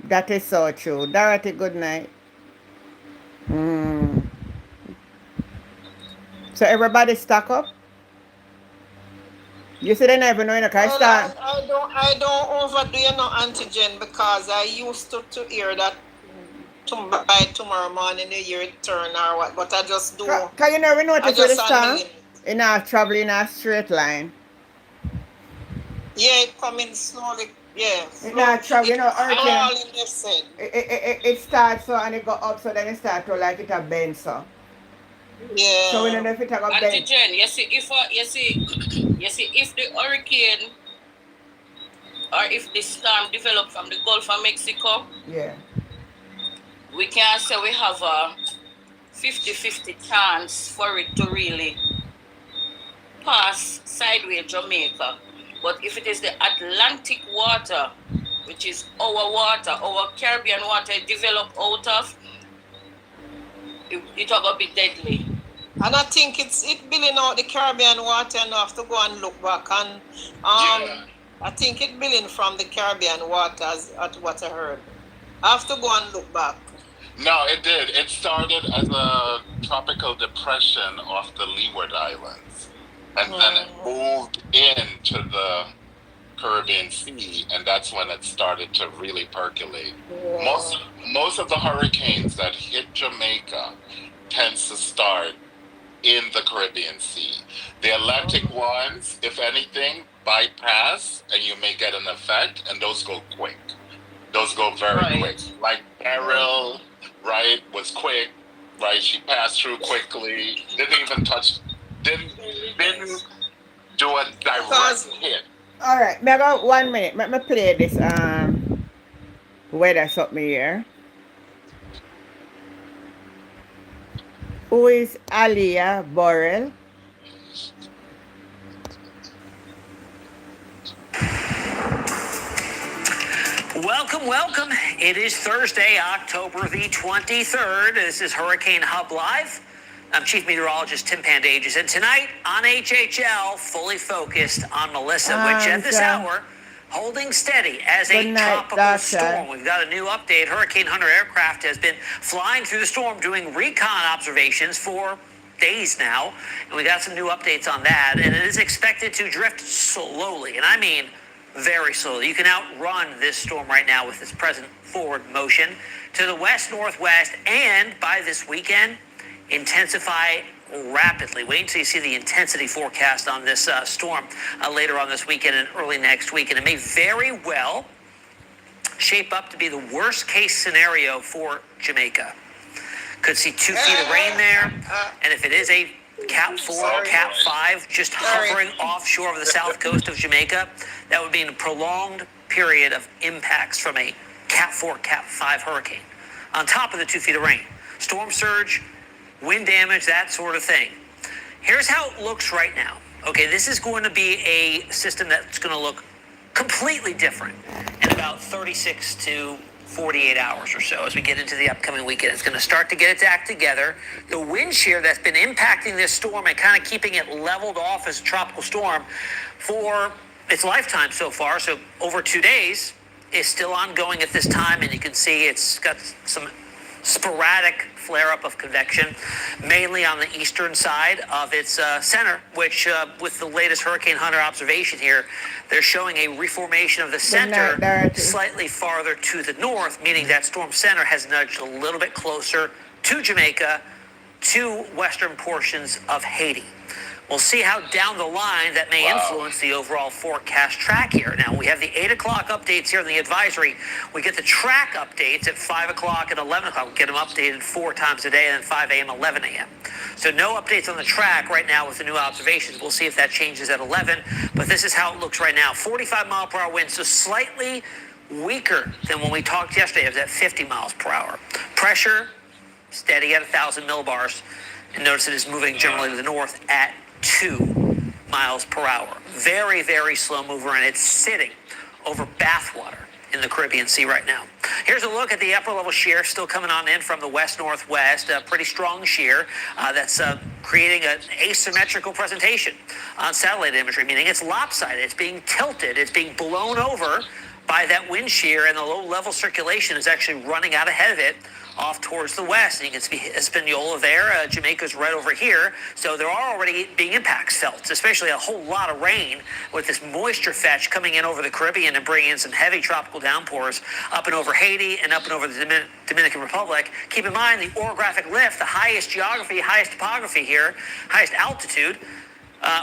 That is so true. Dorothy, good night. So everybody stock up? You see, they never know, I don't overdo, antigen, because I used to hear that by tomorrow morning the year it turn or what, but I just do. Can you never notice with the storm? In our traveling in a straight line. Yeah, it coming slowly. Yeah. In our travel, it starts so and it go up, so then it starts to like it a bend so. Yeah. So we don't know if it a go bend. Auntie Jen, you see, if the hurricane or if the storm develop from the Gulf of Mexico, we can say we have a 50-50 chance for it to really pass sideways Jamaica. But if it is the Atlantic water, which is our water, our Caribbean water, develop out of, it will be deadly. And I think it's billing out the Caribbean water enough to go and look back. And I think it billing from the Caribbean waters at what I heard. I have to go and look back. No, it did. It started as a tropical depression off the Leeward Islands. And then it moved into the Caribbean Sea, and that's when it started to really percolate. Most of the hurricanes that hit Jamaica tends to start in the Caribbean Sea. The Atlantic ones, if anything, bypass, and you may get an effect, and those go quick. Those go very quick. Like Beryl, right, was quick, right? She passed through quickly, didn't even touch, didn't do a direct hit. All right, I got 1 minute. Let me play this weather something here. Who is Alia Burrell? Welcome. It is Thursday, October the 23rd. This is Hurricane Hub Live. I'm Chief Meteorologist Tim Pandages, and tonight on HHL, fully focused on Melissa, which at this hour, holding steady as a tropical storm. We've got a new update. Hurricane Hunter aircraft has been flying through the storm, doing recon observations for days now, and we got some new updates on that, and it is expected to drift slowly, and I mean very slowly. You can outrun this storm right now with its present forward motion to the west-northwest, and by this weekend, intensify rapidly. Wait until you see the intensity forecast on this storm later on this weekend and early next week. And it may very well shape up to be the worst case scenario for Jamaica. Could see 2 feet of rain there. And if it is a Cat 4 or Cat 5 just hovering offshore of the south coast of Jamaica, that would be a prolonged period of impacts from a Cat 4, Cat 5 hurricane. On top of the 2 feet of rain. Storm surge, wind damage, that sort of thing. Here's how it looks right now. Okay, this is going to be a system that's going to look completely different in about 36 to 48 hours or so as we get into the upcoming weekend. It's going to start to get its act together. The wind shear that's been impacting this storm and kind of keeping it leveled off as a tropical storm for its lifetime so far, so over 2 days, is still ongoing at this time, and you can see it's got some sporadic flare-up of convection, mainly on the eastern side of its center, which with the latest Hurricane Hunter observation here, they're showing a reformation of the center slightly farther to the north, meaning that storm center has nudged a little bit closer to Jamaica, to western portions of Haiti. We'll see how down the line that may influence the overall forecast track here. Now, we have the 8 o'clock updates here in the advisory. We get the track updates at 5 o'clock and 11 o'clock. We get them updated 4 times a day, and then 5 a.m., 11 a.m. So no updates on the track right now with the new observations. We'll see if that changes at 11, but this is how it looks right now. 45 mile per hour wind, so slightly weaker than when we talked yesterday. It was at 50 miles per hour. Pressure, steady at 1,000 millibars. And notice it is moving generally to the north at 2 miles per hour. Very, very slow mover, and it's sitting over Bathwater in the Caribbean Sea right now. Here's a look at the upper level shear still coming on in from the west-northwest. A pretty strong shear that's creating an asymmetrical presentation on satellite imagery, meaning it's lopsided, it's being tilted, it's being blown over by that wind shear, and the low-level circulation is actually running out ahead of it off towards the west. And you can see Hispaniola there. Jamaica's right over here. So there are already being impacts felt, especially a whole lot of rain with this moisture fetch coming in over the Caribbean and bringing in some heavy tropical downpours up and over Haiti and up and over the Dominican Republic. Keep in mind the orographic lift, the highest geography, highest topography here, highest altitude,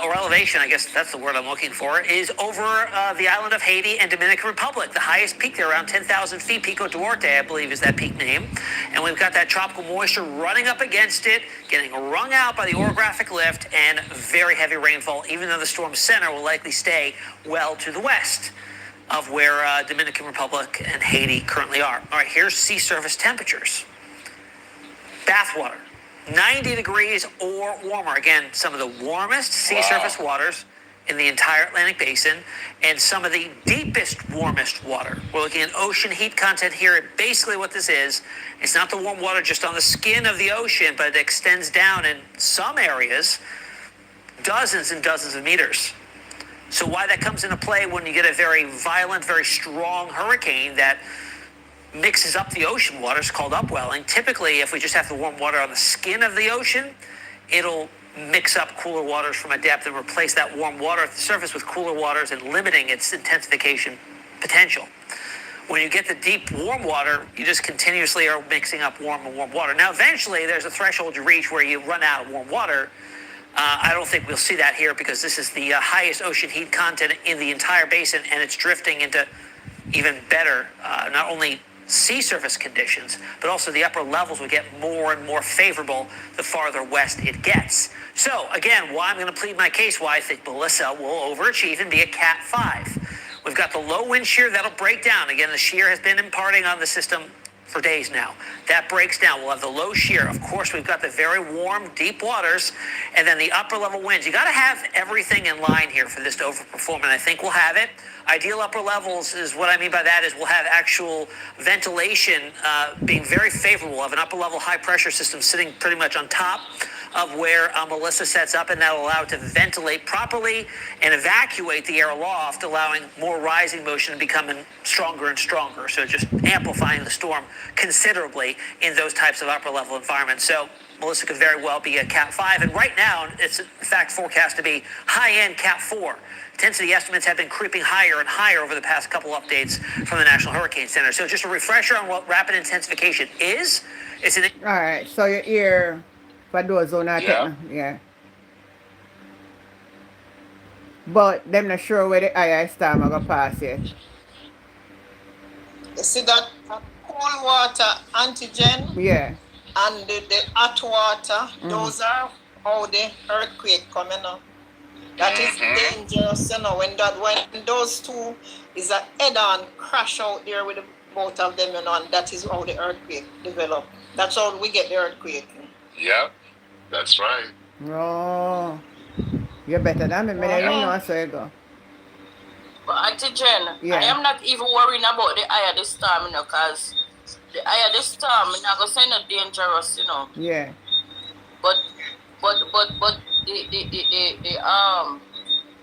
or elevation, I guess that's the word I'm looking for, is over the island of Haiti and Dominican Republic. The highest peak there, around 10,000 feet, Pico Duarte, I believe is that peak name. And we've got that tropical moisture running up against it, getting wrung out by the orographic lift, and very heavy rainfall, even though the storm center will likely stay well to the west of where Dominican Republic and Haiti currently are. All right, here's sea surface temperatures. Bathwater. 90 degrees or warmer. Again, some of the warmest sea surface waters in the entire Atlantic Basin, and some of the deepest, warmest water. We're looking at ocean heat content here. Basically what this is, it's not the warm water just on the skin of the ocean, but it extends down in some areas dozens and dozens of meters. So why that comes into play when you get a very violent, very strong hurricane that mixes up the ocean waters, called upwelling. Typically, if we just have the warm water on the skin of the ocean, it'll mix up cooler waters from a depth and replace that warm water at the surface with cooler waters and limiting its intensification potential. When you get the deep warm water, you just continuously are mixing up warm and warm water. Now, eventually, there's a threshold you reach where you run out of warm water. I don't think we'll see that here because this is the highest ocean heat content in the entire basin, and it's drifting into even better, not only sea surface conditions, but also the upper levels will get more and more favorable the farther west it gets. So again, why I'm going to plead my case, why I think Melissa will overachieve and be a Cat 5. We've got the low wind shear that'll break down. Again, the shear has been imparting on the system for days now. That breaks down. We'll have the low shear. Of course, we've got the very warm, deep waters, and then the upper level winds. You got to have everything in line here for this to overperform, and I think we'll have it. Ideal upper levels is what I mean by that is we'll have actual ventilation being very favorable of an upper level high pressure system sitting pretty much on top of where Melissa sets up, and that'll allow it to ventilate properly and evacuate the air aloft, allowing more rising motion to become stronger and stronger. So just amplifying the storm considerably in those types of upper level environments. So Melissa could very well be a Cat 5, and right now it's in fact forecast to be high-end Cat 4. Intensity estimates have been creeping higher and higher over the past couple updates from the National Hurricane Center. So just a refresher on what rapid intensification is. It's an... All right, so your ear, for those who not yeah. But them not sure where the higher storm are going to pass yet. You see that cold water antigen? Yeah. And the hot water, those are how the earthquake coming up. That is dangerous, you know, when those two is a head-on crash out there with the both of them, you know, and that is how the earthquake develop. That's how we get the earthquake. Yep, that's right. Oh, you're better than me. I don't know, so you go. But Auntie Jen, Yeah. I am not even worrying about the eye of the storm, you know, because the eye of the storm, I'm not gonna say not dangerous, you know. Yeah. But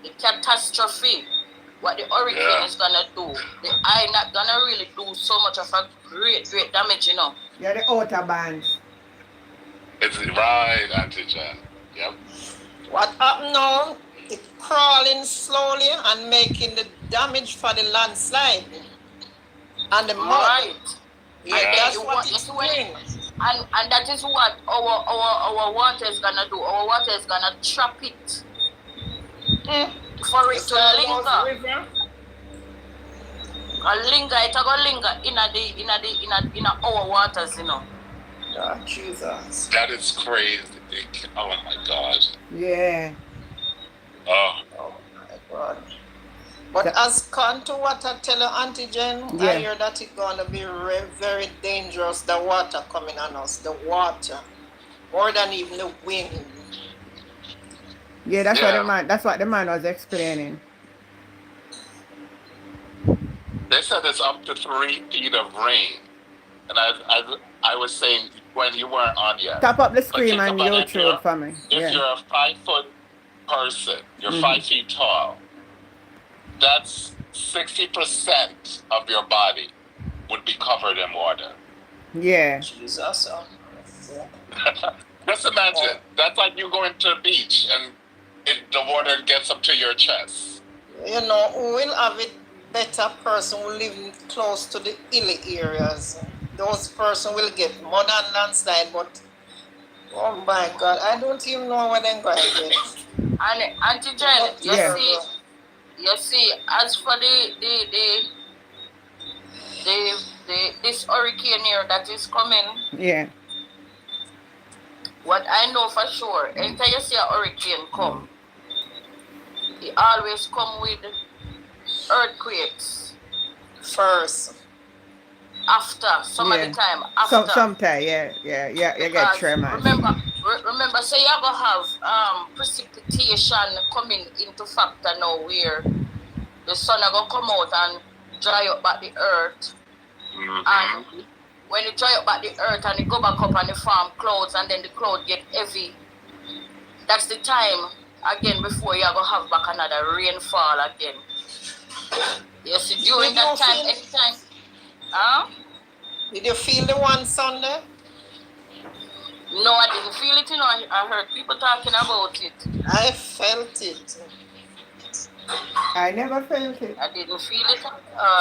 the catastrophe, what the hurricane is gonna do, the eye not gonna really do so much of a great damage, you know. Yeah, the outer bands. It's right, Auntie Jen. Yep. What happened now? It crawling slowly and making the damage for the landslide and the mud. Right. Yeah, And that's then what it's doing. And that is what our water is gonna do. Our water is gonna trap it for it to linger. It's gonna linger in our waters, you know. Oh, Jesus. That is crazy. Oh my God. Yeah. Oh. My God. But as con to what I tell you, Auntie Jen, Yeah. I hear that it's going to be very dangerous, the water coming on us, the water, more than even the wind. Yeah, that's what the man was explaining. They said it's up to 3 feet of rain. And I was saying when you weren't on yet. Tap up the screen on about if YouTube for me. If you're a 5-foot person, you're 5 feet tall, that's 60% of your body would be covered in water. Yeah. Jesus. Just imagine, that's like you going to the beach and the water gets up to your chest. You know, who will have it better person who live close to the hilly areas. Those person will get mud and landslide, but oh my God, I don't even know what they're going to get. And Auntie Jen, you see, as for this hurricane here that is coming, Yeah. what I know for sure, anytime you see a hurricane come, it always come with earthquakes first. After some of the time, after. Sometime, yeah, you get tremors. Remember, say you're gonna have precipitation coming into factor now, where the sun are gonna come out and dry up back the earth, and when it dry up back the earth and it go back up and it form clouds, and then the cloud get heavy, that's the time again before you're gonna have back another rainfall again. You see, during that time, anytime. Did you feel the one Sunday? No, I didn't feel it, you know. I heard people talking about it. I felt it. I never felt it. I didn't feel it.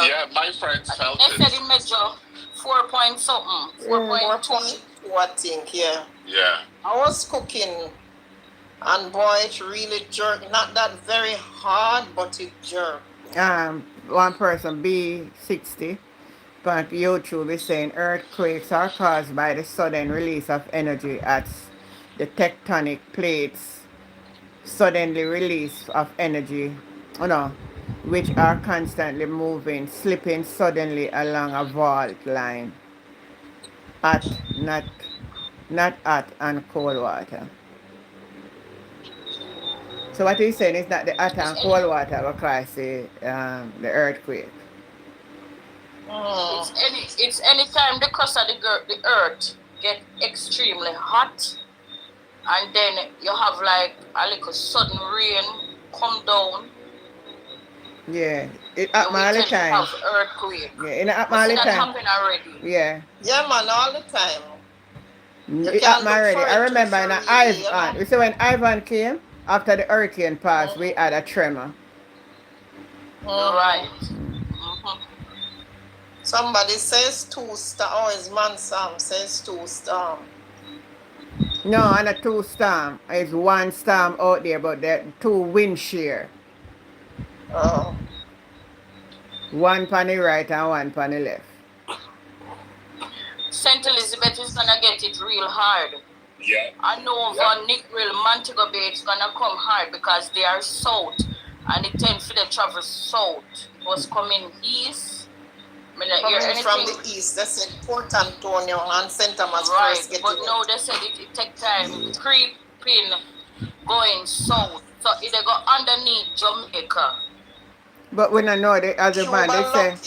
Yeah, my friends felt it. They said it measure 4 point something. 4.2. I think, yeah. Yeah. I was cooking, and boy, it really jerked. Not that very hard, but it jerked. One person, B60, but YouTube is saying earthquakes are caused by the sudden release of energy as the tectonic plates suddenly release of energy, which are constantly moving, slipping suddenly along a fault line at not hot and cold water. So what he's saying is that the hot and cold water will cause the earthquake. It's any time the crust of the earth get extremely hot, and then you have like a little sudden rain come down. Yeah, it happen all the time. Have earthquake. Yeah, it happen all the time. Happened already. Yeah. Yeah, man, all the time. It happened already. I remember in Ivan. You see when Ivan came after the hurricane passed, we had a tremor. Right. Somebody says 2 storm. Oh, his man Sam says 2 storm. No, and a 2 storm. It's 1 storm out there, but there 2 wind shear. Oh. 1 on the right and 1 on the left. St. Elizabeth is gonna get it real hard. Yeah. I know Van Nickville, Montego Bay, it's gonna come hard because they are south, and it tends to travel south. It was coming east. Coming from the east, they said Port Antonio and St. Thomas first getting but no, they said it take time creeping, going south. So if they go underneath Jamaica, But when I know the other man, they say,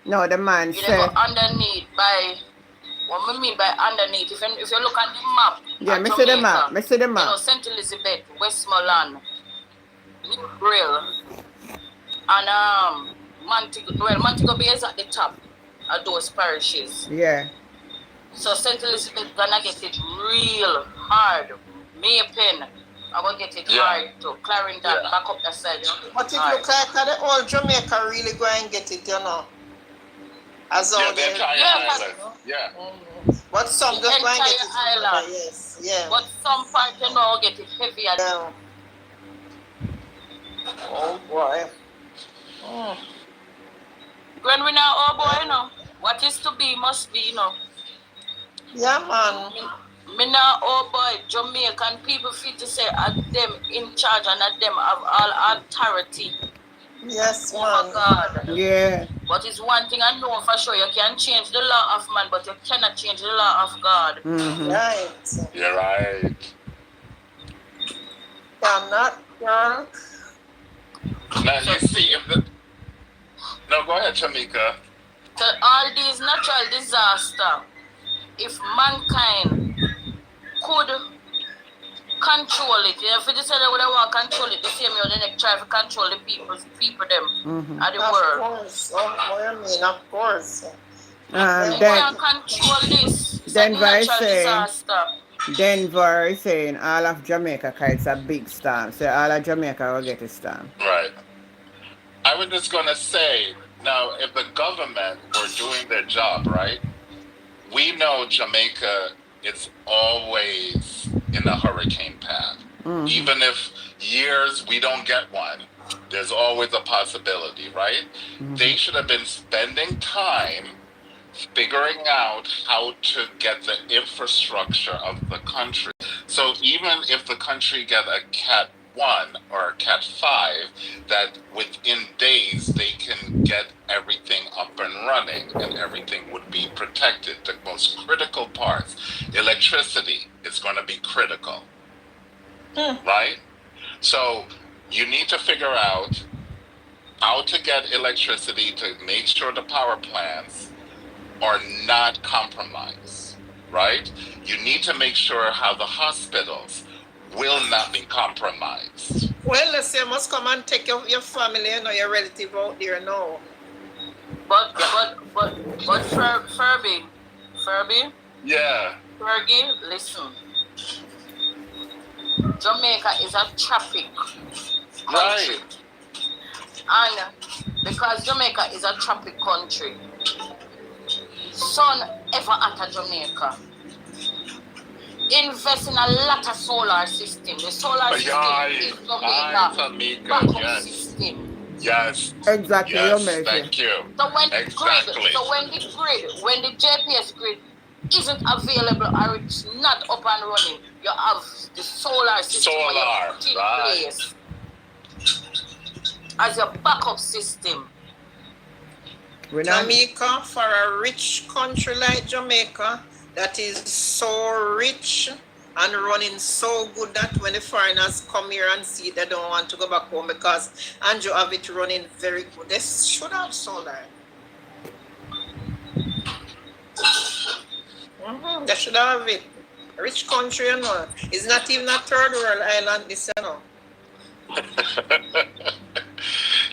no, the man You say. go underneath by, what I mean by underneath, if you look at the map, Yeah, me see the map. Me see the you know, map. St. Elizabeth, Westmoreland, New Brill, and Montego Bay is at the top of those parishes. Yeah. So St. Elizabeth gonna get it real hard. Maypen, I'm gonna get it hard too. Clarendon, back up the side. But it look like the whole Jamaica really go and get it, you know. As all the entire island. Yeah. But some the just go and get it. island. Yes, yeah. But some part, you know, get it heavier. Yeah. Oh boy. When we now, oh boy, you know, what is to be must be, you know. Yeah, man. Me now, oh boy, Jamaican people feel to say at them in charge and at them have all authority. Yes, man. Oh God. Yeah. But it's one thing I know for sure, you can change the law of man, but you cannot change the law of God. Mm-hmm. Right. You're right. Cannot, girl. Now you see if the... No, go ahead, Shamika. So all these natural disasters, if mankind could control it, if they say they would want to control it, the same way they try to control the people them of the world. Of course. Of course. They can control this. Denver is saying all of Jamaica, cause it's a big storm. So all of Jamaica will get a storm. Right. I was just going to say, now, if the government were doing their job, right, we know Jamaica is always in a hurricane path. Even if years we don't get one, there's always a possibility, right? They should have been spending time figuring out how to get the infrastructure of the country. So even if the country get a Cat 1 or a Cat 5, that within days they can get everything up and running and everything would be protected. The most critical parts, electricity is going to be critical, right? So you need to figure out how to get electricity to make sure the power plants are not compromised, right? You need to make sure how the hospitals will not be compromised. Well, let's say you must come and take your family, you know, your relative out there now. But Furby. Yeah. Fergie, listen. Jamaica is a tropic country. Right. And because Jamaica is a tropic country, sun ever at Jamaica. Invest in a lot of solar system. The solar system is Jamaica backup system. Yes. Exactly. Yes, thank you. So when the JPS grid isn't available or it's not up and running, you have the solar system in place as your backup system. Jamaica, for a rich country like Jamaica, that is so rich and running so good that when the foreigners come here and see, they don't want to go back home because Andrew have it running very good. They should have solar. They should have it. Rich country, you know. It's not even a third world island, this, you know.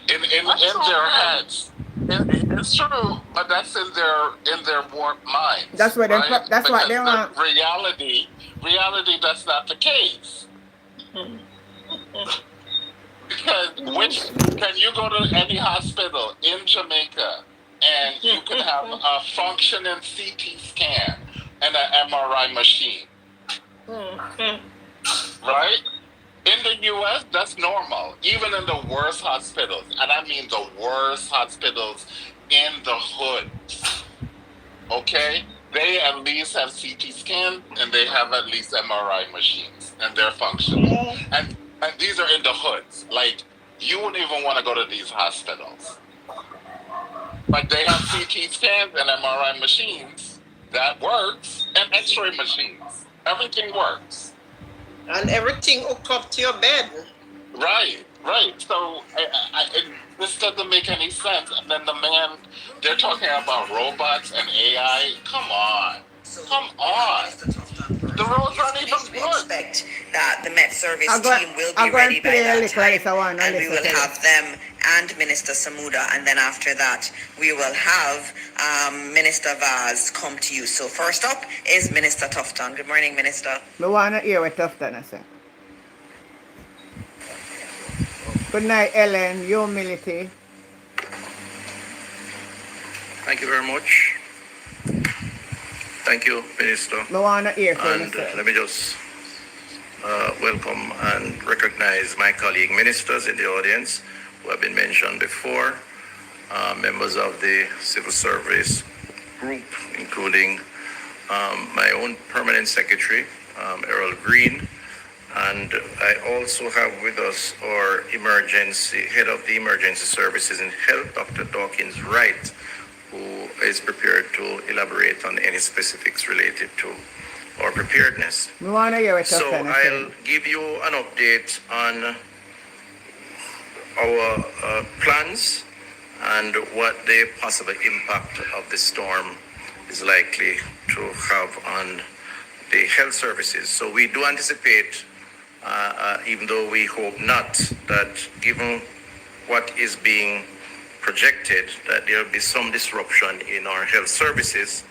in their heads. It's true, but that's in their warped minds. That's what right? that's what they want. Reality, that's not the case. Because can you go to any hospital in Jamaica and you can have a functioning CT scan and an MRI machine, right? In the U.S., that's normal, even in the worst hospitals. And I mean the worst hospitals in the hoods, okay? They at least have CT scans and they have at least MRI machines and they're functional. And these are in the hoods. Like, you wouldn't even want to go to these hospitals. But they have CT scans and MRI machines. That works. And X-ray machines. Everything works. And everything hooked up to your bed. Right. Right. So this doesn't make any sense. And then the man, they're talking about robots and AI. Come on. Come on. The roads aren't even We good. expect that the Met Service team will be ready by that time, and we will have them and Minister Samuda, and then after that we will have Minister Vaz come to you. So first up is Minister Tufton. Good morning, Minister. We want to hear what Tufton I say. Good night, Ellen. Humility. Thank you very much. Thank you, Minister. We want to hear from And let me just welcome and recognize my colleague ministers in the audience who have been mentioned before, members of the civil service group, including my own permanent secretary, Errol Green, and I also have with us our head of the emergency services in health, Dr. Dawkins Wright, who is prepared to elaborate on any specifics related to our preparedness. We want to hear what So Tufton I'll give you an update on our plans and what the possible impact of the storm is likely to have on the health services. So we do anticipate, even though we hope not, that given what is being projected, that there will be some disruption in our health services,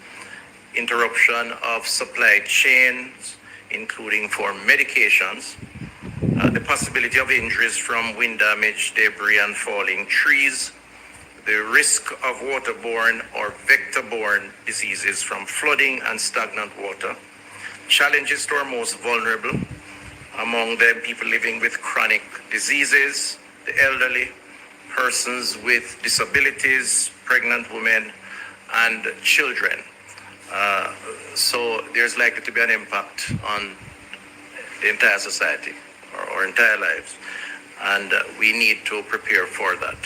interruption of supply chains, including for medications, the possibility of injuries from wind damage, debris, and falling trees, the risk of waterborne or vector-borne diseases from flooding and stagnant water, challenges to our most vulnerable, among them people living with chronic diseases, the elderly, persons with disabilities, pregnant women, and children. So there's likely to be an impact on the entire society, or our entire lives, and we need to prepare for that.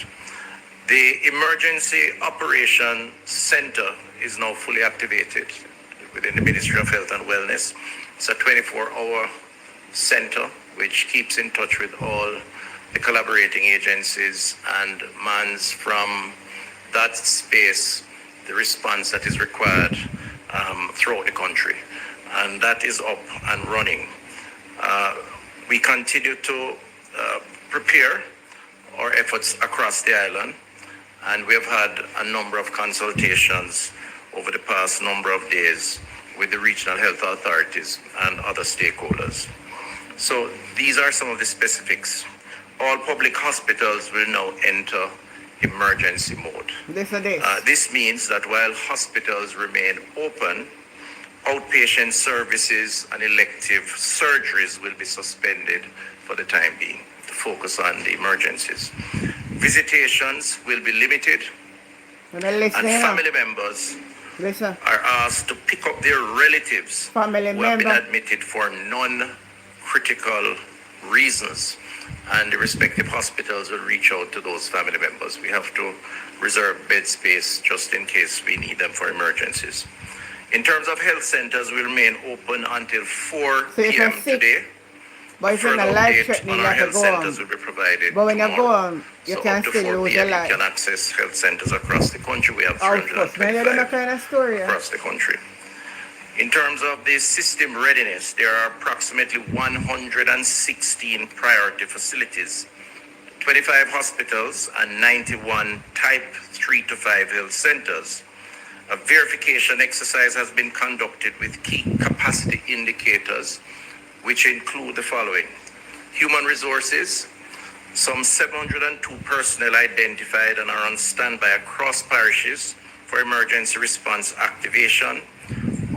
The Emergency Operation Center is now fully activated within the Ministry of Health and Wellness. It's a 24-hour center which keeps in touch with all the collaborating agencies and mans from that space the response that is required throughout the country. And that is up and running. We continue to prepare our efforts across the island, and we have had a number of consultations over the past number of days with the regional health authorities and other stakeholders. So these are some of the specifics. All public hospitals will now enter emergency mode. This means that while hospitals remain open, outpatient services and elective surgeries will be suspended for the time being to focus on the emergencies. Visitations will be limited, and family members are asked to pick up their relatives who have been admitted for non-critical reasons, and the respective hospitals will reach out to those family members. We have to reserve bed space just in case we need them for emergencies. In terms of health centers, we remain open until 4 p.m. today. But if you're in a life threatening, you have to go home. Will be provided but when you tomorrow. go home, you So can up to still 4 lose your p.m. life. You can access health centers across the country. We have Of course, many of them are 325 kind of story. across the country. In terms of the system readiness, there are approximately 116 priority facilities, 25 hospitals, and 91 type 3 to 5 health centers. A verification exercise has been conducted with key capacity indicators, which include the following: human resources, some 702 personnel identified and are on standby across parishes for emergency response activation.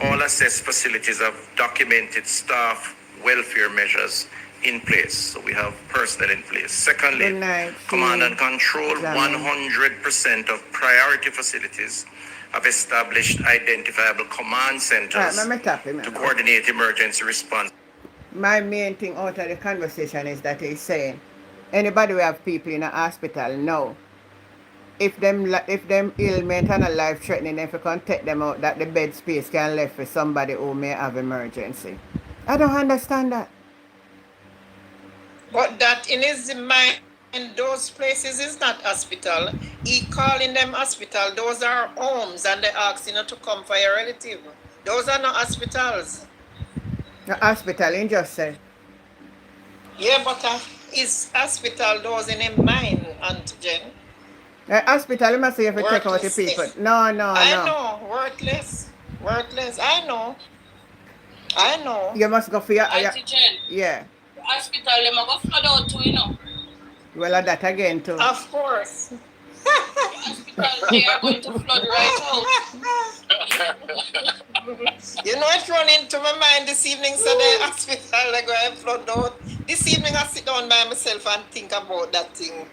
All assessed facilities have documented staff welfare measures in place, so we have personnel in place. Secondly, command and control, 100% of priority facilities have established identifiable command centers to coordinate emergency response. My main thing out of the conversation is that he's saying, anybody who have people in a hospital know, if them ailment and a life threatening, if you can take them out, that the bed space can left for somebody who may have emergency. I don't understand that. But that in his mind, in those places is not hospital. He calling them hospital. Those are homes, and they asking you to come for your relative. Those are not hospitals. The hospital, you just say. Yeah, but is hospital those in a mind, Auntie Jen? Hospital, you must say if you take out the people. No. I know, worthless. I know. You must go for your... Auntie Jen. Yeah. The hospital, they must go flood out too, you know. Well, that again too. Of course. The hospital, they are going to flood right out. You know, it run into my mind this evening, so the hospital, they go and flood out. This evening, I sit down by myself and think about that thing.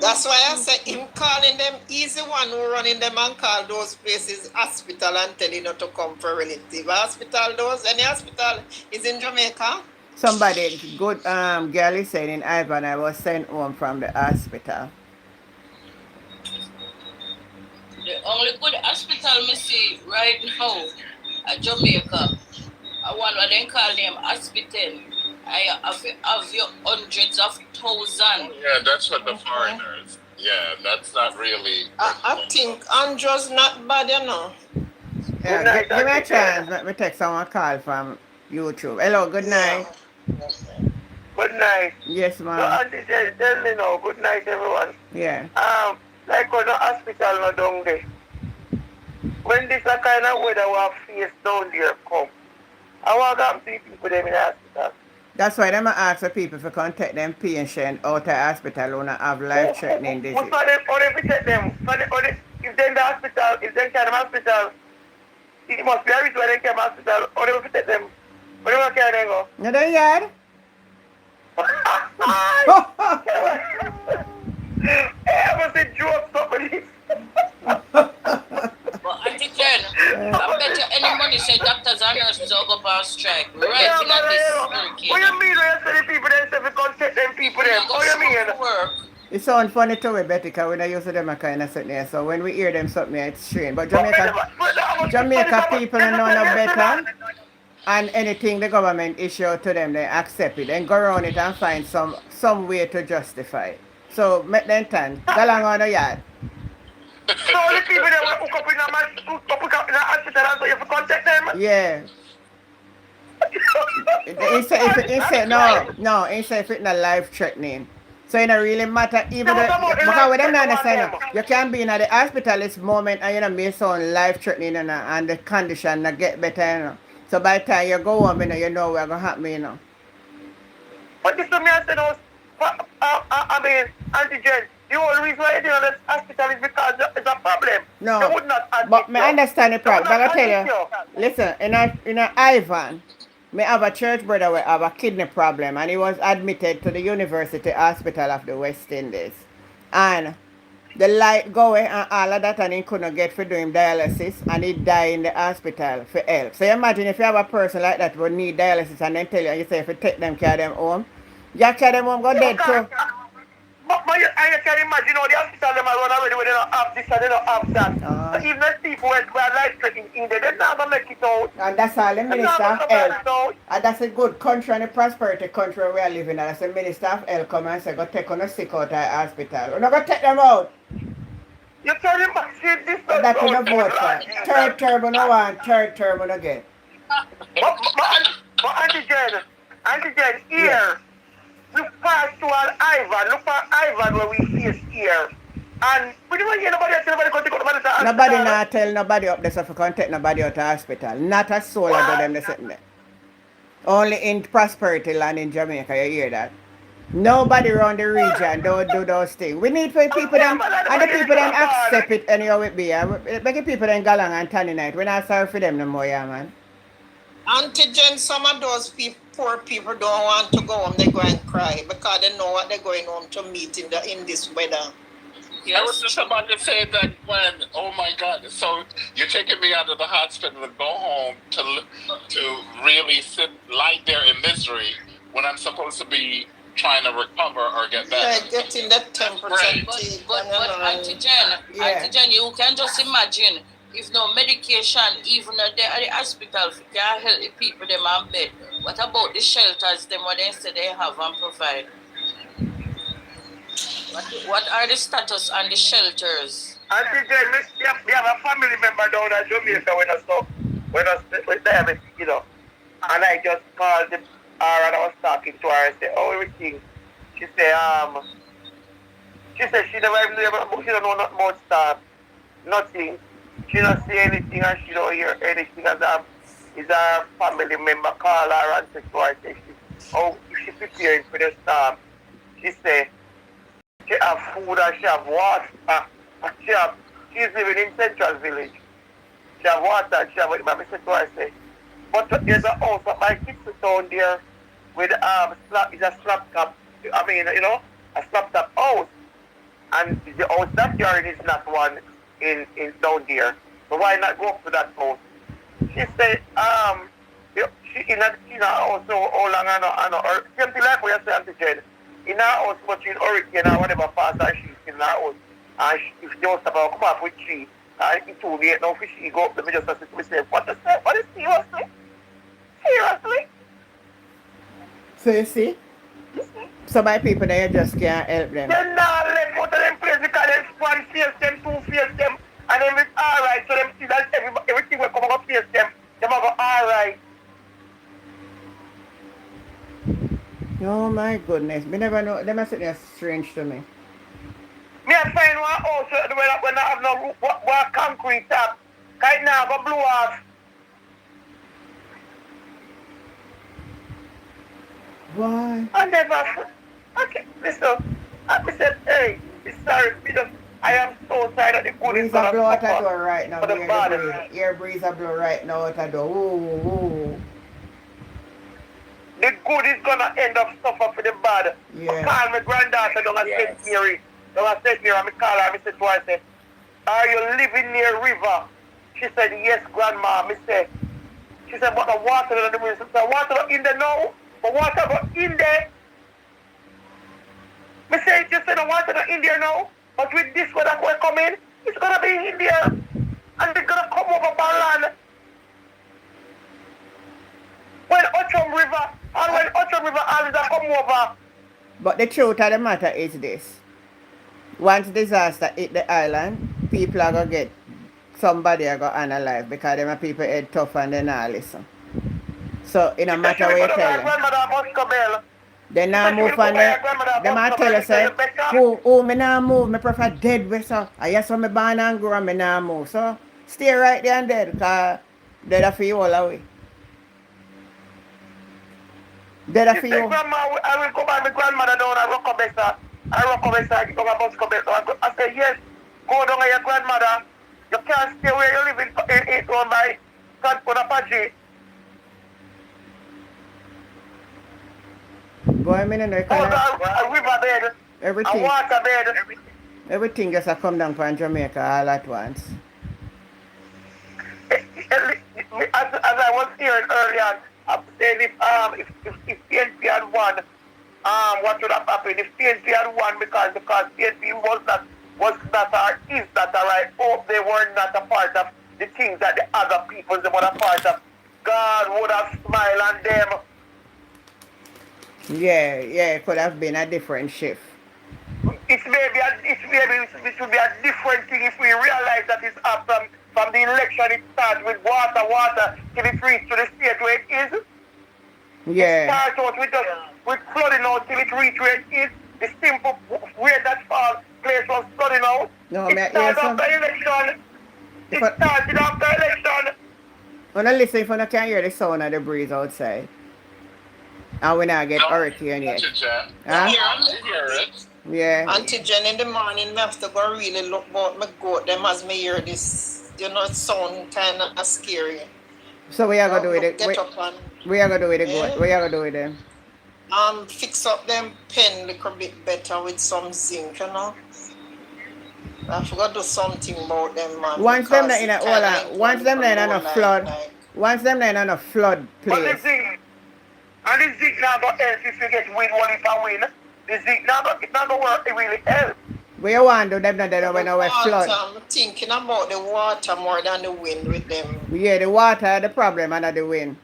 That's why I say him calling them, he's the one who running them and call those places hospital and telling you to come for relative. Hospital, any hospital is in Jamaica. Somebody good girl is saying in Ivan, I was sent home from the hospital. The only good hospital me see right now at Jamaica, one what they call them hospital. I have your hundreds of thousands. Yeah, that's what the foreigners. Yeah, that's not really. I think Andrew's not bad, you know. Yeah, give me a chance. Let me take someone call from YouTube. Hello, good night. Good night. Yes, ma'am. Auntie Jen, tell me now. Good night, everyone. Yeah. Like when the hospital no down there. When this a kind of weather we have faced down there come, I want to see people them in the hospital. That's why them ask for people to contact them patient out of the hospital who have life-threatening disease. Or they take them. If they're in the hospital, if they carry them hospital, it must be a reason why they carry them hospital. Or they will take them. Or they will carry them go. No, they yard. I must say joke somebody. But Auntie Jen, I bet you any money say doctors and nurses all go on strike. Right in this hurricane. What you mean when you say the people them say we contact them people them? What you mean? It sounds funny to me, Betty, because we don't use them a kind of something there. So when we hear them something, it's strange. But Jamaica people don't know no better. And anything the government issue to them, they accept it and go around it and find some way to justify it. So make them turn. Go along on the yard. So the people that hook up in the hospital, so you have to contact them? Yeah. He said if it's not life-threatening. So it don't really matter even because we don't understand. You can be in the hospital this moment and you know may sound life-threatening and the condition not get better, you know. So by the time you go home, you know what's going to happen, you know. But this is me I said, I mean, Auntie Jen, the whole reason why you're in the hospital is because it's a problem. No, they would not but I understand the problem. But I tell you, listen, in a Ivan, me have a church brother who have a kidney problem and he was admitted to the University Hospital of the West Indies. And the light going and all of that and he couldn't get for doing dialysis and he died in the hospital for help. So imagine if you have a person like that who need dialysis and then tell you and you say if you take them, carry them home, you carry them home, go dead too. But you can imagine how the hospital them are run already when they don't have this and they don't have that. So even the people who are life-threatening in there, they're not going to make it out. And that's all the Minister of Health. And that's a good country and a prosperity country we are living in. That's the Minister of Health come and say, go take on a sick out of the hospital. We're not going to take them out. You can imagine this. That's in the vote for. Third term no one, third term no get. But Auntie Jen, here. Yeah. Look past to Ivan. Look for Ivan where we face here. And we don't hear nobody tell nobody to go to the hospital. Nobody not tell nobody up there so if you can't take nobody out of the hospital. Not a soul of them they sitting there. Only in prosperity land in Jamaica, you hear that? Nobody around the region don't do those things. We need for people them and the people them accept it anyhow it be. Make the people them go along and turn night. We're not sorry for them no more, yeah man. Auntie Jen, some of those poor people don't want to go home, they go and cry because they know what they're going home to meet in this weather. I was just about to say that when, oh my God, so you're taking me out of the hospital to go home to really lie there in misery when I'm supposed to be trying to recover or get better. Yeah, getting that temperature. Right. But Auntie Jen, you can just imagine if no medication, even at the hospital, if you can't help the people them on bed. What about the shelters them what they say they have and provide? What are the status on the shelters? Auntie Jen, we have a family member down at Jamaica when I have it, you know. And I just called her and I was talking to her and said, oh, everything. She said, she never she don't know nothing about staff. Nothing. She don't see anything and she don't hear anything as is our family member call her and say to her, she's preparing for the storm. She said she have food and she have water. She's living in Central Village. She have water and she have what I said to her, I say, but there's a house at my kids down there with it's a slap top. I mean, you know, a slap top house. And the house that you're in is not one in down there. So why not go up to that house? She said, she in a house so how long I know same thing like what you say, Auntie Jen. In a house but in hurricane or whatever fast and she's in a house. And if she was about come up with tree, and it will be now for she go up, let me just ask myself, what is seriously? Seriously? So you see? So my people there just can't help them. They're not let go to them place because them one face them, two face them, and then it's alright. So them see that everything will come up face them, them will go alright. Oh my goodness. Me never know. Them are sitting there strange to me. Me I find one house when I have no roof, one concrete top. Right now I go blow off. Why? I never. Okay, listen. I said, hey, sorry, because I am so tired of the good breeze a blow out the door right now. Air breeze a blow right now out the door. Ooh, ooh. The good is gonna end up suffer for the bad. Yeah. I call my granddaughter down at St. Mary. Down at St. Mary, I call her, I said to her, I said, are you living near river? She said, yes, grandma. She said, but the water in the river. I said, water in there now? But water in there? I said, you said the water in there now? But with this weather we're coming, it's gonna be in there. And it's gonna come over by land. When Ochum River always come over. But the truth of the matter is this. Once disaster hit the island, people are going to get somebody are going to analyze because them are people head tough and they not listen. So in a matter where you tell them. They not move from there. They might tell us, say, me not move, me prefer dead way, so I guess when me born and grow, me not move. So stay right there and dead, because dead are for you all away. Dead are for you. Grandma, I will go by my grandmother down at Rockabessa. I go by Boscobessa. I say, yes, go down to your grandmother. You can't stay where you live in one by San Apache. Boy, I mean, a river bed, everything, a water bed. Everything just come down from Jamaica all at once. As I was hearing earlier, I'm saying if PNP had won, what would have happened if PNP had won because PNP was not or is not a right hope they were not a part of the things that the other people they were a part of. God would have smiled on them. Yeah, it could have been a different shift. It should be a different thing if we realize that it's up from the election. It starts with water till it reaches to the state where it is. Yeah. It starts out with flooding out till it reaches where it is. The simple where that place was flooding out. No, it starts after election. It started after election. When I listen, if I can't hear the sound of the breeze outside. And we not get hurricane yet. Yeah. Auntie Jen, in the morning, I have to go really look about my goat. Them as me hear this, sound kind of scary. So we are going to do with it. We are going to do with the goat. We are going to do with them. Fix up them pen a little bit better with some zinc, I forgot to do something about them, man. Once them not in a flood place. And the zinc now got help if you get wind, one if I win. The zinc now got work, it really help. We want to do them that when we flood. I'm thinking about the water more than the wind with them. Yeah, the water the problem and not the wind.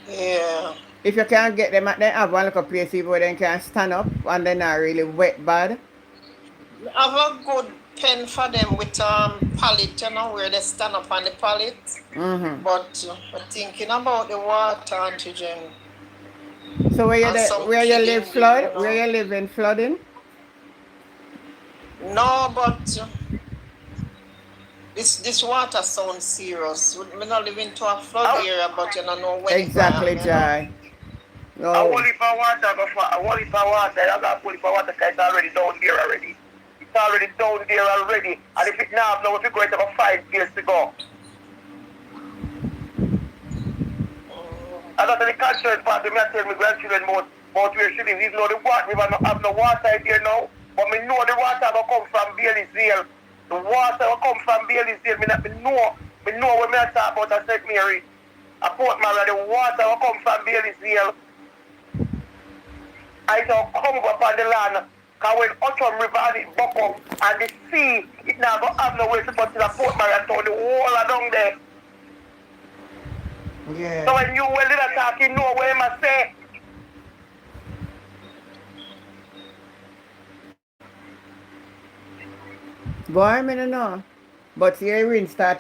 Yeah. If you can't get them, then have one little place where they can stand up and they're not really wet bad. Have a good pen for them with pallet, you know, where they stand up on the pallet. Mm-hmm. But we're thinking about the water antigen. So where you live flood? You know? Where you live in flooding? No, but this water sounds serious. We're not living to a flood area, but you don't know when. Exactly, Jai. I want it for water, I want it for water. I got to put it for water because it's already down there already. It's already down there already. And if it now, if it's going to have 5 years to go. I got the concern part of me, I tell my grandchildren about where she lives. Even though the water, we don't have no water here now, but me know the water will come from Bailey's. The water will come from Bailey's. Me know when I talk about St. Mary, a Port Mara, the water will come from Bailey's. I shall come up on the land, because when Autumn River and it buck up, and the sea, it now go have no way to go to the Port Marathon, the whole along there. Yeah. So when you well did talk, you know what I must say. Boy, I don't know. But here wind start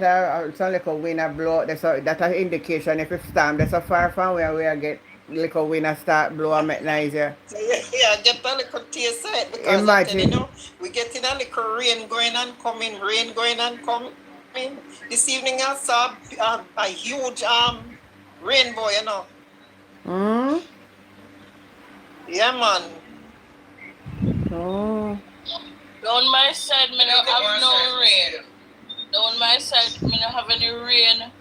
some little wind blow, that's an indication if it's storm, that's so far from where we get little wind start blow and make noise here. Yeah, get a little taste of it because imagine. You know, we getting a little rain going and coming. This evening I saw a huge rainbow, you know. Yeah, man. Oh. Down my side, me don't have no rain. Down my side, me don't have any rain.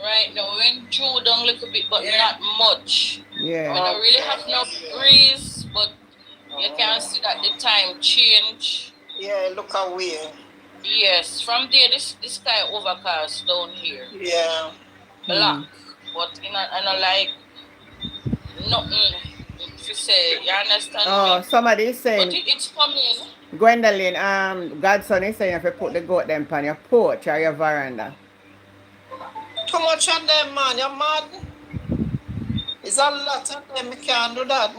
Right now, we drew down a little bit, but not much. Yeah. We don't really have no breeze, but you can see that the time change. Yeah, look away. Yes, from there, this sky overcast down here. Yeah. Black, but I don't like nothing to say. You understand me? Somebody is saying. But it's coming. Gwendolyn, Godson is saying if you put the goat them on your porch or your veranda. Too much on them, man. You're mad. It's a lot of them. I can't do that. I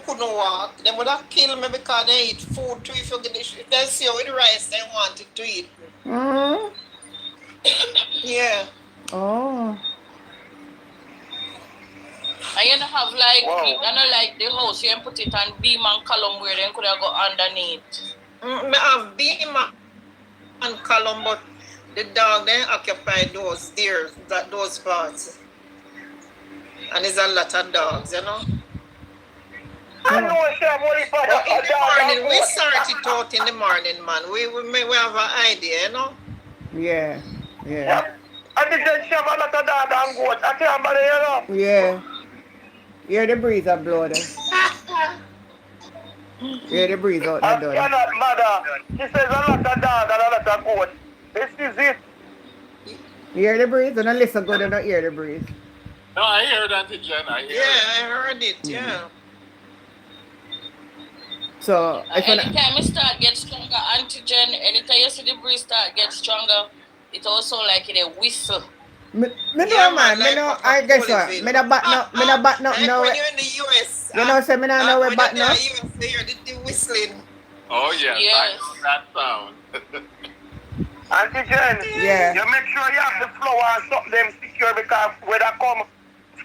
couldn't walk. They would have killed me because they eat food too. If they see you with rice, they want it to eat. Yeah. Oh. And you don't have like, you don't like the house, you can put it on beam and column where they could have go underneath. I have beam and column, but the dog then occupy those stairs, those parts. And there's a lot of dogs, you know. I know, sir, but in the morning, we sort it out in the morning, man. We have an idea, you know. Yeah. And they just have a lot of dog and goat. I can't bother, you know. Yeah. Hear the breeze a blow there. Hear the breeze out the door. I cannot mother. She says a lot of dog and a lot of goat. This is it. Hear the breeze? Don't listen good, don't hear the breeze. No, I heard Auntie Jen. I heard it, yeah. So, anytime it start get stronger, Auntie Jen, anytime you see the breeze start get stronger, it also like it a whistle. I guess what? Me no bat no when you're in the US. You know, say me no know where bat no. They hear the whistling. Oh yes. I know that sound. Auntie Jen, yeah. You make sure you have the flour and stop them secure because when they come,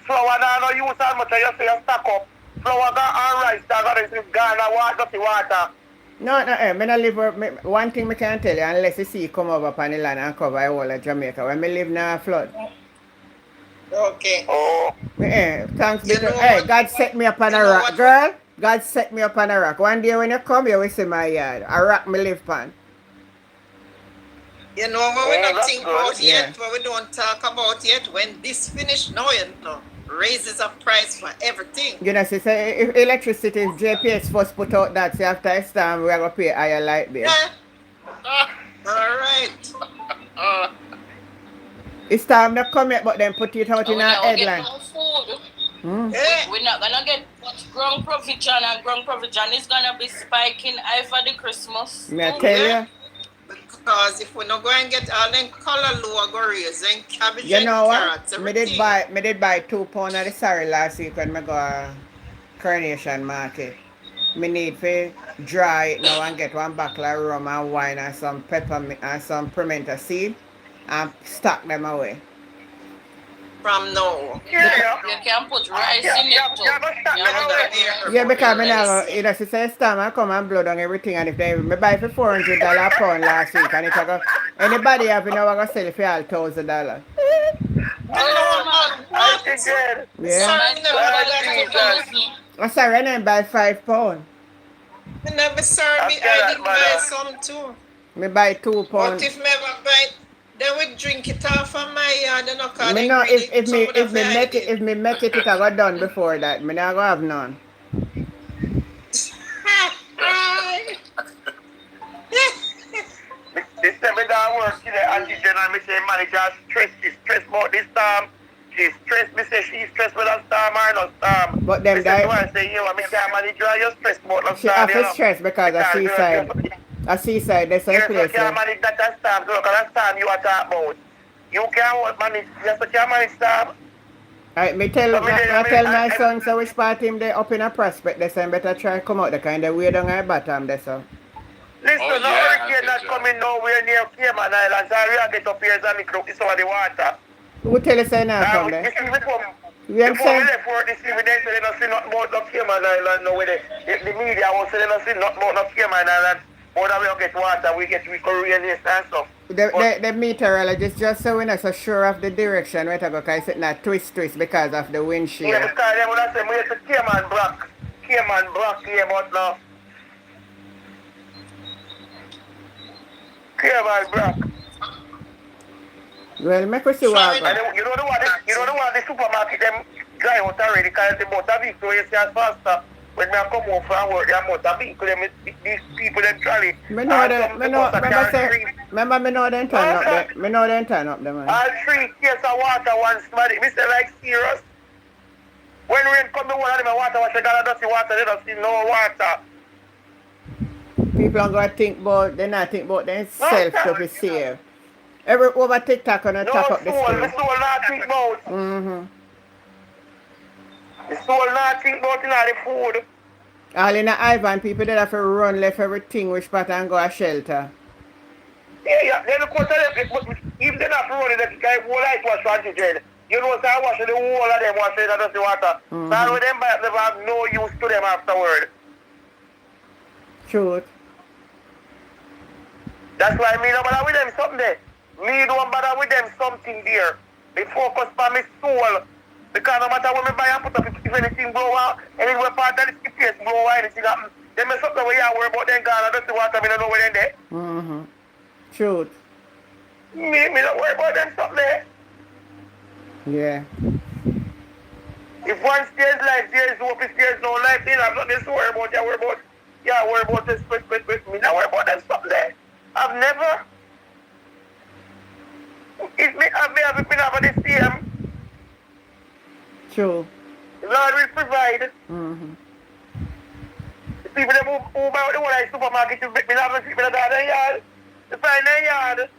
flour now no use as much as you say you stack up. Flour and rice, that is gone and water. No, me no live one thing me can tell you, unless the sea come over upon the land and cover the whole of Jamaica. When me live now flood. Okay. Oh. Thanks because God set me up on a rock, girl. God set me up on a rock. One day when you come, you will see my yard. A rock me live on. You know what we don't think about yet, what we don't talk about yet, when this finish, now you know, raises a price for everything. You know, she say if electricity is JPS first put out that, say after a storm, we are going to pay higher light bill. All right. It's time to come yet, but then put it out in our headline. We're not going to get much ground provision, and ground provision is going to be spiking high for the Christmas. May I tell you? Because if we not go and get all them color low go raise and cabbage You and know what? carrots, Me did buy 2 pounds of the sorry last week when I go Coronation Market. Me need to dry it now and get 1 bottle of rum and wine and some peppermint and some pimento seed and stock them away. From now. You can put rice in it too. Yeah, because me now, you know, she says Stam I come and blow down everything, and if they me buy for $400 a pound last week, and if I go anybody have, you know, I go sell it for all $1,000. Yeah. I'm sorry, I didn't buy 5 pounds. Me never serve me, I did buy some too. Me buy 2 pounds. But if me ever buy, they would drink it off of my yard, and not Me know if me make it, it I got done before that. Me not go have none. This time me don't work today, Auntie Jen, and me say manager stress about this storm. She stressed me, say she stressed with a storm or no storm. But them I say, you know, me can't manage you stress about no storm. She have to stress because of seaside. A seaside, that's a place. You can't manage that storm, because that storm you are talking about. You can't manage, just you can't manage storm. Alright, me tell my son, so which part him they up in a prospect, they say better try come out the kind of way down at bottom there, so. Listen, no hurricane not coming nowhere near Cayman Islands, and we are get up here and look this over the water. Who tell you say now come there? Before You know what I'm we saying? left work this evening, they say they don't see nothing about no Cayman Island, no way the media will say they don't see nothing about no Cayman Island. More than we don't get water, we could rain and stuff. The meteorologist just so we're not so sure of the direction where to go, because it's not twist because of the wind shear. Yeah, because they would have said, we have to Cayman Block here, but now. Cayman Block. Well, make us see what You know the one, the supermarket, them dry out already, because the motor vehicle, you see as faster. When I come home from work, the motor vehicle, these people, them trolley. Remember me know them turn up there. Me know them turn up there, man. All 3 cases of water, one somebody. Me say like serious. When rain come, one of them water, what they don't see water, they don't see no water. People are going to think about, they're not think about themselves to be safe. Every over TikTok on the top up the screen. The soul not think about. The soul not think about the food. All in the Ivan, people that have to run left everything which part and go a shelter. Yeah, then of course, if they're not running, the guy whole life was antigen. You know, so I wash the whole of them, wash it and the water. So with them, they have no use to them afterward. Truth. That's why me no bother with them something there. Me don't bother with them something there. They focus on my soul. Because no matter what me buy and put up, if anything blow out, anywhere part of the place blow out, anything happen, they mess up the way I worry about them gone and just the water, me don't know where they're there. Truth. Me don't worry about them something there. Yeah. If one stays life, there is hope. If there's no life, then I'm not just worry about you. Worry about this, me don't worry about them something there. I've never. If me have been over the same. True. The Lord will provide. The people that move out the whole supermarket to make me have a people that are in yard. To find their yard.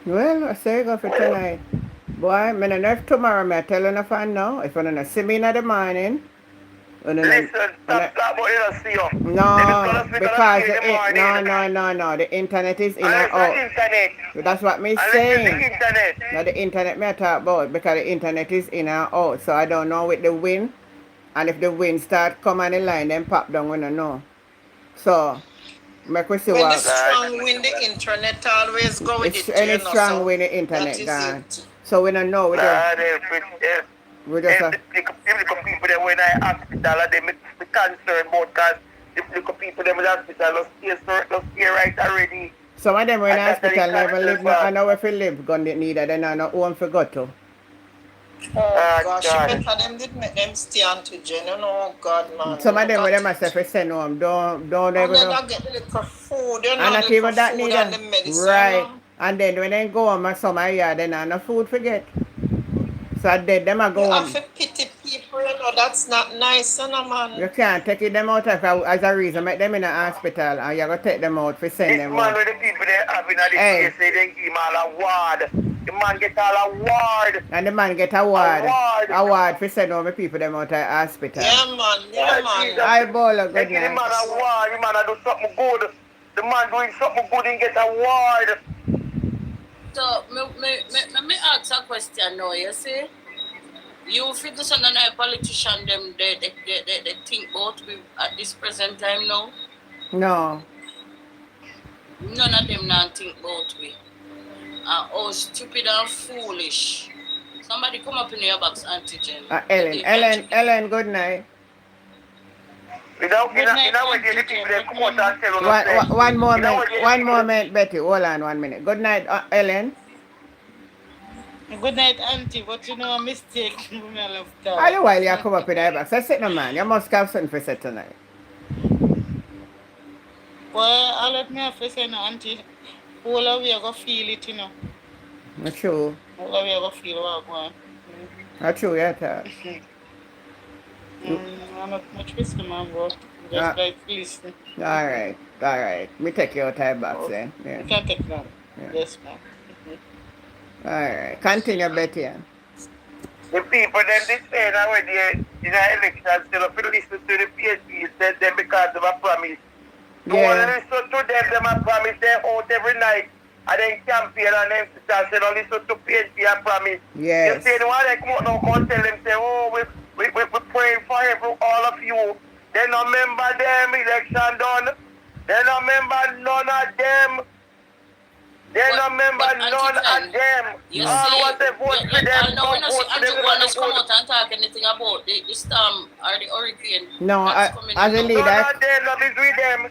Well, I say go for tonight. Boy, I'm in enough tomorrow, I tell you enough I know. If you don't see me in the morning. Listen, stop what you don't see you. No, because the internet is in and out. Internet. That's what me saying. Now the internet me talk about, because the internet is in and out. So I don't know with the wind. And if the wind start come on the line, then pop down, we don't know. So, make we see when what. When the strong wind, the internet always go with it. Any strong wind, the internet gone. So we don't know. We just the people that when I hospital, they be concerned about, because the little people them in the hospital just stay right already. Some of them when in the hospital never live, I know if you live, gun neither, they know no home for go to. Oh gosh, better them did make them stay antigen, you know, God man. Some of them when they must have to send home, don't ever know. And then I get the little food, you know, and not even that neither. And the medicine, right. you know? And then when they go home, some of them, they not no food forget. So I did them I go you home. have to pity people That's not nice, no, man. You can't take them out as a reason. Make them in a hospital and you're going to take them out for send them out. This man with the people they have in the place, they give him all award. The man get all award. And the man get award. Award for send all the people them out of the hospital. Yeah, man. I ball a good night. The man award. The man do something good. The man doing something good and get award. So, me ask a question now, you see? You feel this and a politician them they think about we at this present time now? No. None of them not think about we. Oh, stupid and foolish. Somebody come up in your box, Antigen. Ellen, good night. One moment, Betty. Hold on 1 minute. Good night, Ellen. Good night, Auntie. But you know, a mistake. All the while you come up in the box. I said, no, man. You must have something for say tonight. Well, I'll let me have to say, no, Auntie. All of we are going to feel it, you know. Not true. All of we are going to feel what going. Not true, yeah, I'm not much whiskey, man, bro. Just like listen. All right. Me take you out of the box then. Yeah. You can take that. Yeah. Yes, man. All right. Continue, Betty. The people then they say now when they in the election still up to listen to the PhD said them because of a promise. So when they listen to them a promise they out every night and then campaign and them say don't listen to PhD a promise. Yes. You say the one they come out now come tell them say we praying for all of you. They don't remember them election done. They don't remember none of them. They don't remember none of them. All what they vote for them. No, when I see Andrew Wallace come out and talk anything about the storm or the hurricane. No, as a leader. None of them, nothing with them.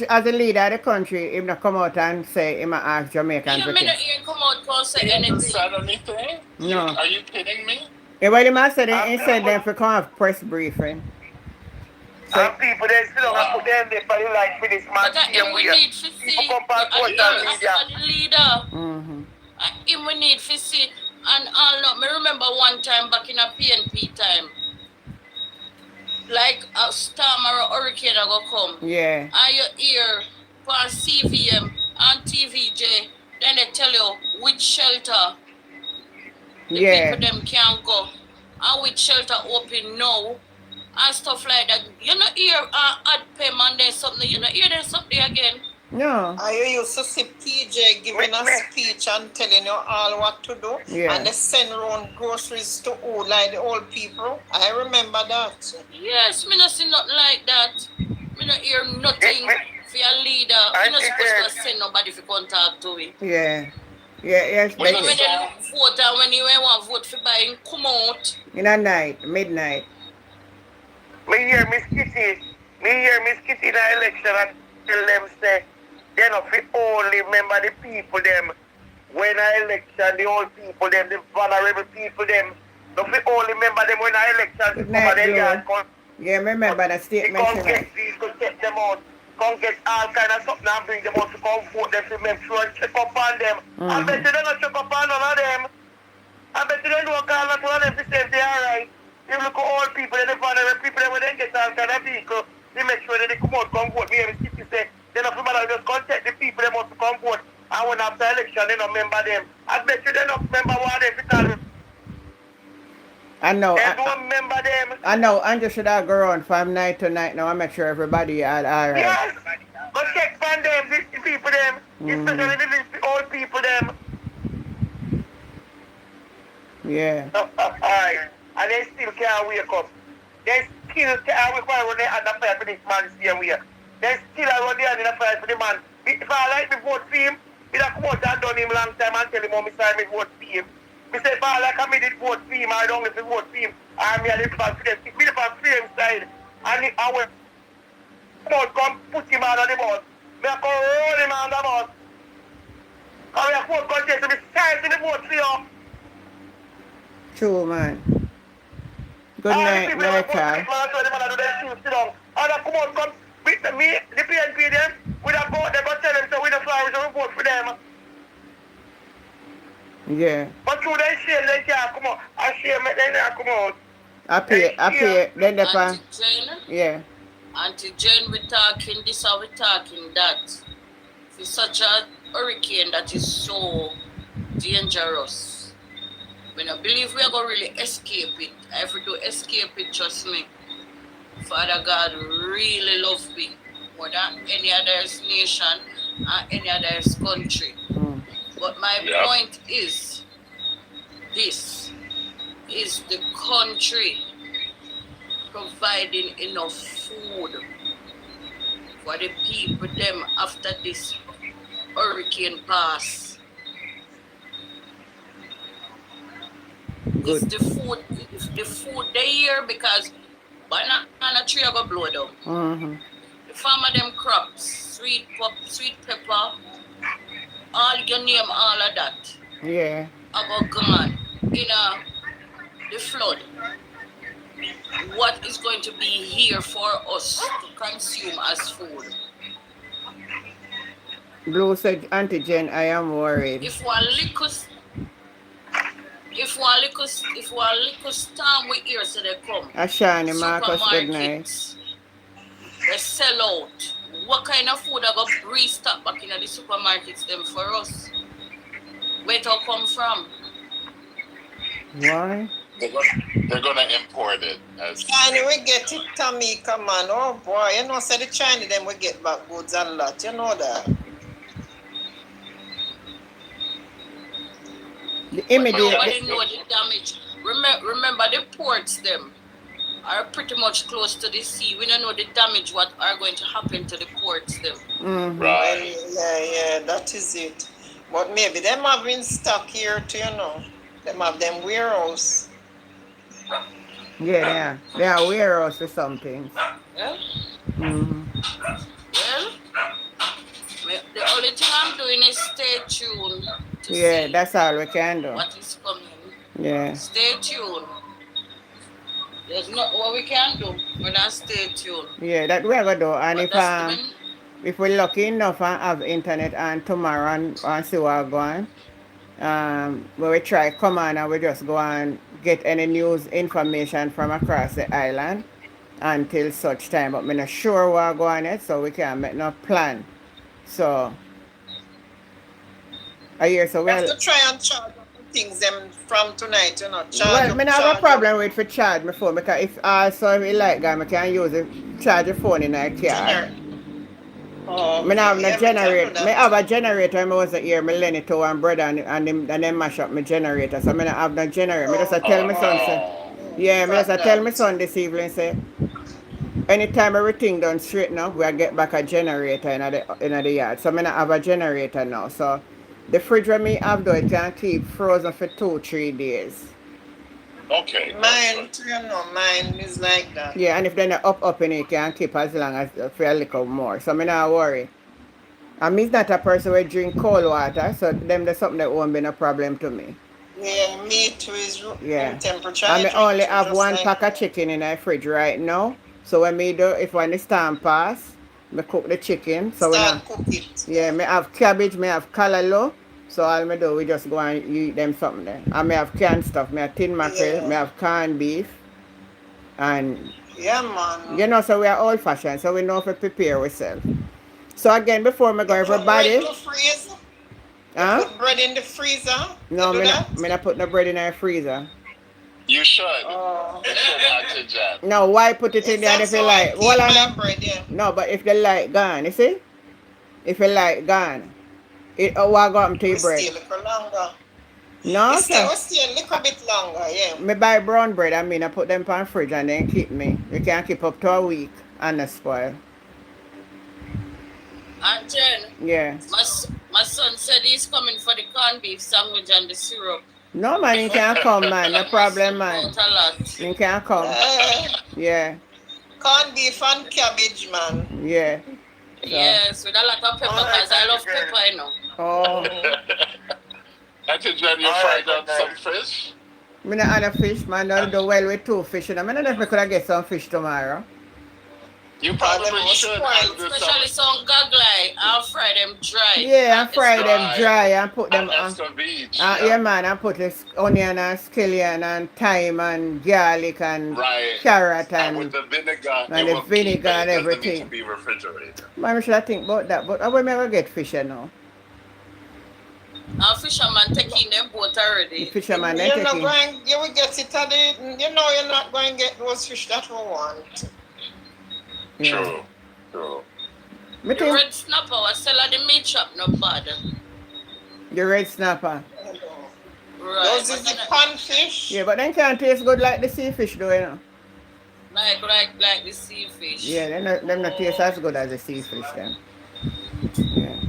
As a leader of the country, if not come out and say, he might ask Jamaican you may not even come out and say anything. No. Are you kidding me? Yeah, well, he must say he said them for come have press briefing. And people they still don't put them there for the light for this man. But we need to see people come back social media. The leader. We need to see. And all me remember one time back in a PNP time. Like a storm or a hurricane are gonna come. Yeah. And you hear for CVM and TVJ, then they tell you which shelter the people them can go. And which shelter open now. And stuff like that. You know hear ad payment and something, you know hear there's something again. No. I used to see PJ giving a speech and telling you all what to do. Yeah. And they send around groceries to all like the old people. I remember that. Yes, me not see nothing like that. Me not hear nothing for your leader. You're not supposed to send nobody to contact to me. Yeah. Yes, when they vote and when you want to vote for buying, come out. In the night, midnight. Me hear Miss Kitty in the election and tell them say they not fit only remember the people them when the election, the old people them, the vulnerable people them. Don't fit only remember them when the election Yeah, remember that statement. Come get these, go check them out. Come get all kind of something and bring them out to come vote them to make sure and check up on them. I bet you they not check up on none of them. I bet you they don't call not one of them to say they alright. You look at all people, the vulnerable people, when they get all kind of vehicle, they make sure that they come out, come vote. Me and the city say, they don't remember, just contact the people, they want to come vote. And when after election, they don't remember them. I bet you they don't remember what they because I know. They don't remember them. I know. Andrew should have go around from night to night now. I make sure everybody are alright. Yes. But check on them, the people them, especially the old people them. Yeah. Alright. And they still can't wake up. They still can't wake up when they had the fight for this man same way. They still are running in the fight for the man. If I like me vote for him, he'd have come out and done him long time and tell him how me sorry me vote for him. Me say if I like me did vote for him, I don't if I vote for him. And me a live for them. Me live on freedom side. And I will come put him on the bus. Me a come roll him on the bus. And we a vote contest, so me sorry to me vote for you. True, man. Good night, my child. And I come out, come with me, the PNP them, we don't vote them, but tell them so we don't fly, we don't vote for them. Yeah. But through they shame, they can't come out. I shame, they can't come out. Appear. Then the Auntie Jen, yeah. Auntie Jen, we're talking this or we're talking that. It's such a hurricane that is so dangerous. I don't believe we are going to really escape it. If we do escape it, trust me, Father God really loves me more than any other nation and any other country. But my point is, this is the country providing enough food for the people them after this hurricane pass. Good. It's the food they here because banana tree are gonna blow down. The farmer them crops, sweet pepper, all you name all of that. Yeah. Are gone in the flood. What is going to be here for us to consume as food? Blue said, Auntie Jen, I am worried. If one little storm we hear so they come. Ashani Marcus, good night. They sell out. What kind of food are going to restock back in the supermarkets them for us? Where it all come from? Why? They're gonna import it. China we get it, Tommy, come on. Oh boy, you know, say the China them we get back goods and lot. You know that. The immediate. Nobody know the damage. Remember the ports them are pretty much close to the sea. We don't know the damage what are going to happen to the ports them. Right. Yeah, that is it. But maybe them have in stock here too, you know. Them have them warehouse. Yeah, they are warehouse for some things. Yeah? Well, the only thing I'm doing is stay tuned to see that's all we can do. what is coming. Yeah. Stay tuned. There's not what we can do. We're not stay tuned. Yeah, that we're gonna do. And if we're lucky enough and have internet and tomorrow and see what's going we will try come on and we just go and get any news information from across the island until such time. But I'm not sure what's going on, so we can't make no plan. So we have to try and charge things them from tonight, you know. I have a problem with for charge my phone because if we like that I can use it charge the phone in a car. I have no generator. I have a generator. I was here. I lend it to one brother and then mash up my generator. So I don't have no generator. I just tell my son say, tell my son this evening say, anytime everything done straight now, we get back a generator in the yard. So I don't have a generator now. So the fridge when me have though, it can keep frozen for 2-3 days. Okay. Mine is like that. Yeah, and if they're not up in it, can keep as long as for a little more. So I'm not worry. And me's not a person who drink cold water, so them there's something that won't be no problem to me. Yeah, me too is temperature. And I only have one pack of chicken in the fridge right now. So when the storm pass, I cook the chicken. So cook it. Yeah, I have cabbage, I have callaloo. So all I do, we just go and eat them something there. And I have canned stuff. I have tin mackerel, I have canned beef. And yeah, man. You know, so we are old fashioned, so we know how to prepare ourselves. So again, before I go everybody. Put bread in the freezer? No, I not put no bread in the freezer. You should. You should, no, why put it in there if you like? Bread, yeah. No, but if the light gone, you see? If the light gone. What got to your bread? Stay a little longer. No, sir. We stay a little bit longer, yeah. Me buy brown bread, I put them in the fridge and then keep me. You can keep up to a week and not spoil. And Jen, yeah. My son said he's coming for the corned beef sandwich and the syrup. No, man, he can't come, man. No problem, man. He can't come. Yeah. Corned beef and cabbage, man. Yeah. So. Yes, with a lot of pepper, because I love pepper, you know. Oh. Auntie Jen, you fried up some fish? I don't have fish, man. I do well with 2 fish. I don't know if I could get some fish tomorrow. You probably should. Especially some gagly. I'll fry them dry. Yeah, and fry them dry and put them on. Beach, yeah, man, and put this onion and scallion and thyme and garlic and carrot and with the vinegar and everything. Need to be refrigerated. Man, we should think about that. But I will never get fish now. Our fisherman taking them boat already. Fisherman, you're not going. You will get it at the. You know, you're not going to get those fish that we want. Yeah. True. The red snapper was sell at the meat shop, not bad. The red snapper. Right. Those is the panfish. Yeah, but then can't taste good like the sea fish, though, you know. Like the sea fish. Yeah, them not taste as good as the sea fish, then. Yeah.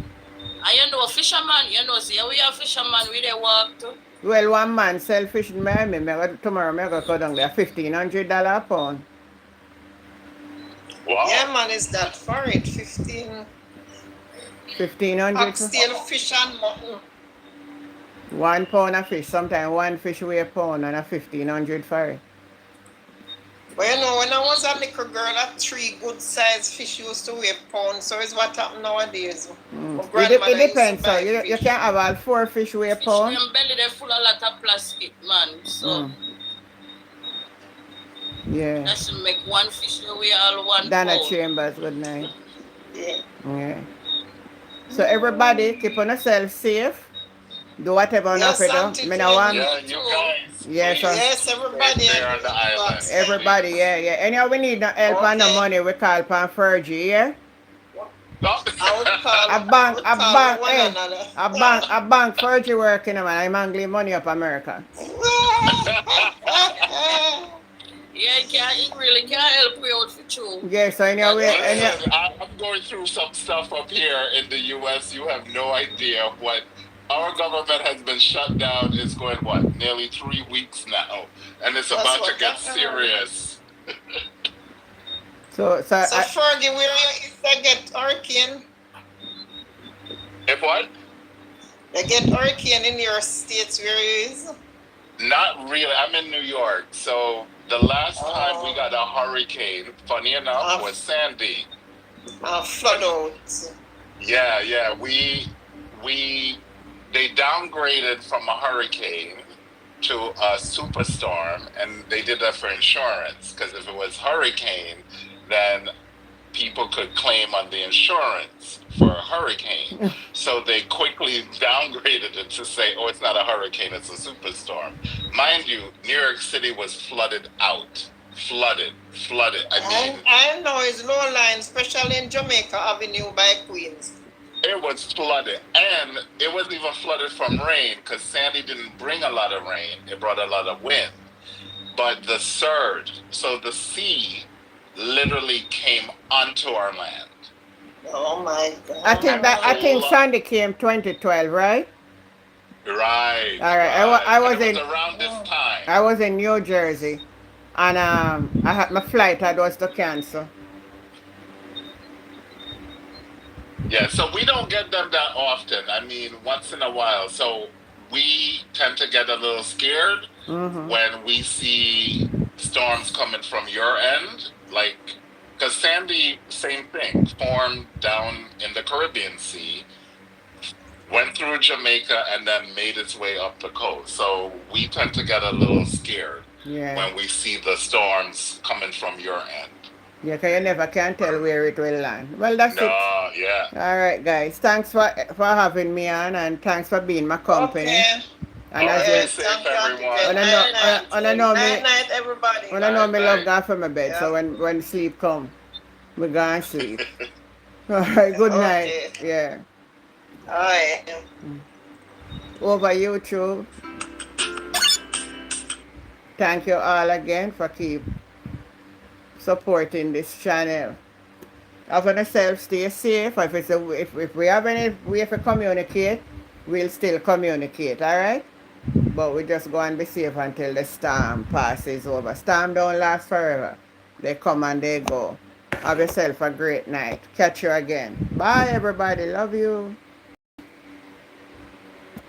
And you know, fisherman, see, we are fisherman, we they walk too. Well, one man sell fish in Miami. Tomorrow, I'm going to go down there, $1,500 a pound. Wow. Yeah, man, is that for it? 15. 1,500. Oxtail fish and mutton. 1 pound of fish. Sometimes one fish weigh a pound and a 1,500 for it. But you know, when I was a little girl, that 3 good sized fish used to weigh a pound. So it's what happened nowadays. It depends. So you can't have all 4 fish weigh a pound. Fish belly they full of lot of plastic, man. So. Yeah. That's to make one fish weigh all 1 Donna pound. Chambers, good night. Yeah. So everybody keep on yourself safe. Do whatever you do. Yeah, you guys. Yes, everybody. There on the island. Everybody, yeah. Anyhow, we need no help and no money. We call upon Fergie, yeah? A bank Fergie working, man. I'm angling money up America. Yeah, he really can't help you out for true. Yeah, so anyway, I'm going through some stuff up here in the U.S. You have no idea what our government has been shut down. It's going, nearly 3 weeks now. And it's about to get serious. So Fergie, will you get hurricane? If what? They get hurricane in your states where you is? Not really. I'm in New York. So the last time we got a hurricane, funny enough, was Sandy. Flood out. Yeah. They downgraded from a hurricane to a superstorm, and they did that for insurance, because if it was hurricane, then people could claim on the insurance for a hurricane. So they quickly downgraded it to say, it's not a hurricane, it's a superstorm. Mind you, New York City was flooded out. Flooded. I know it's low line, especially in Jamaica Avenue by Queens. It was flooded, and it wasn't even flooded from rain, because Sandy didn't bring a lot of rain. It brought a lot of wind. But the surge, so the sea literally came onto our land. Oh my God! I think Sandy came 2012, right? Right. All right. I was around this time. I was in New Jersey, and I had my flight. I was to cancel. Yeah, so we don't get them that often. I mean, once in a while. So we tend to get a little scared when we see storms coming from your end. Like, because Sandy, same thing, formed down in the Caribbean Sea, went through Jamaica, and then made its way up the coast. So we tend to get a little scared when we see the storms coming from your end. Yeah, because you never can tell where it will land. Well, that's it. Yeah. All right, guys. Thanks for having me on, and thanks for being my company. Okay. And as safe, everyone. I know night, everybody. When I know me love going for my bed, so when sleep come, we go and sleep. All right, good night. Yeah. All right. Over YouTube. Thank you all again for keep supporting this channel. Have yourself, stay safe. If we have any way to communicate, we'll still communicate, all right? But we just go and be safe until the storm passes over. Storm don't last forever. They come and they go. Have yourself a great night. Catch you again. Bye, everybody. Love you.